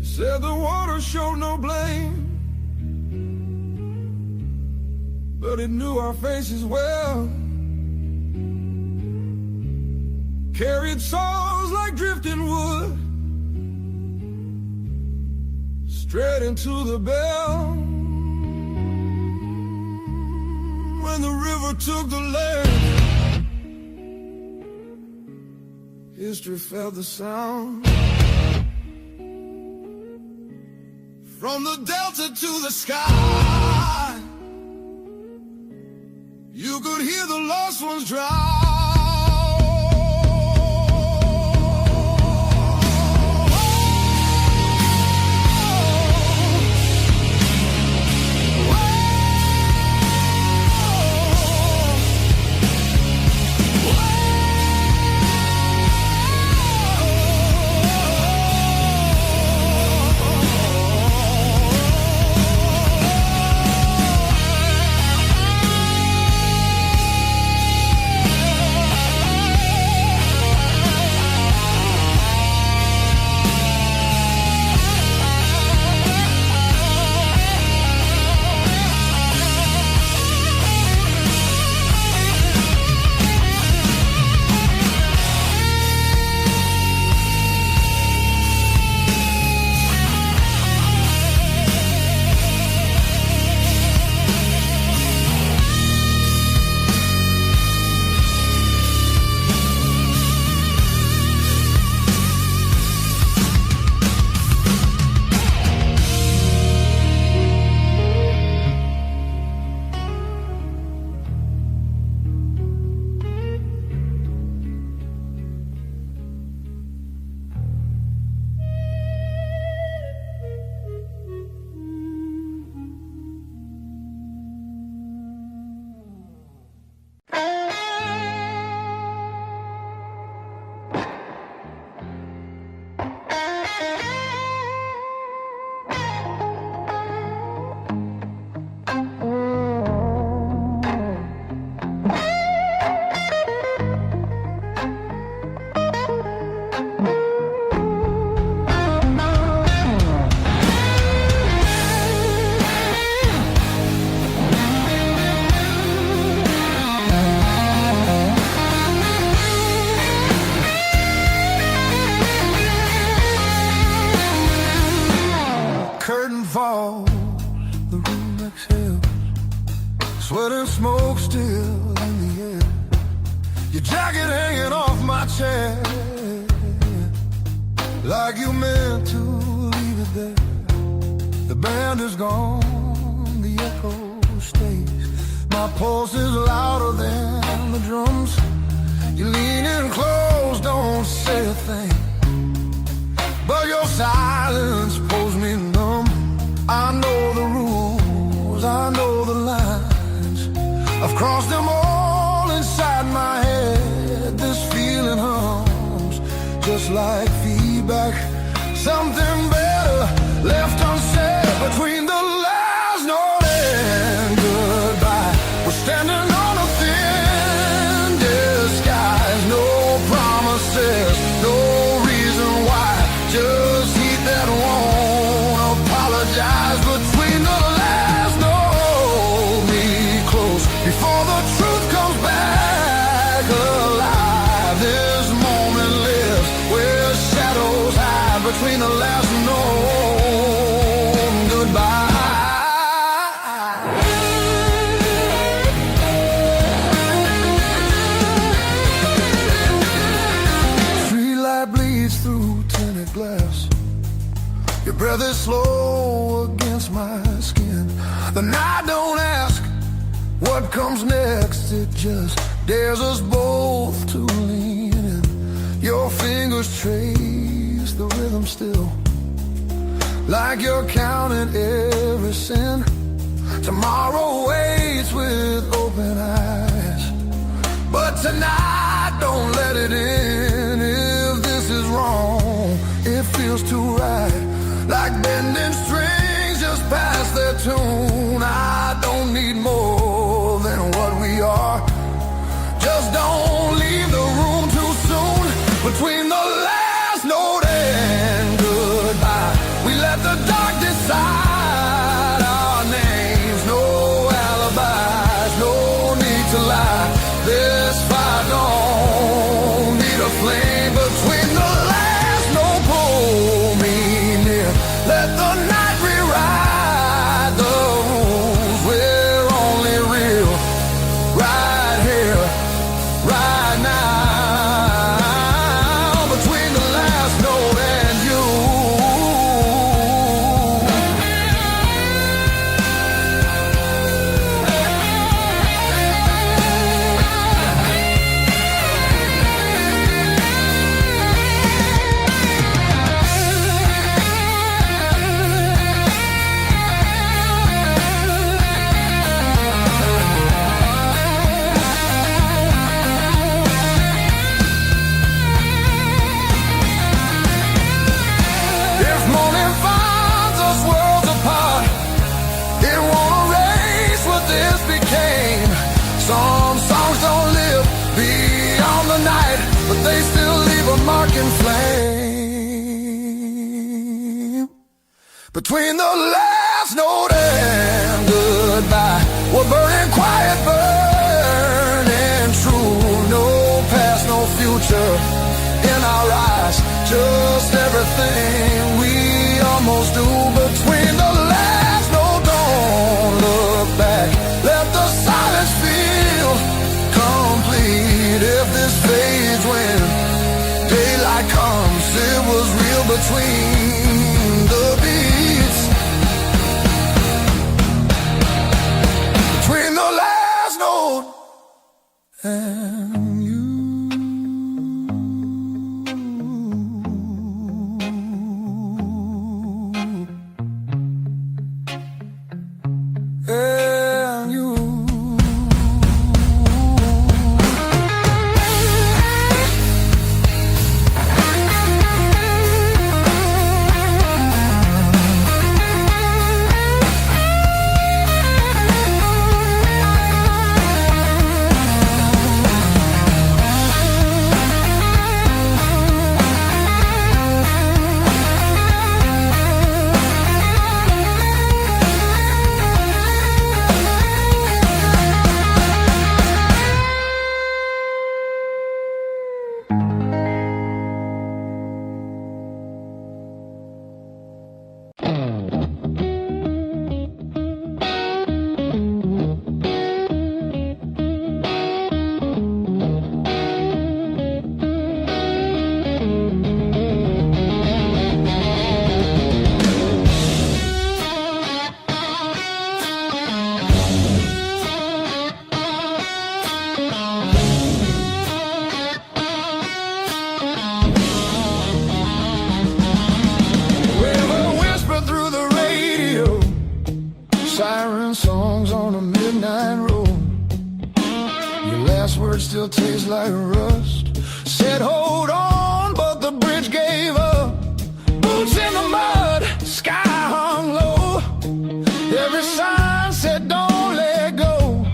Said the water showed no blame, but it knew our faces well. Carried souls like drifting wood, straight into the bell. When the river took the land, history felt the sound. From the delta to the sky, you could hear the lost ones drown. out, the room exhales. Sweat and smoke still in the air. Your jacket hanging off my chair, like you meant to leave it there. The band is gone, the echo stays. My pulse is louder than the drums. You lean in close, don't say a thing, but your silence pulls me numb. I know the rules, I know the lines. I've crossed them all inside my head. This feeling hums just like feedback. Something better left unsaid between the last note and goodbye. We're standing on a thin disguise. No promises, no reason why. Just heat that won't apologize. Between the last note, me close before the truth comes back alive. This moment lives where shadows hide. Between the last note and goodbye. Streetlight bleeds through tinted glass. Your breath is slow against my skin. The night don't ask what comes next. It just dares us both to lean in. Your fingers trace the rhythm still, like you're counting every sin. Tomorrow waits with open eyes, but tonight don't let it in. If this is wrong, it feels too right, like bending strings just past their tune. I don't need more than what we are. Just don't leave the room too soon. Between the last note and goodbye, we let the dark decide our names. No alibis, no need to lie. This fire don't need a flame. Between the last note, pull me near. Let the night rewrite the rules. We're only real right here, right now. Between the last note and you. If morning finds us worlds apart, it won't erase what this became. Some songs don't live beyond the night, but they still leave a mark in flame. Between the last note and goodbye, we're burning quiet, burning true. No past, no future in our eyes, just everything we almost do. Between the last note, don't look back. Let the silence feel complete. If this fades when daylight comes, it was real between the beats. Between the last note and you. And you. Siren songs on a midnight road. Your last words still taste like rust. Said hold on, but the bridge gave up. Boots in the mud, sky hung low. Every sign said don't let go,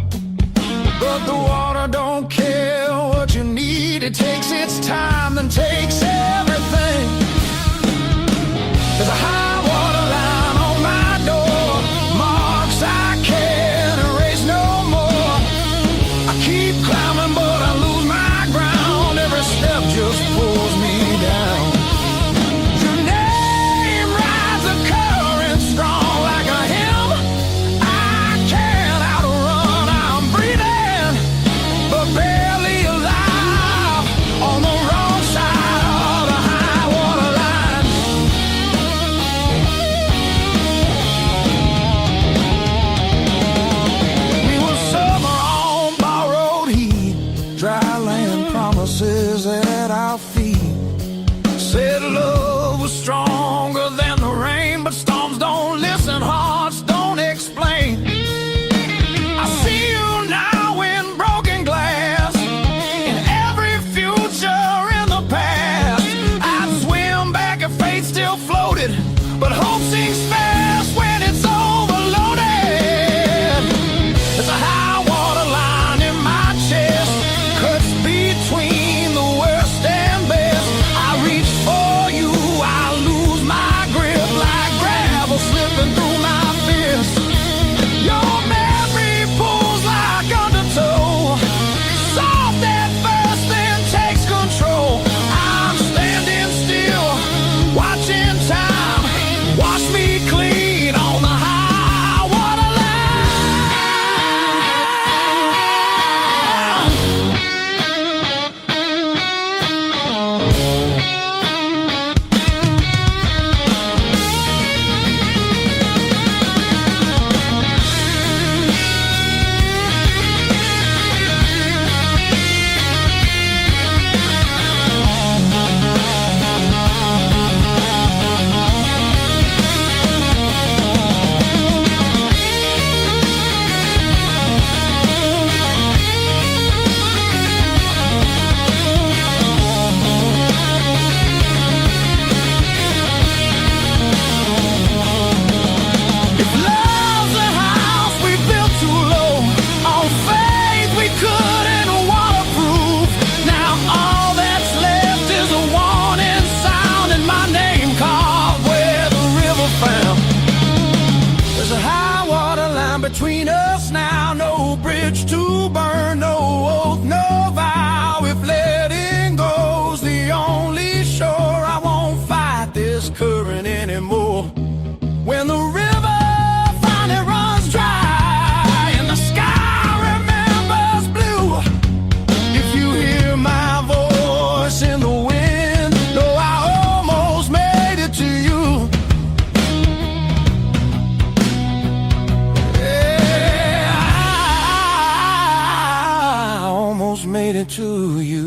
but the water don't care what you need. It takes its time, then takes everything. There's a high water line on my door, marks I can't erase no more. I keep climbing, but I lose my ground. Every step just pulls me down. Your name rides the current strong like a hymn. I can't outrun, I'm breathing, but barely alive on the wrong side of the high water line. We were summer on borrowed heat, dry land promises at our feet. Said love was stronger than the rain, but storms don't listen, hearts don't explain. I see you now in broken glass, in every future in the past. I'd swim back if fate still floated, but hope sinks fast when it's overloaded. There's a high water line in my chest, cuts between the worst and best. I reach for you, I lose my grip like gravel slipping through my fist. Your memory pulls like undertow, soft at first then takes control. I'm standing still, watching time wash me clean on the high water line. If love's a house we built too low, on faith we couldn't waterproof. Now all that's left is a warning sound and my name carved where the river found. There's a high water line between us now, no bridge to burn, no oath, no vow. If letting go's the only shore, I won't fight this current anymore. When the river finally runs dry and the sky remembers blue, if you hear my voice in the wind, know I almost made it to you. Yeah, I almost made it to you.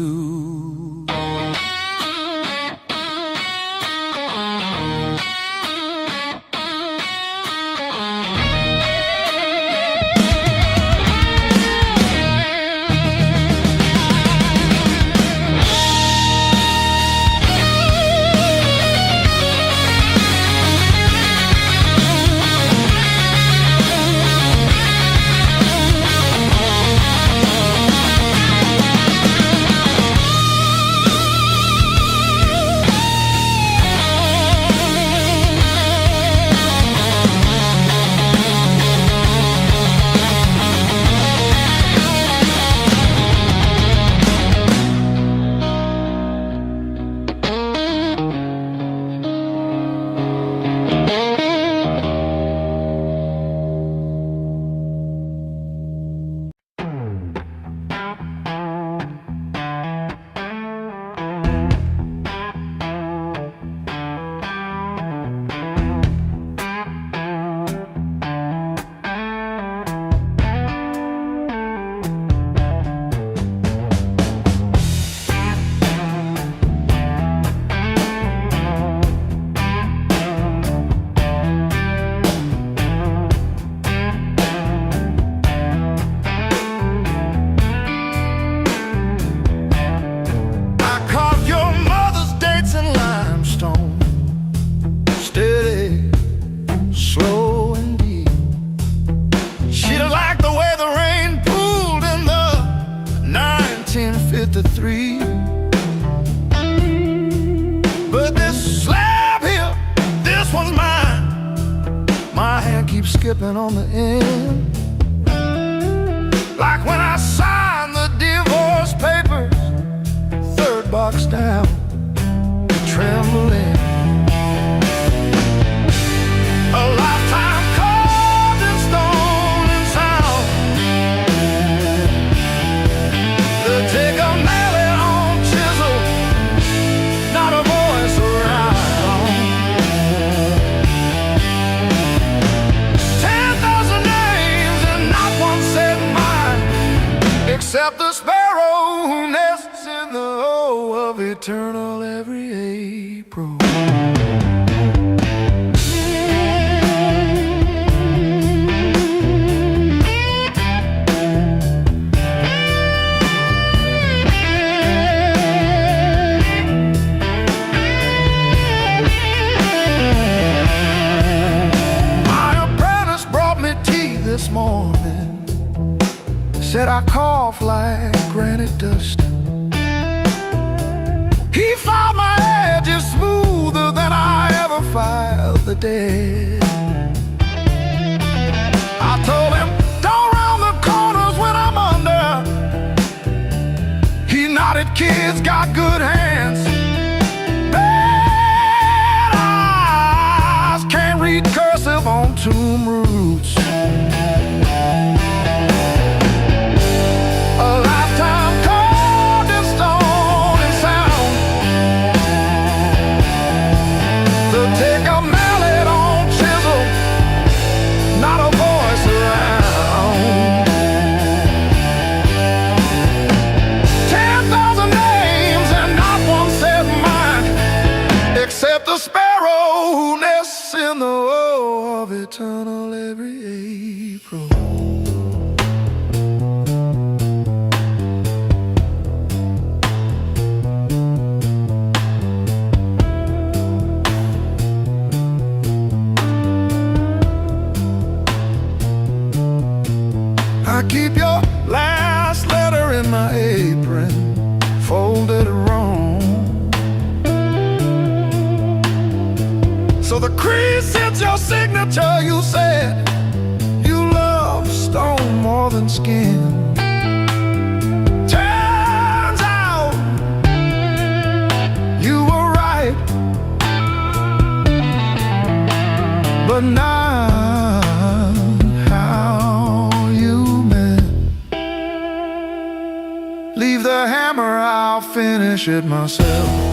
3. But this slab here, this one's mine. My hand keeps skipping on the end, like when I signed the divorce papers, 3rd box down, trembling. A lifetime carved in stone and sound. They'll take a mallet on chisel, not a voice around. 10,000 names and not one said mine, except the sparrow who nests in the O of eternal every April. This morning said I cough like granite dust. He filed my edges smoother than I ever filed the dead. I told him, don't round the corners when I'm under. He nodded, kids got good hands, bad eyes, can't read cursive on tomb roots. Eternal every April. I keep your last letter in my apron, folded wrong, so the crease hits your signature. You said you love stone more than skin. Turns out you were right, but not how you meant. Leave the hammer, I'll finish it myself.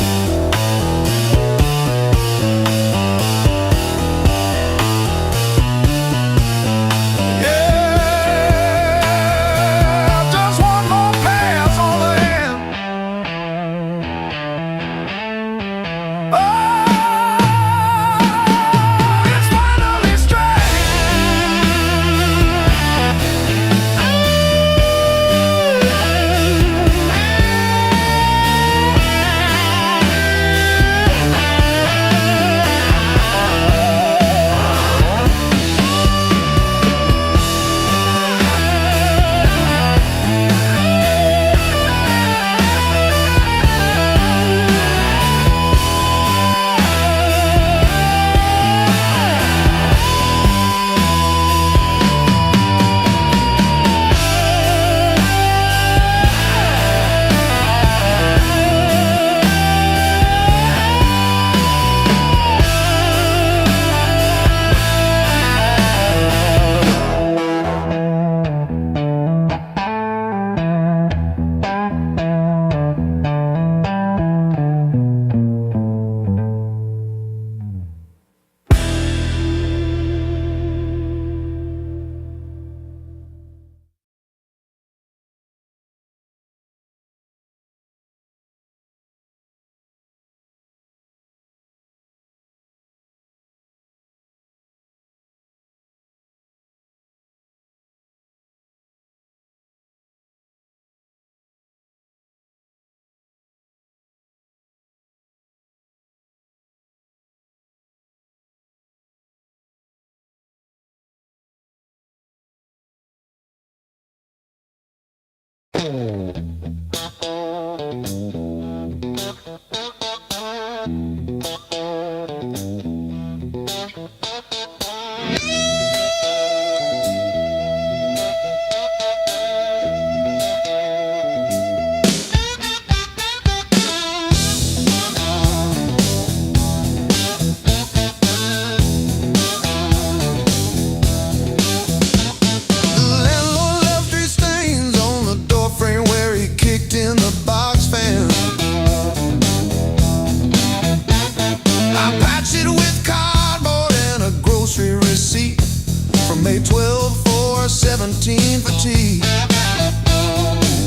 were 17 for tea.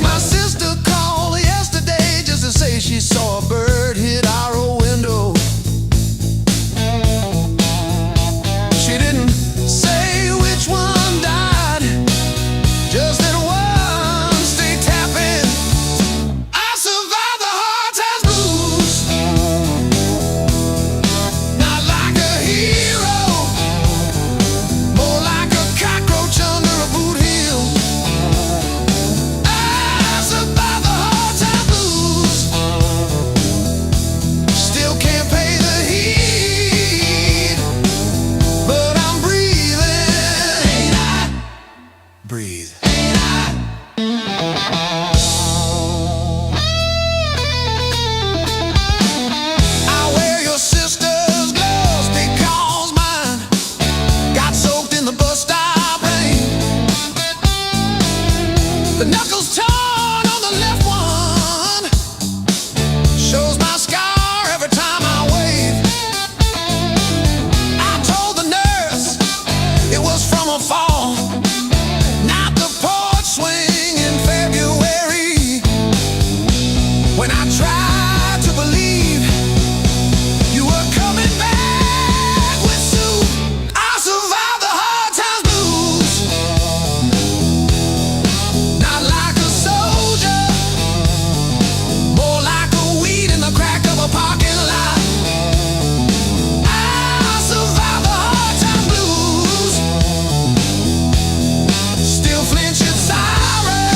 My sister called yesterday just to say she saw a bird hit our old window. She didn't say which one died, just that one stayed tapping. I survived the hard times blues, not like a hero, more like a cockroach under a boot heel. I survived the hard times blues, still can't pay the heat, but I'm breathing. Ain't I? Breathe. I wear your sister's gloves because mine got soaked in the bus stop rain. The knuckles torn on the left one shows my scar every time I wave. I told the nurse it was from a fall, not the porch swing in February. When I tried to believe you were coming back with soup, I survived the hard times blues, not like a soldier, more like a weed in the crack of a parking lot. I survived the hard times blues, still flinch at sirens,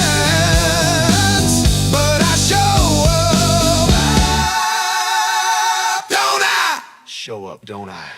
but I show up, don't I? Show up, don't I?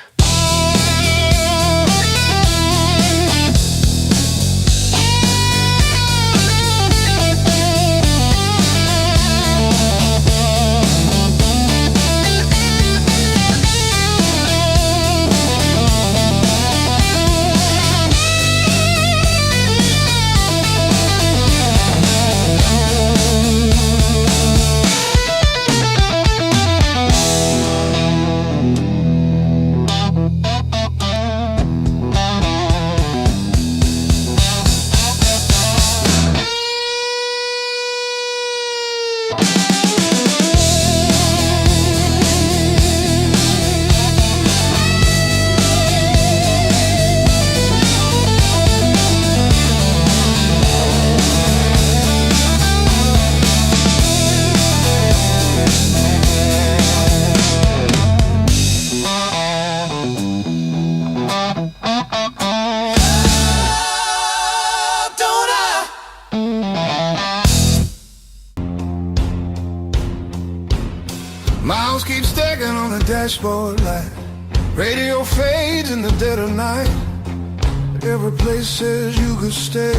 Don't I? Miles keep stacking on the dashboard light. Radio fades in the dead of night. Every place says you could stay,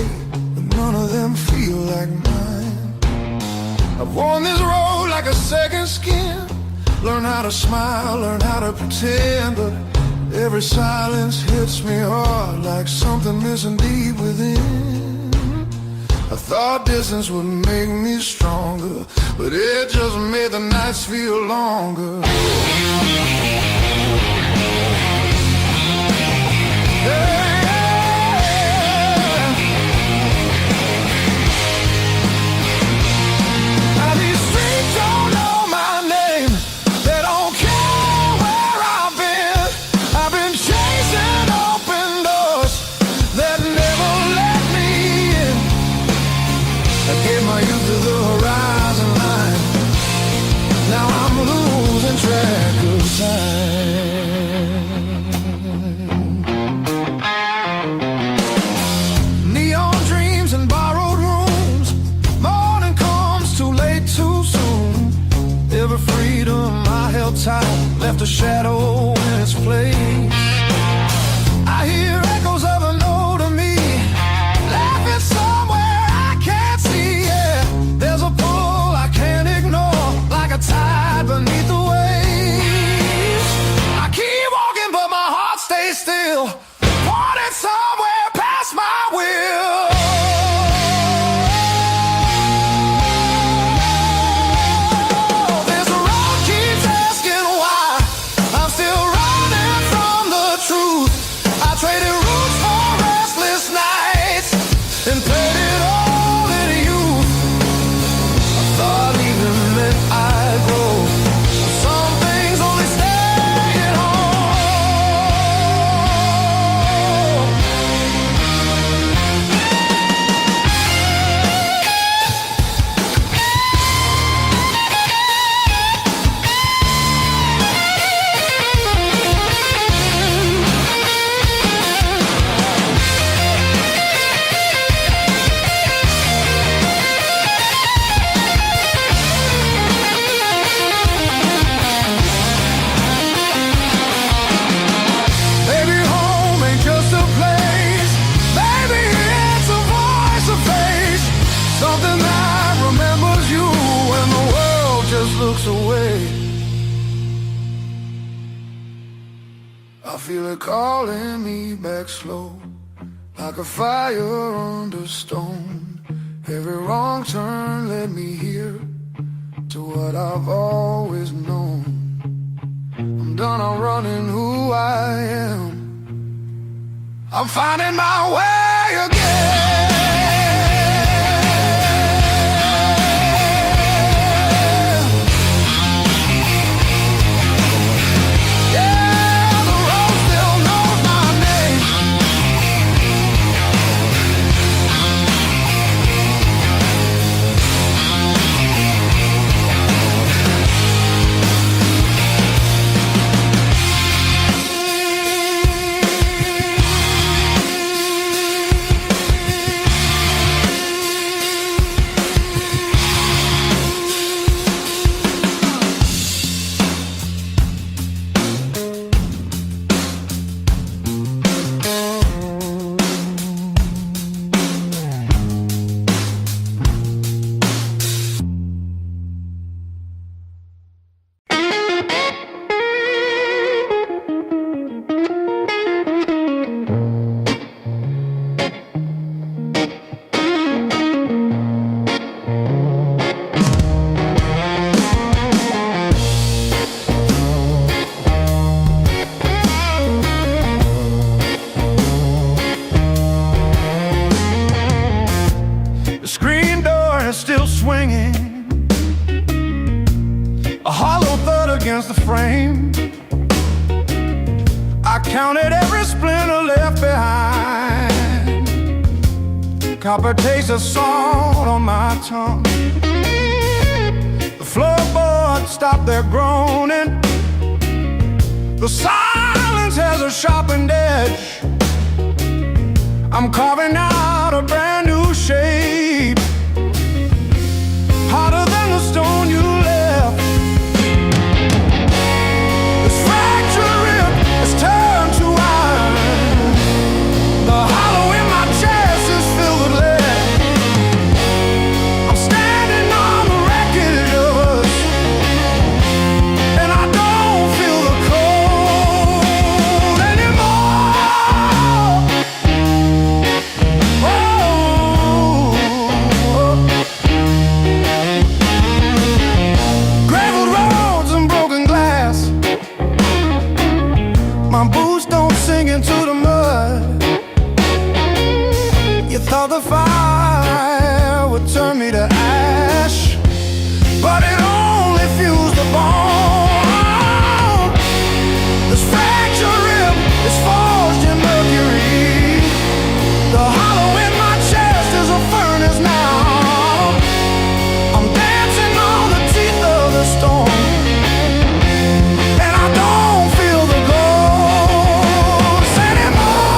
but none of them feel like mine. I've worn this road like a second skin. Learn how to smile, learn how to pretend, but every silence hits me hard like something missing deep within. I thought distance would make me stronger, but it just made the nights feel longer. Now these streets don't know my name, they don't care where I've been. I've been chasing open doors that never let me in. I gave my youth to the horizon line, now I'm losing track of time. feel it calling me back slow, like a fire under stone. Every wrong turn led me here to what I've always known. I'm done, I'm running who I am. I'm finding my way again. Still swinging, a hollow thud against the frame. I counted every splinter left behind. Copper taste of salt on my tongue. The floorboards stopped their groaning. The silence has a sharpened edge. I'm carving out a brand new shape, harder than the stone you left. This fractured rib is turned to iron. The hollow in my chest is filled with lead. I'm standing on the wreckage of us, and I don't feel the cold anymore. Gravel roads and broken glass. My boots don't sink into the mud. You thought the fire would turn me to ash, but it only fused the bone. This fractured rib is forged in mercury. The hollow in my chest is a furnace now. I'm dancing on the teeth of the storm, and I don't feel the ghost anymore.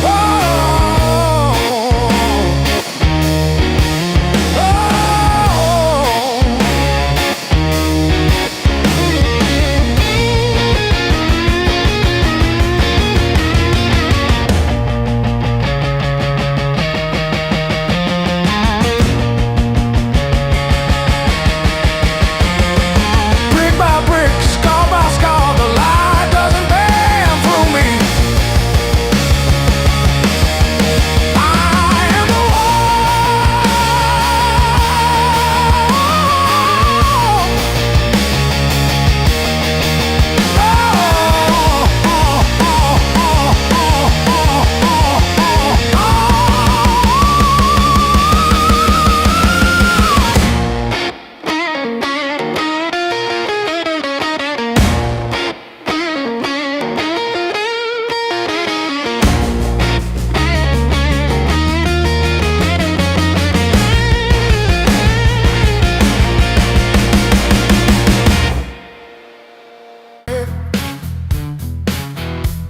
Oh, brick by brick, scar by scar, the light doesn't bend through me. I am the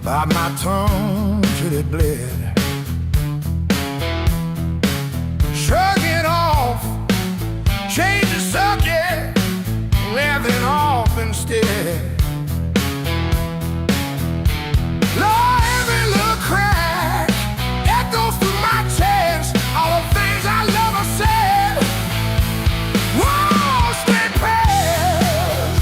by my tongue till it bled. Shrug it off, change the subject, laughing off instead. Lord, every little crack echoes through my chest. All the things I love are said. Walls stay past.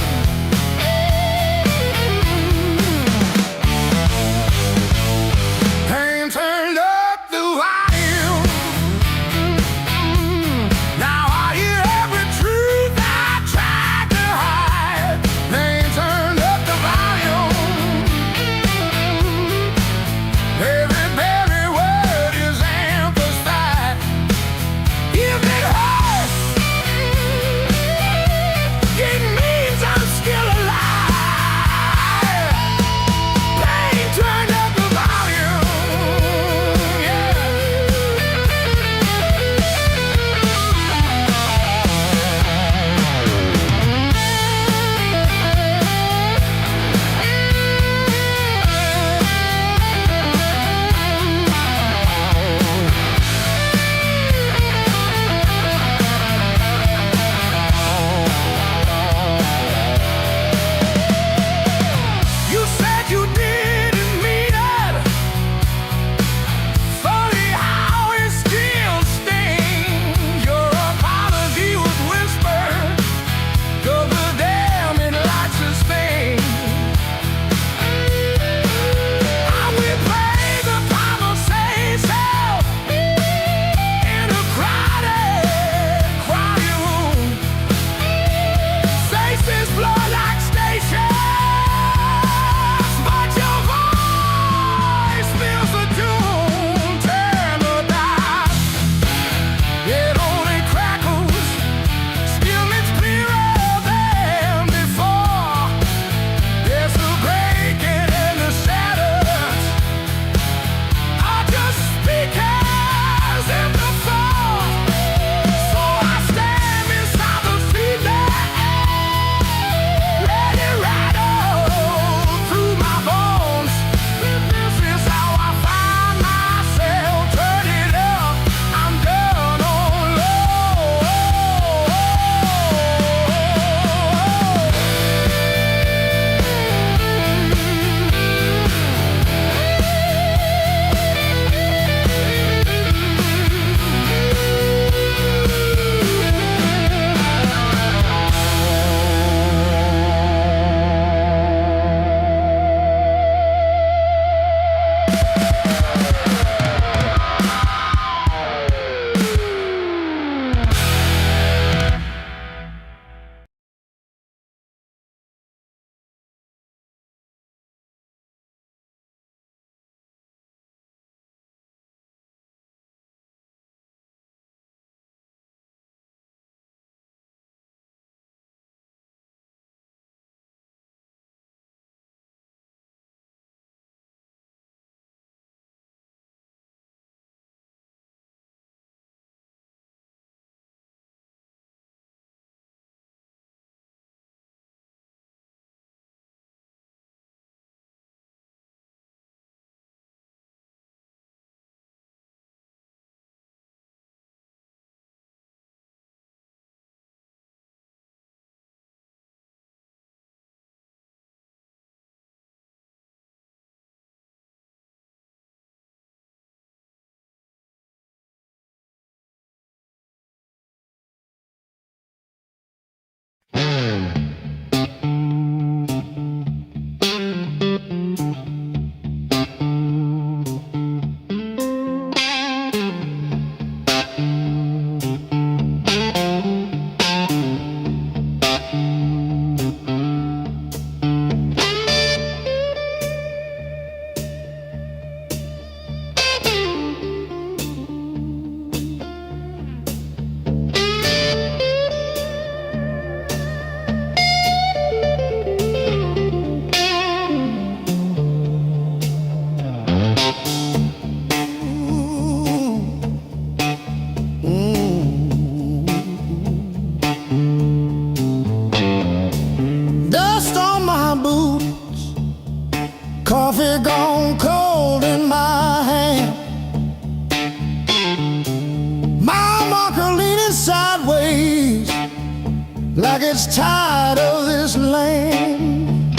like it's tired of this land.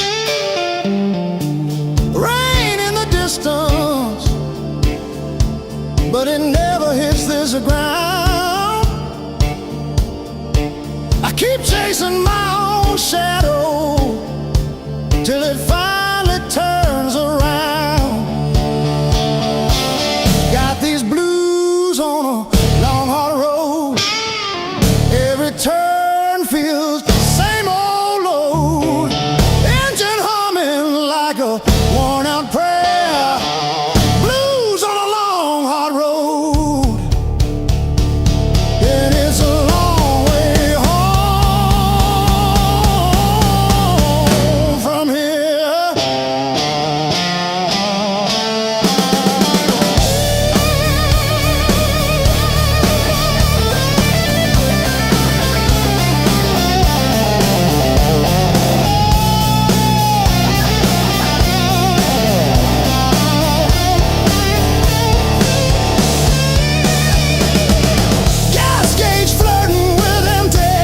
Rain in the distance, but it never hits this ground. I keep chasing my own shadow till it finally turns around. Got these blues on a long hard road. Every turn feels the same old load. Engine humming like a worn out prayer. Blues on a long hard road, and it's a long way home from here. Gas gauge flirting with empty,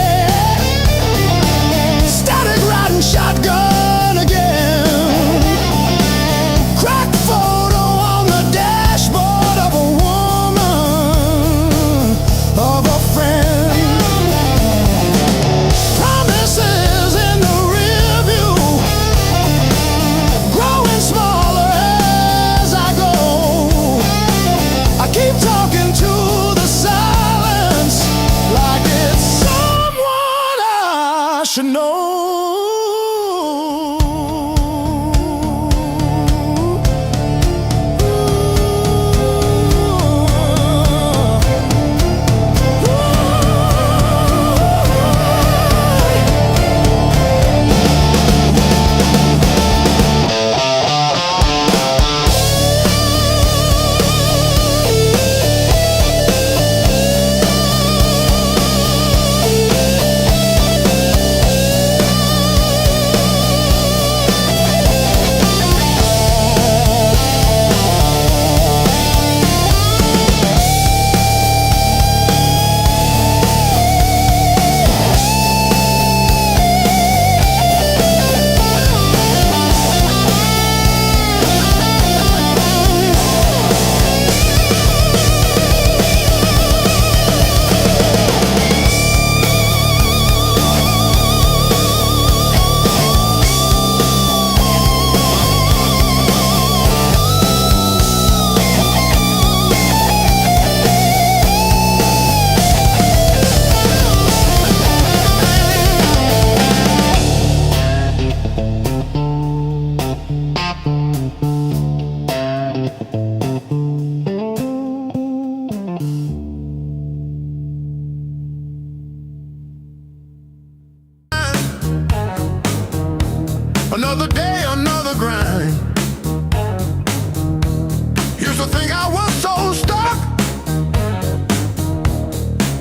static riding shotgun again. Cracked photo on the dashboard of a woman, of a friend. Promises in the rear view, growing smaller as I go. I keep talking to the silence like it's someone I should know. Another day, another grind. Used to think I was so stuck,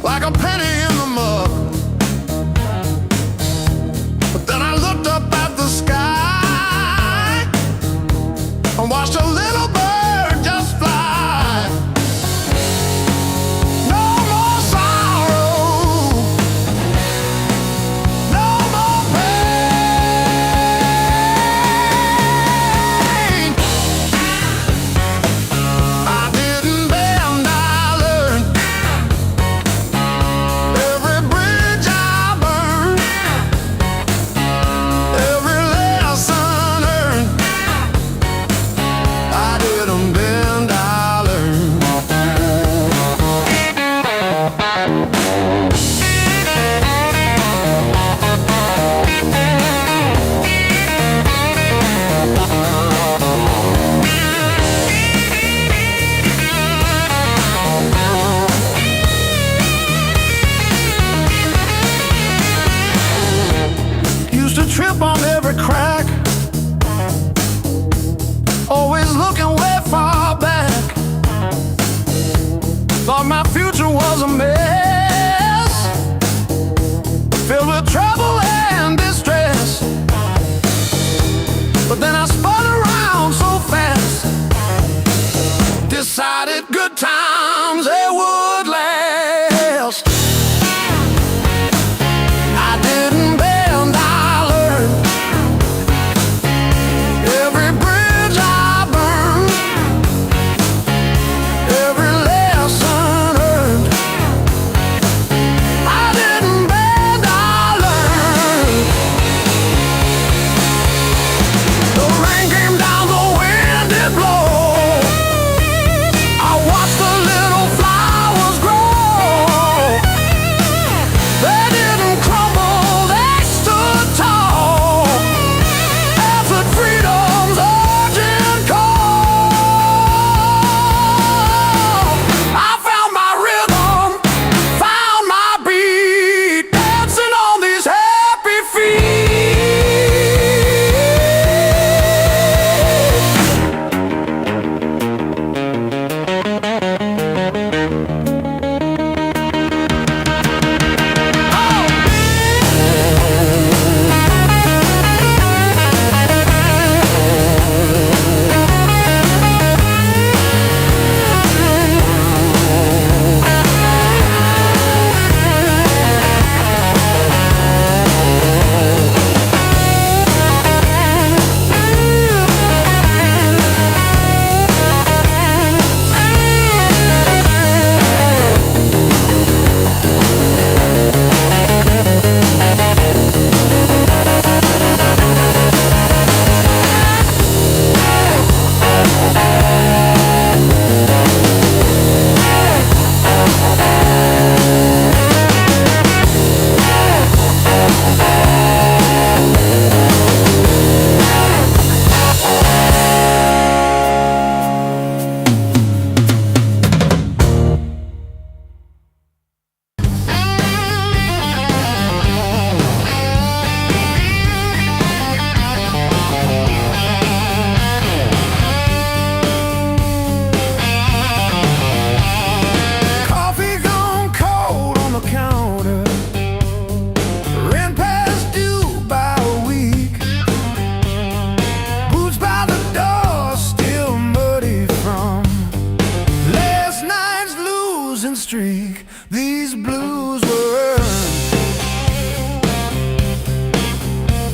like a penny in the mud. But then I looked up at the sky and watched a little bird just fly. No more sorrow, no more pain. I didn't bend, I learned. Every bridge I burned, every lesson earned. I didn't bend, I learned. Used to trip on every crack, always looking way far back. Thought my future was a mess, filled with trouble and distress. But then I spun around so fast, decided good times they would last. I didn't streak these blues were earned.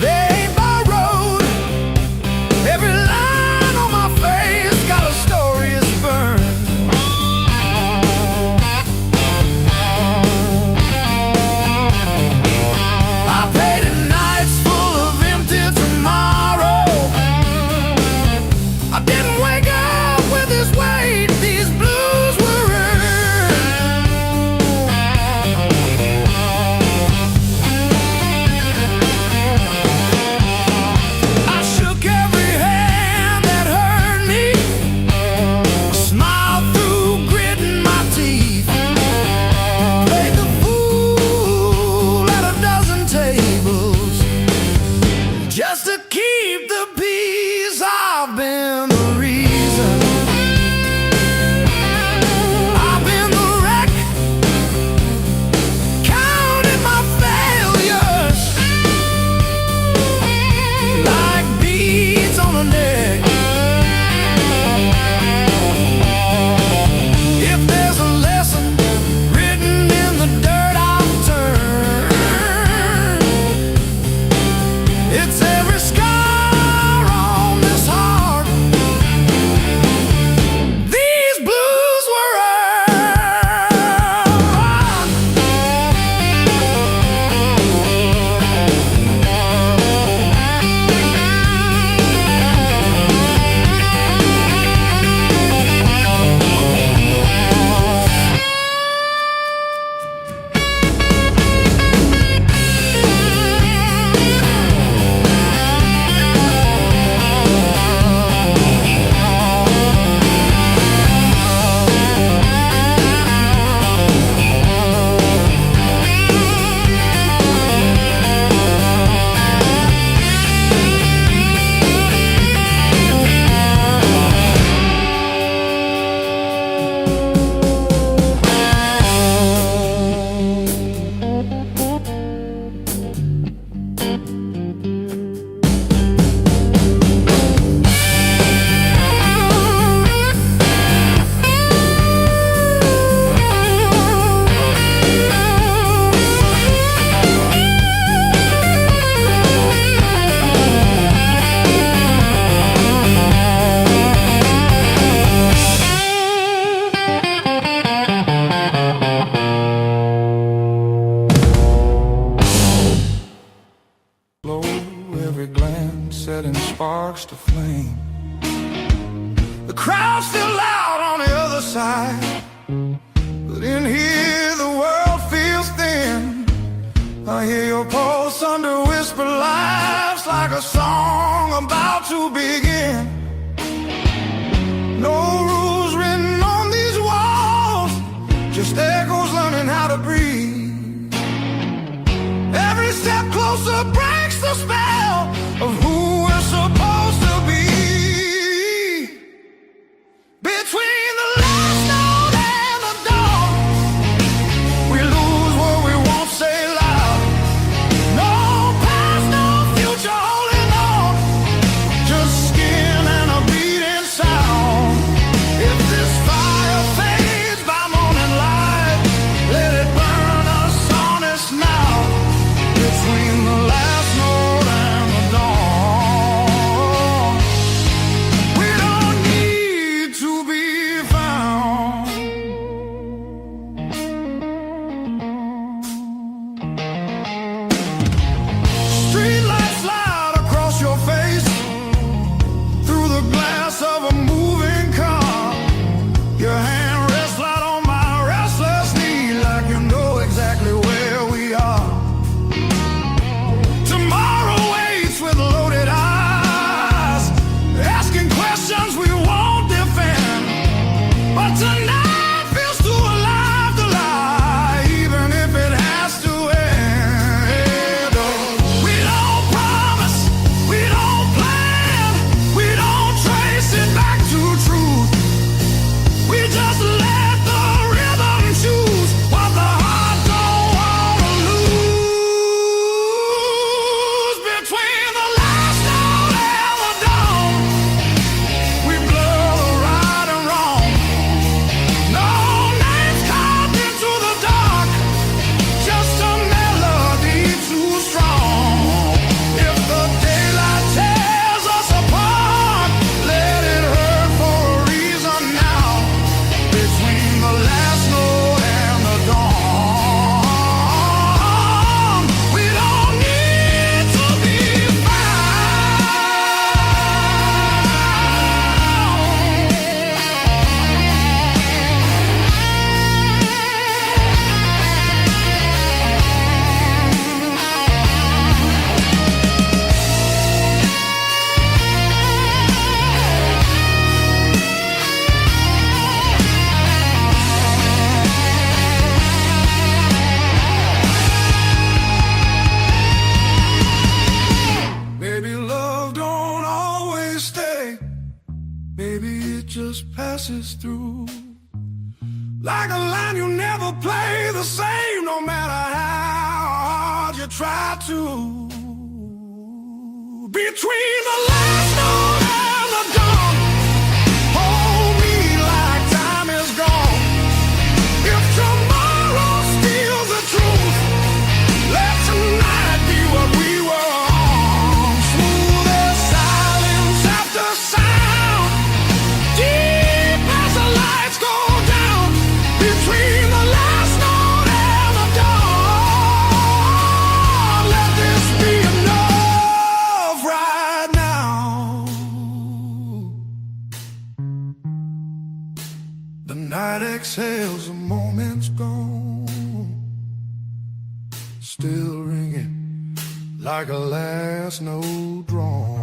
They ain't borrowed. Every line on my face got a story it's burned. I painted nights full of empty tomorrow. I didn't wake up with this weight. These blues were earned. passes through. Like a line you never play the same, no matter how hard you try to. Between the last note and the dawn, hold me like time is gone. If tomorrow steals the truth, let tonight be what we were on. Smooth as silence after sound, deep as the lights go down. Between the last note and the dawn, let this be enough right now. The night exhales, the moment's gone, still ringing like a last note drawn.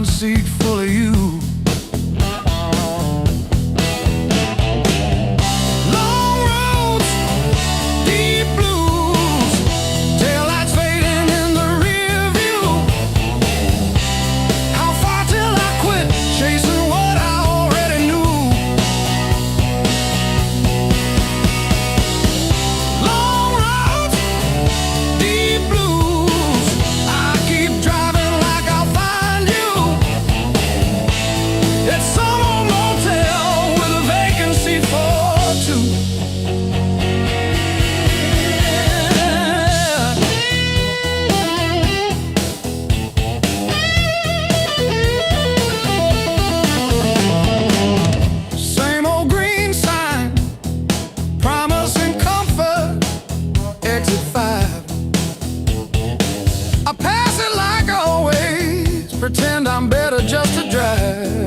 Seat full of you. Long roads, deep blues, taillights fading in the rear view. How far till I quit chasing what I already knew? Long roads, deep blues, I keep driving like I'll find you. It's some old motel with a vacancy for two. Same old green sign, promising comfort, exit 5. I pass it like always, pretend I'm better just to drive.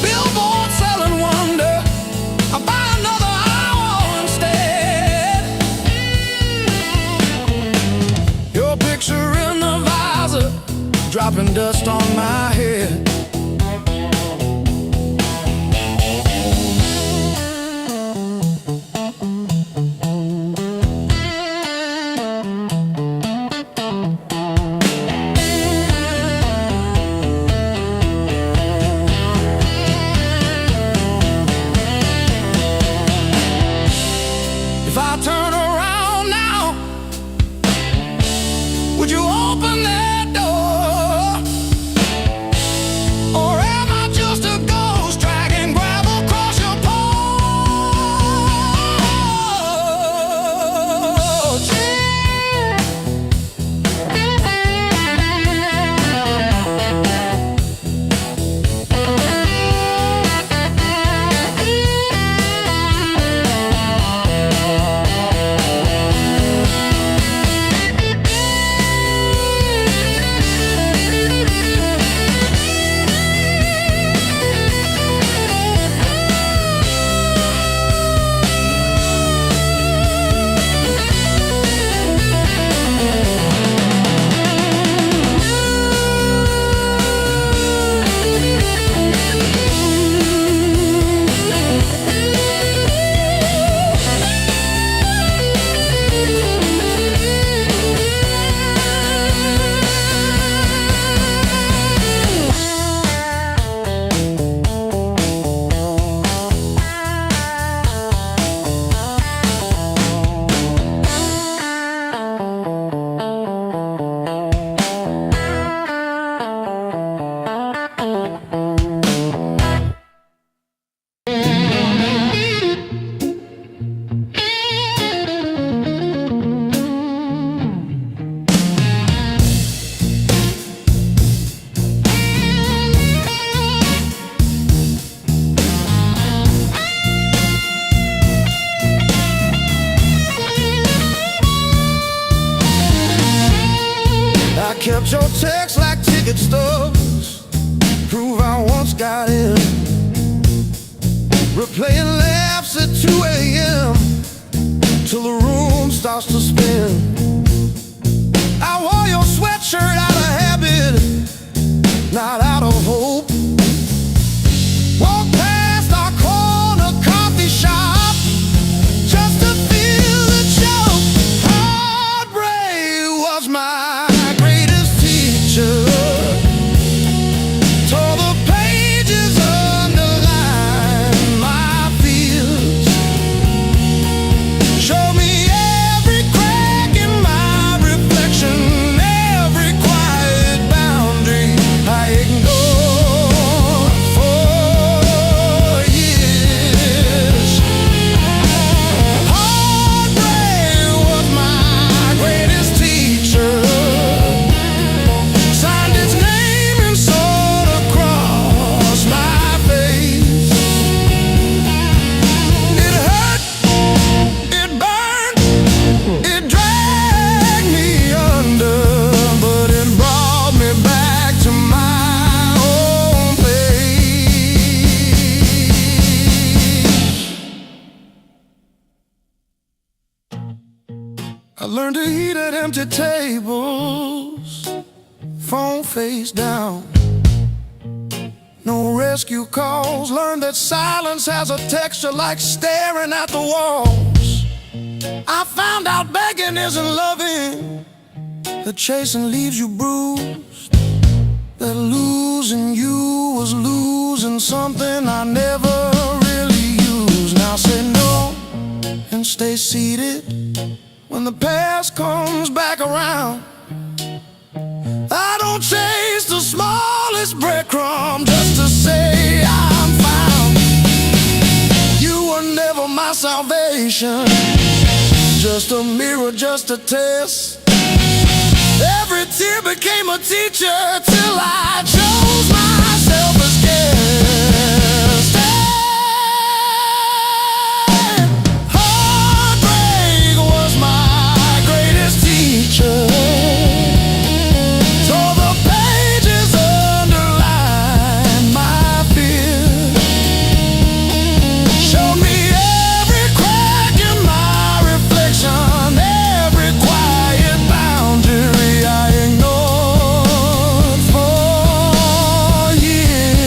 Billboard selling wonder, I buy another hour instead. Your picture in the visor, dropping dust on my head. If I turn around now, would you open that door? Or am I just a ghost dragging gravel across your porch? I kept your text like ticket stubs, prove I once got in. Replaying laughs at 2 a.m. till the room starts to spin. I wore your sweatshirt out of habit, not out of hope. Walk past our corner coffee shop just to feel the choke. Heartbreak was my greatest teacher. Tore the pages I learned to eat at empty tables, phone face down. No rescue calls. Learned that silence has a texture like staring at the walls. I found out begging isn't loving, that chasing leaves you bruised, that losing you was losing something I never really used. Now say no and stay seated when the past comes back around. I don't chase the smallest breadcrumb just to say I'm found. You were never my salvation, just a mirror, just a test. Every tear became a teacher till I chose myself as guest. Heartbreak was my greatest teacher. Tore the pages, underlined my fear. Showed me every crack in my reflection, every quiet boundary I ignored for years.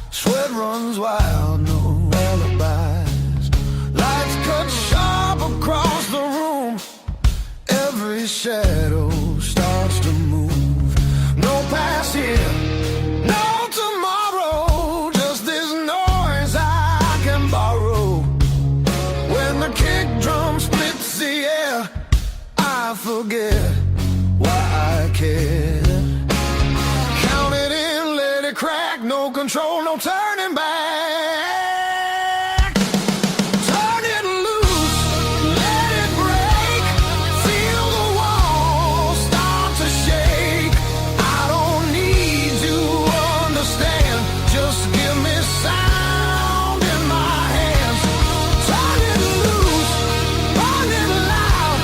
Sweat runs wild, no alibis. Lights cut sharp across the room. Every shadow starts to move. No past here, no tomorrow. Just this noise I can borrow. When the kick drum splits the air, I forget why I care. Crack, no control, no turning back. Turn it loose, let it break. Feel the walls start to shake. I don't need to understand, just give me sound in my hands. Turn it loose, burn it loud,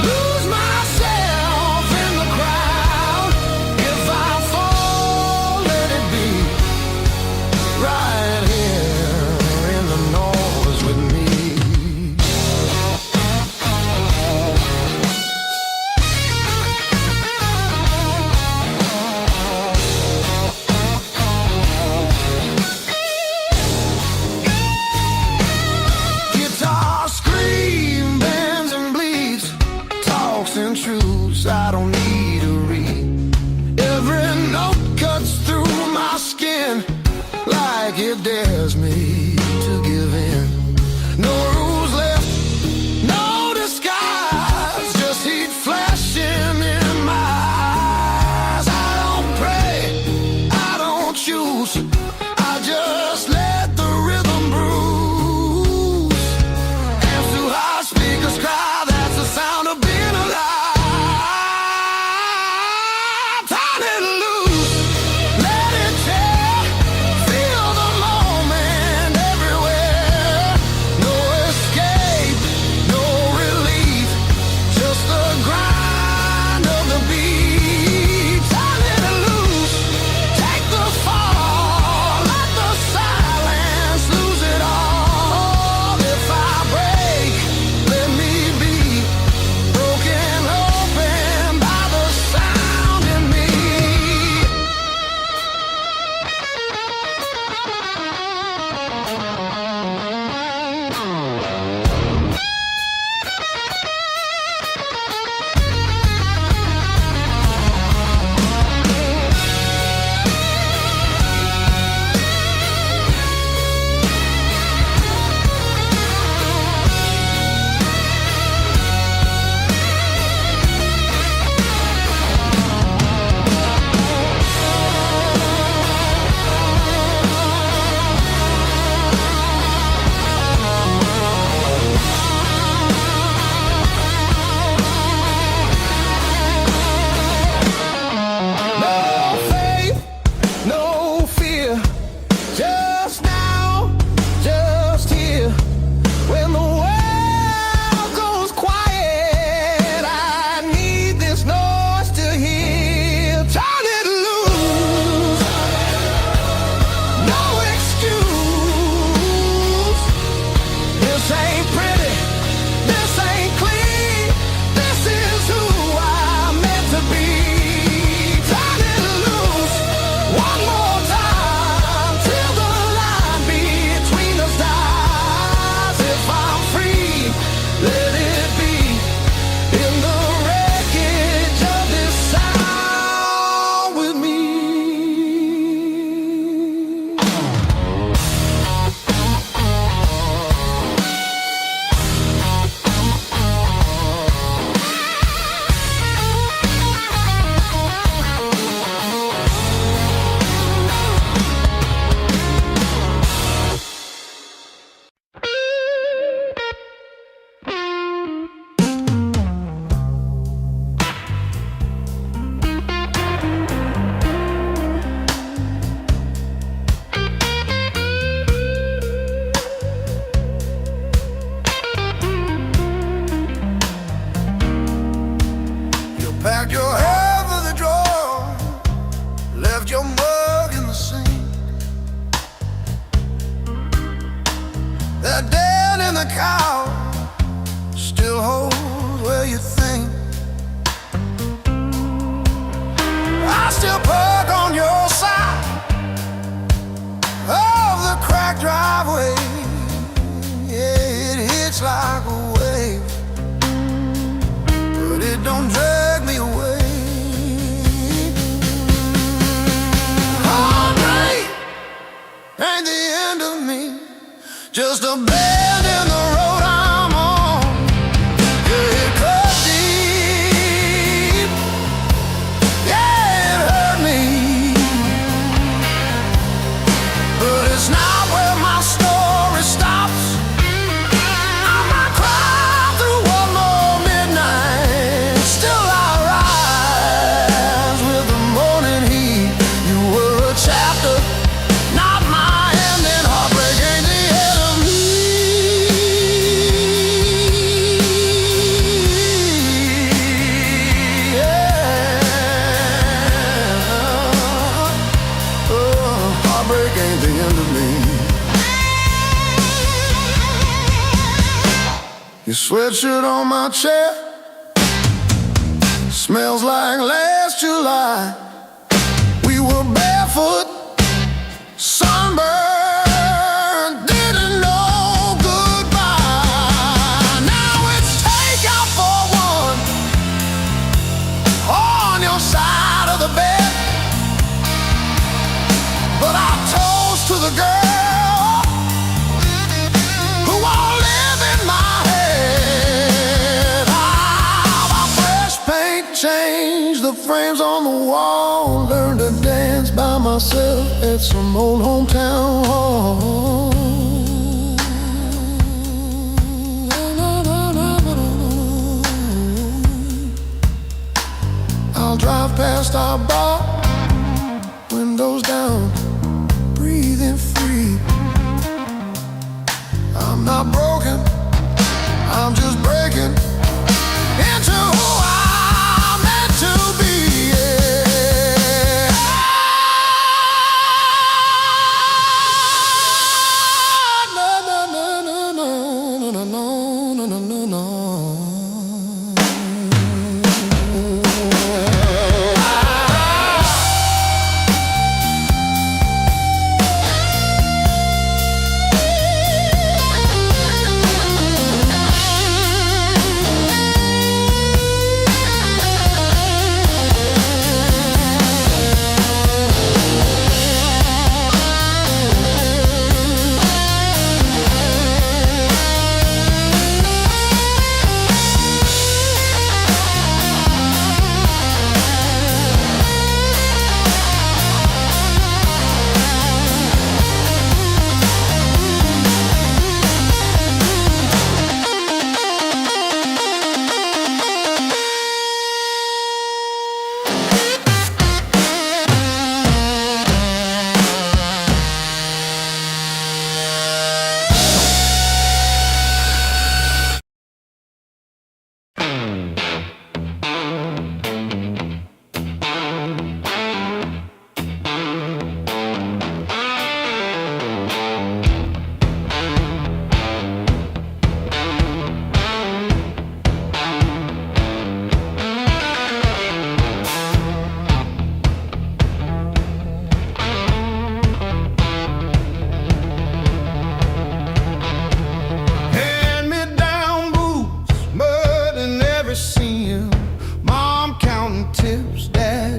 lose myself in the crowd. If I fall, let it be right. driveway. Yeah, it hits like a wave, but it don't drag me away. Heartbreak ain't the end of me, just a bend in the road I'm on. Yeah, it cut deep. Yeah, it hurt me, but it's not where my story stops. I might cry through one more midnight, still I rise with the morning heat. You were a chapter, not my ending. Heartbreak ain't the end of me. Yeah. Oh, heartbreak ain't the end of me. Your sweatshirt on my chair smells like last July. We were barefoot, sunburned, didn't know goodbye. Now it's takeout for one on your side of the bed, but I toast to the girl who won't live in my head. Ah, my fresh paint changed the frames on the wall. Learned to dance by myself at some old hometown hall. I'll drive past our bar, windows down, breathing free. I'm not broken, I'm just breaking into who I'm meant to be. Yeah. No, no, no, no, no, no, no, no, no, no, no.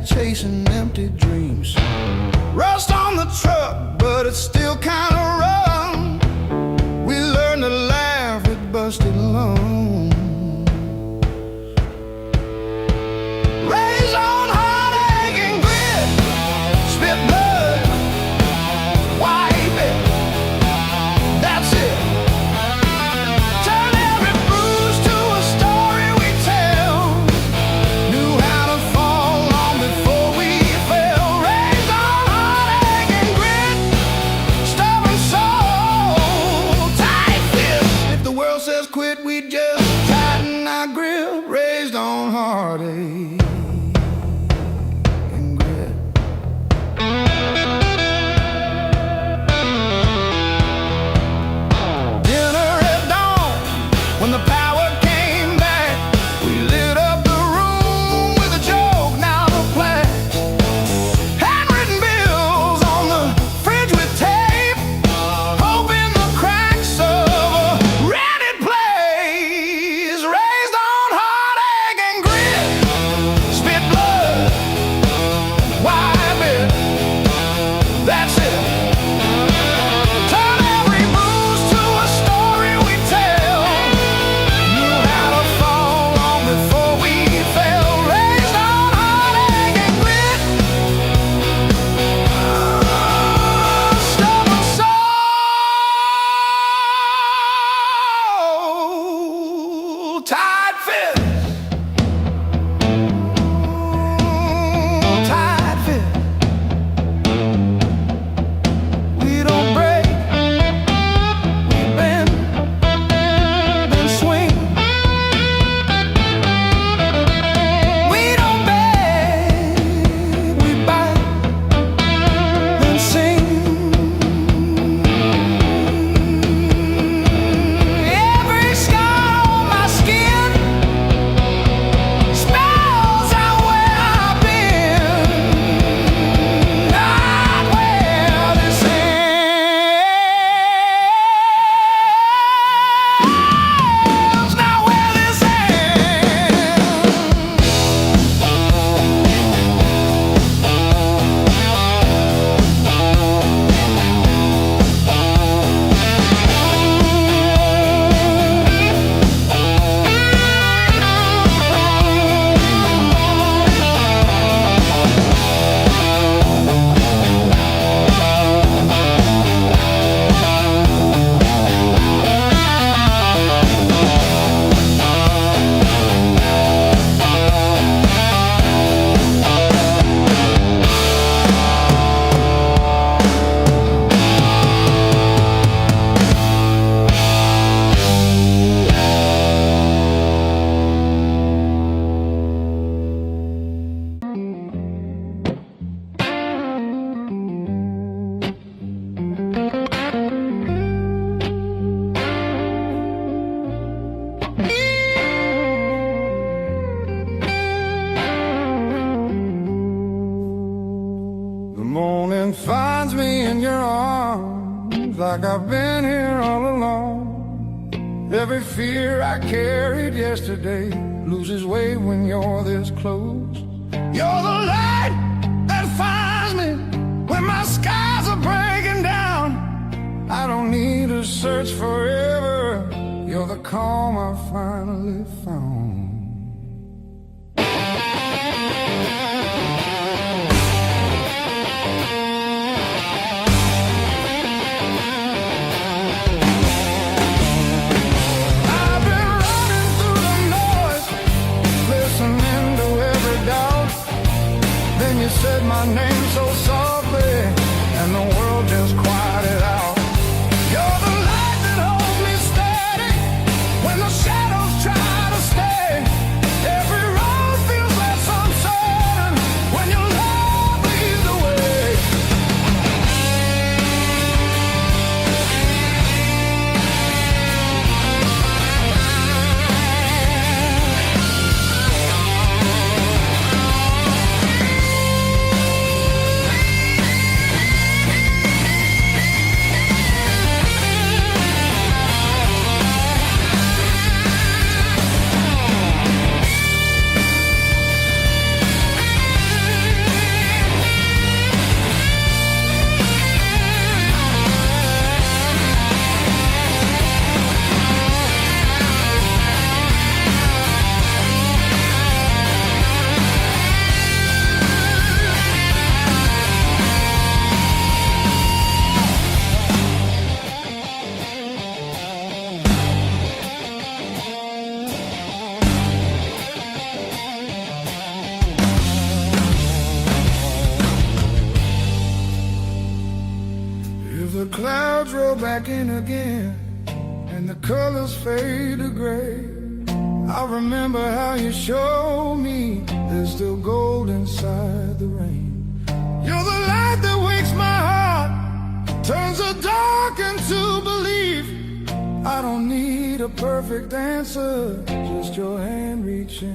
Chasing empty dreams. Rust on the truck, but it's still kinda rough. We learned to laugh at busted lungs. Raise on heartache and grit, spit blood, wipe it. That's it. Turn every bruise to a story we tell. Knew how to fall long before we fell. Raise on heartache and grit, stubborn soul, tight fist. If the world says quit, we just morning finds me in your arms, like I've been here all along. Every fear I carried yesterday loses weight when you're this close. You're the light that finds me when my skies are breaking down. I don't need to search forever. You're the calm I finally found. You said my name so softly, and the world just quieted out. You're the light that holds me steady when the shadows try to stay. Every road feels less uncertain when your love leads the way. The clouds roll back in again, and the colors fade to gray. I remember how you showed me there's still gold inside the rain. You're the light that wakes my heart, turns the dark into belief. I don't need a perfect answer, just your hand reaching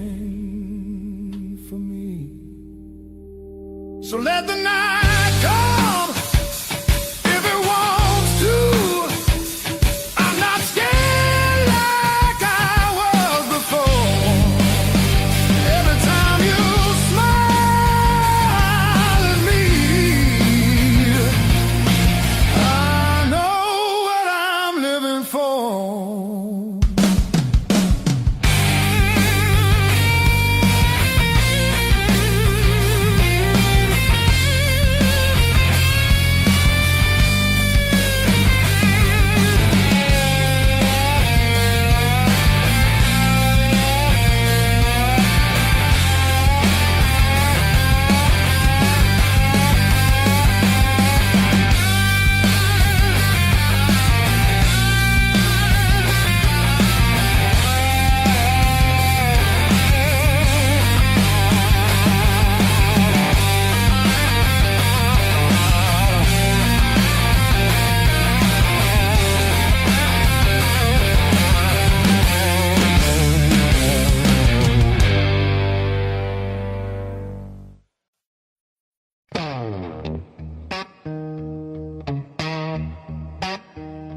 for me. So let the night come.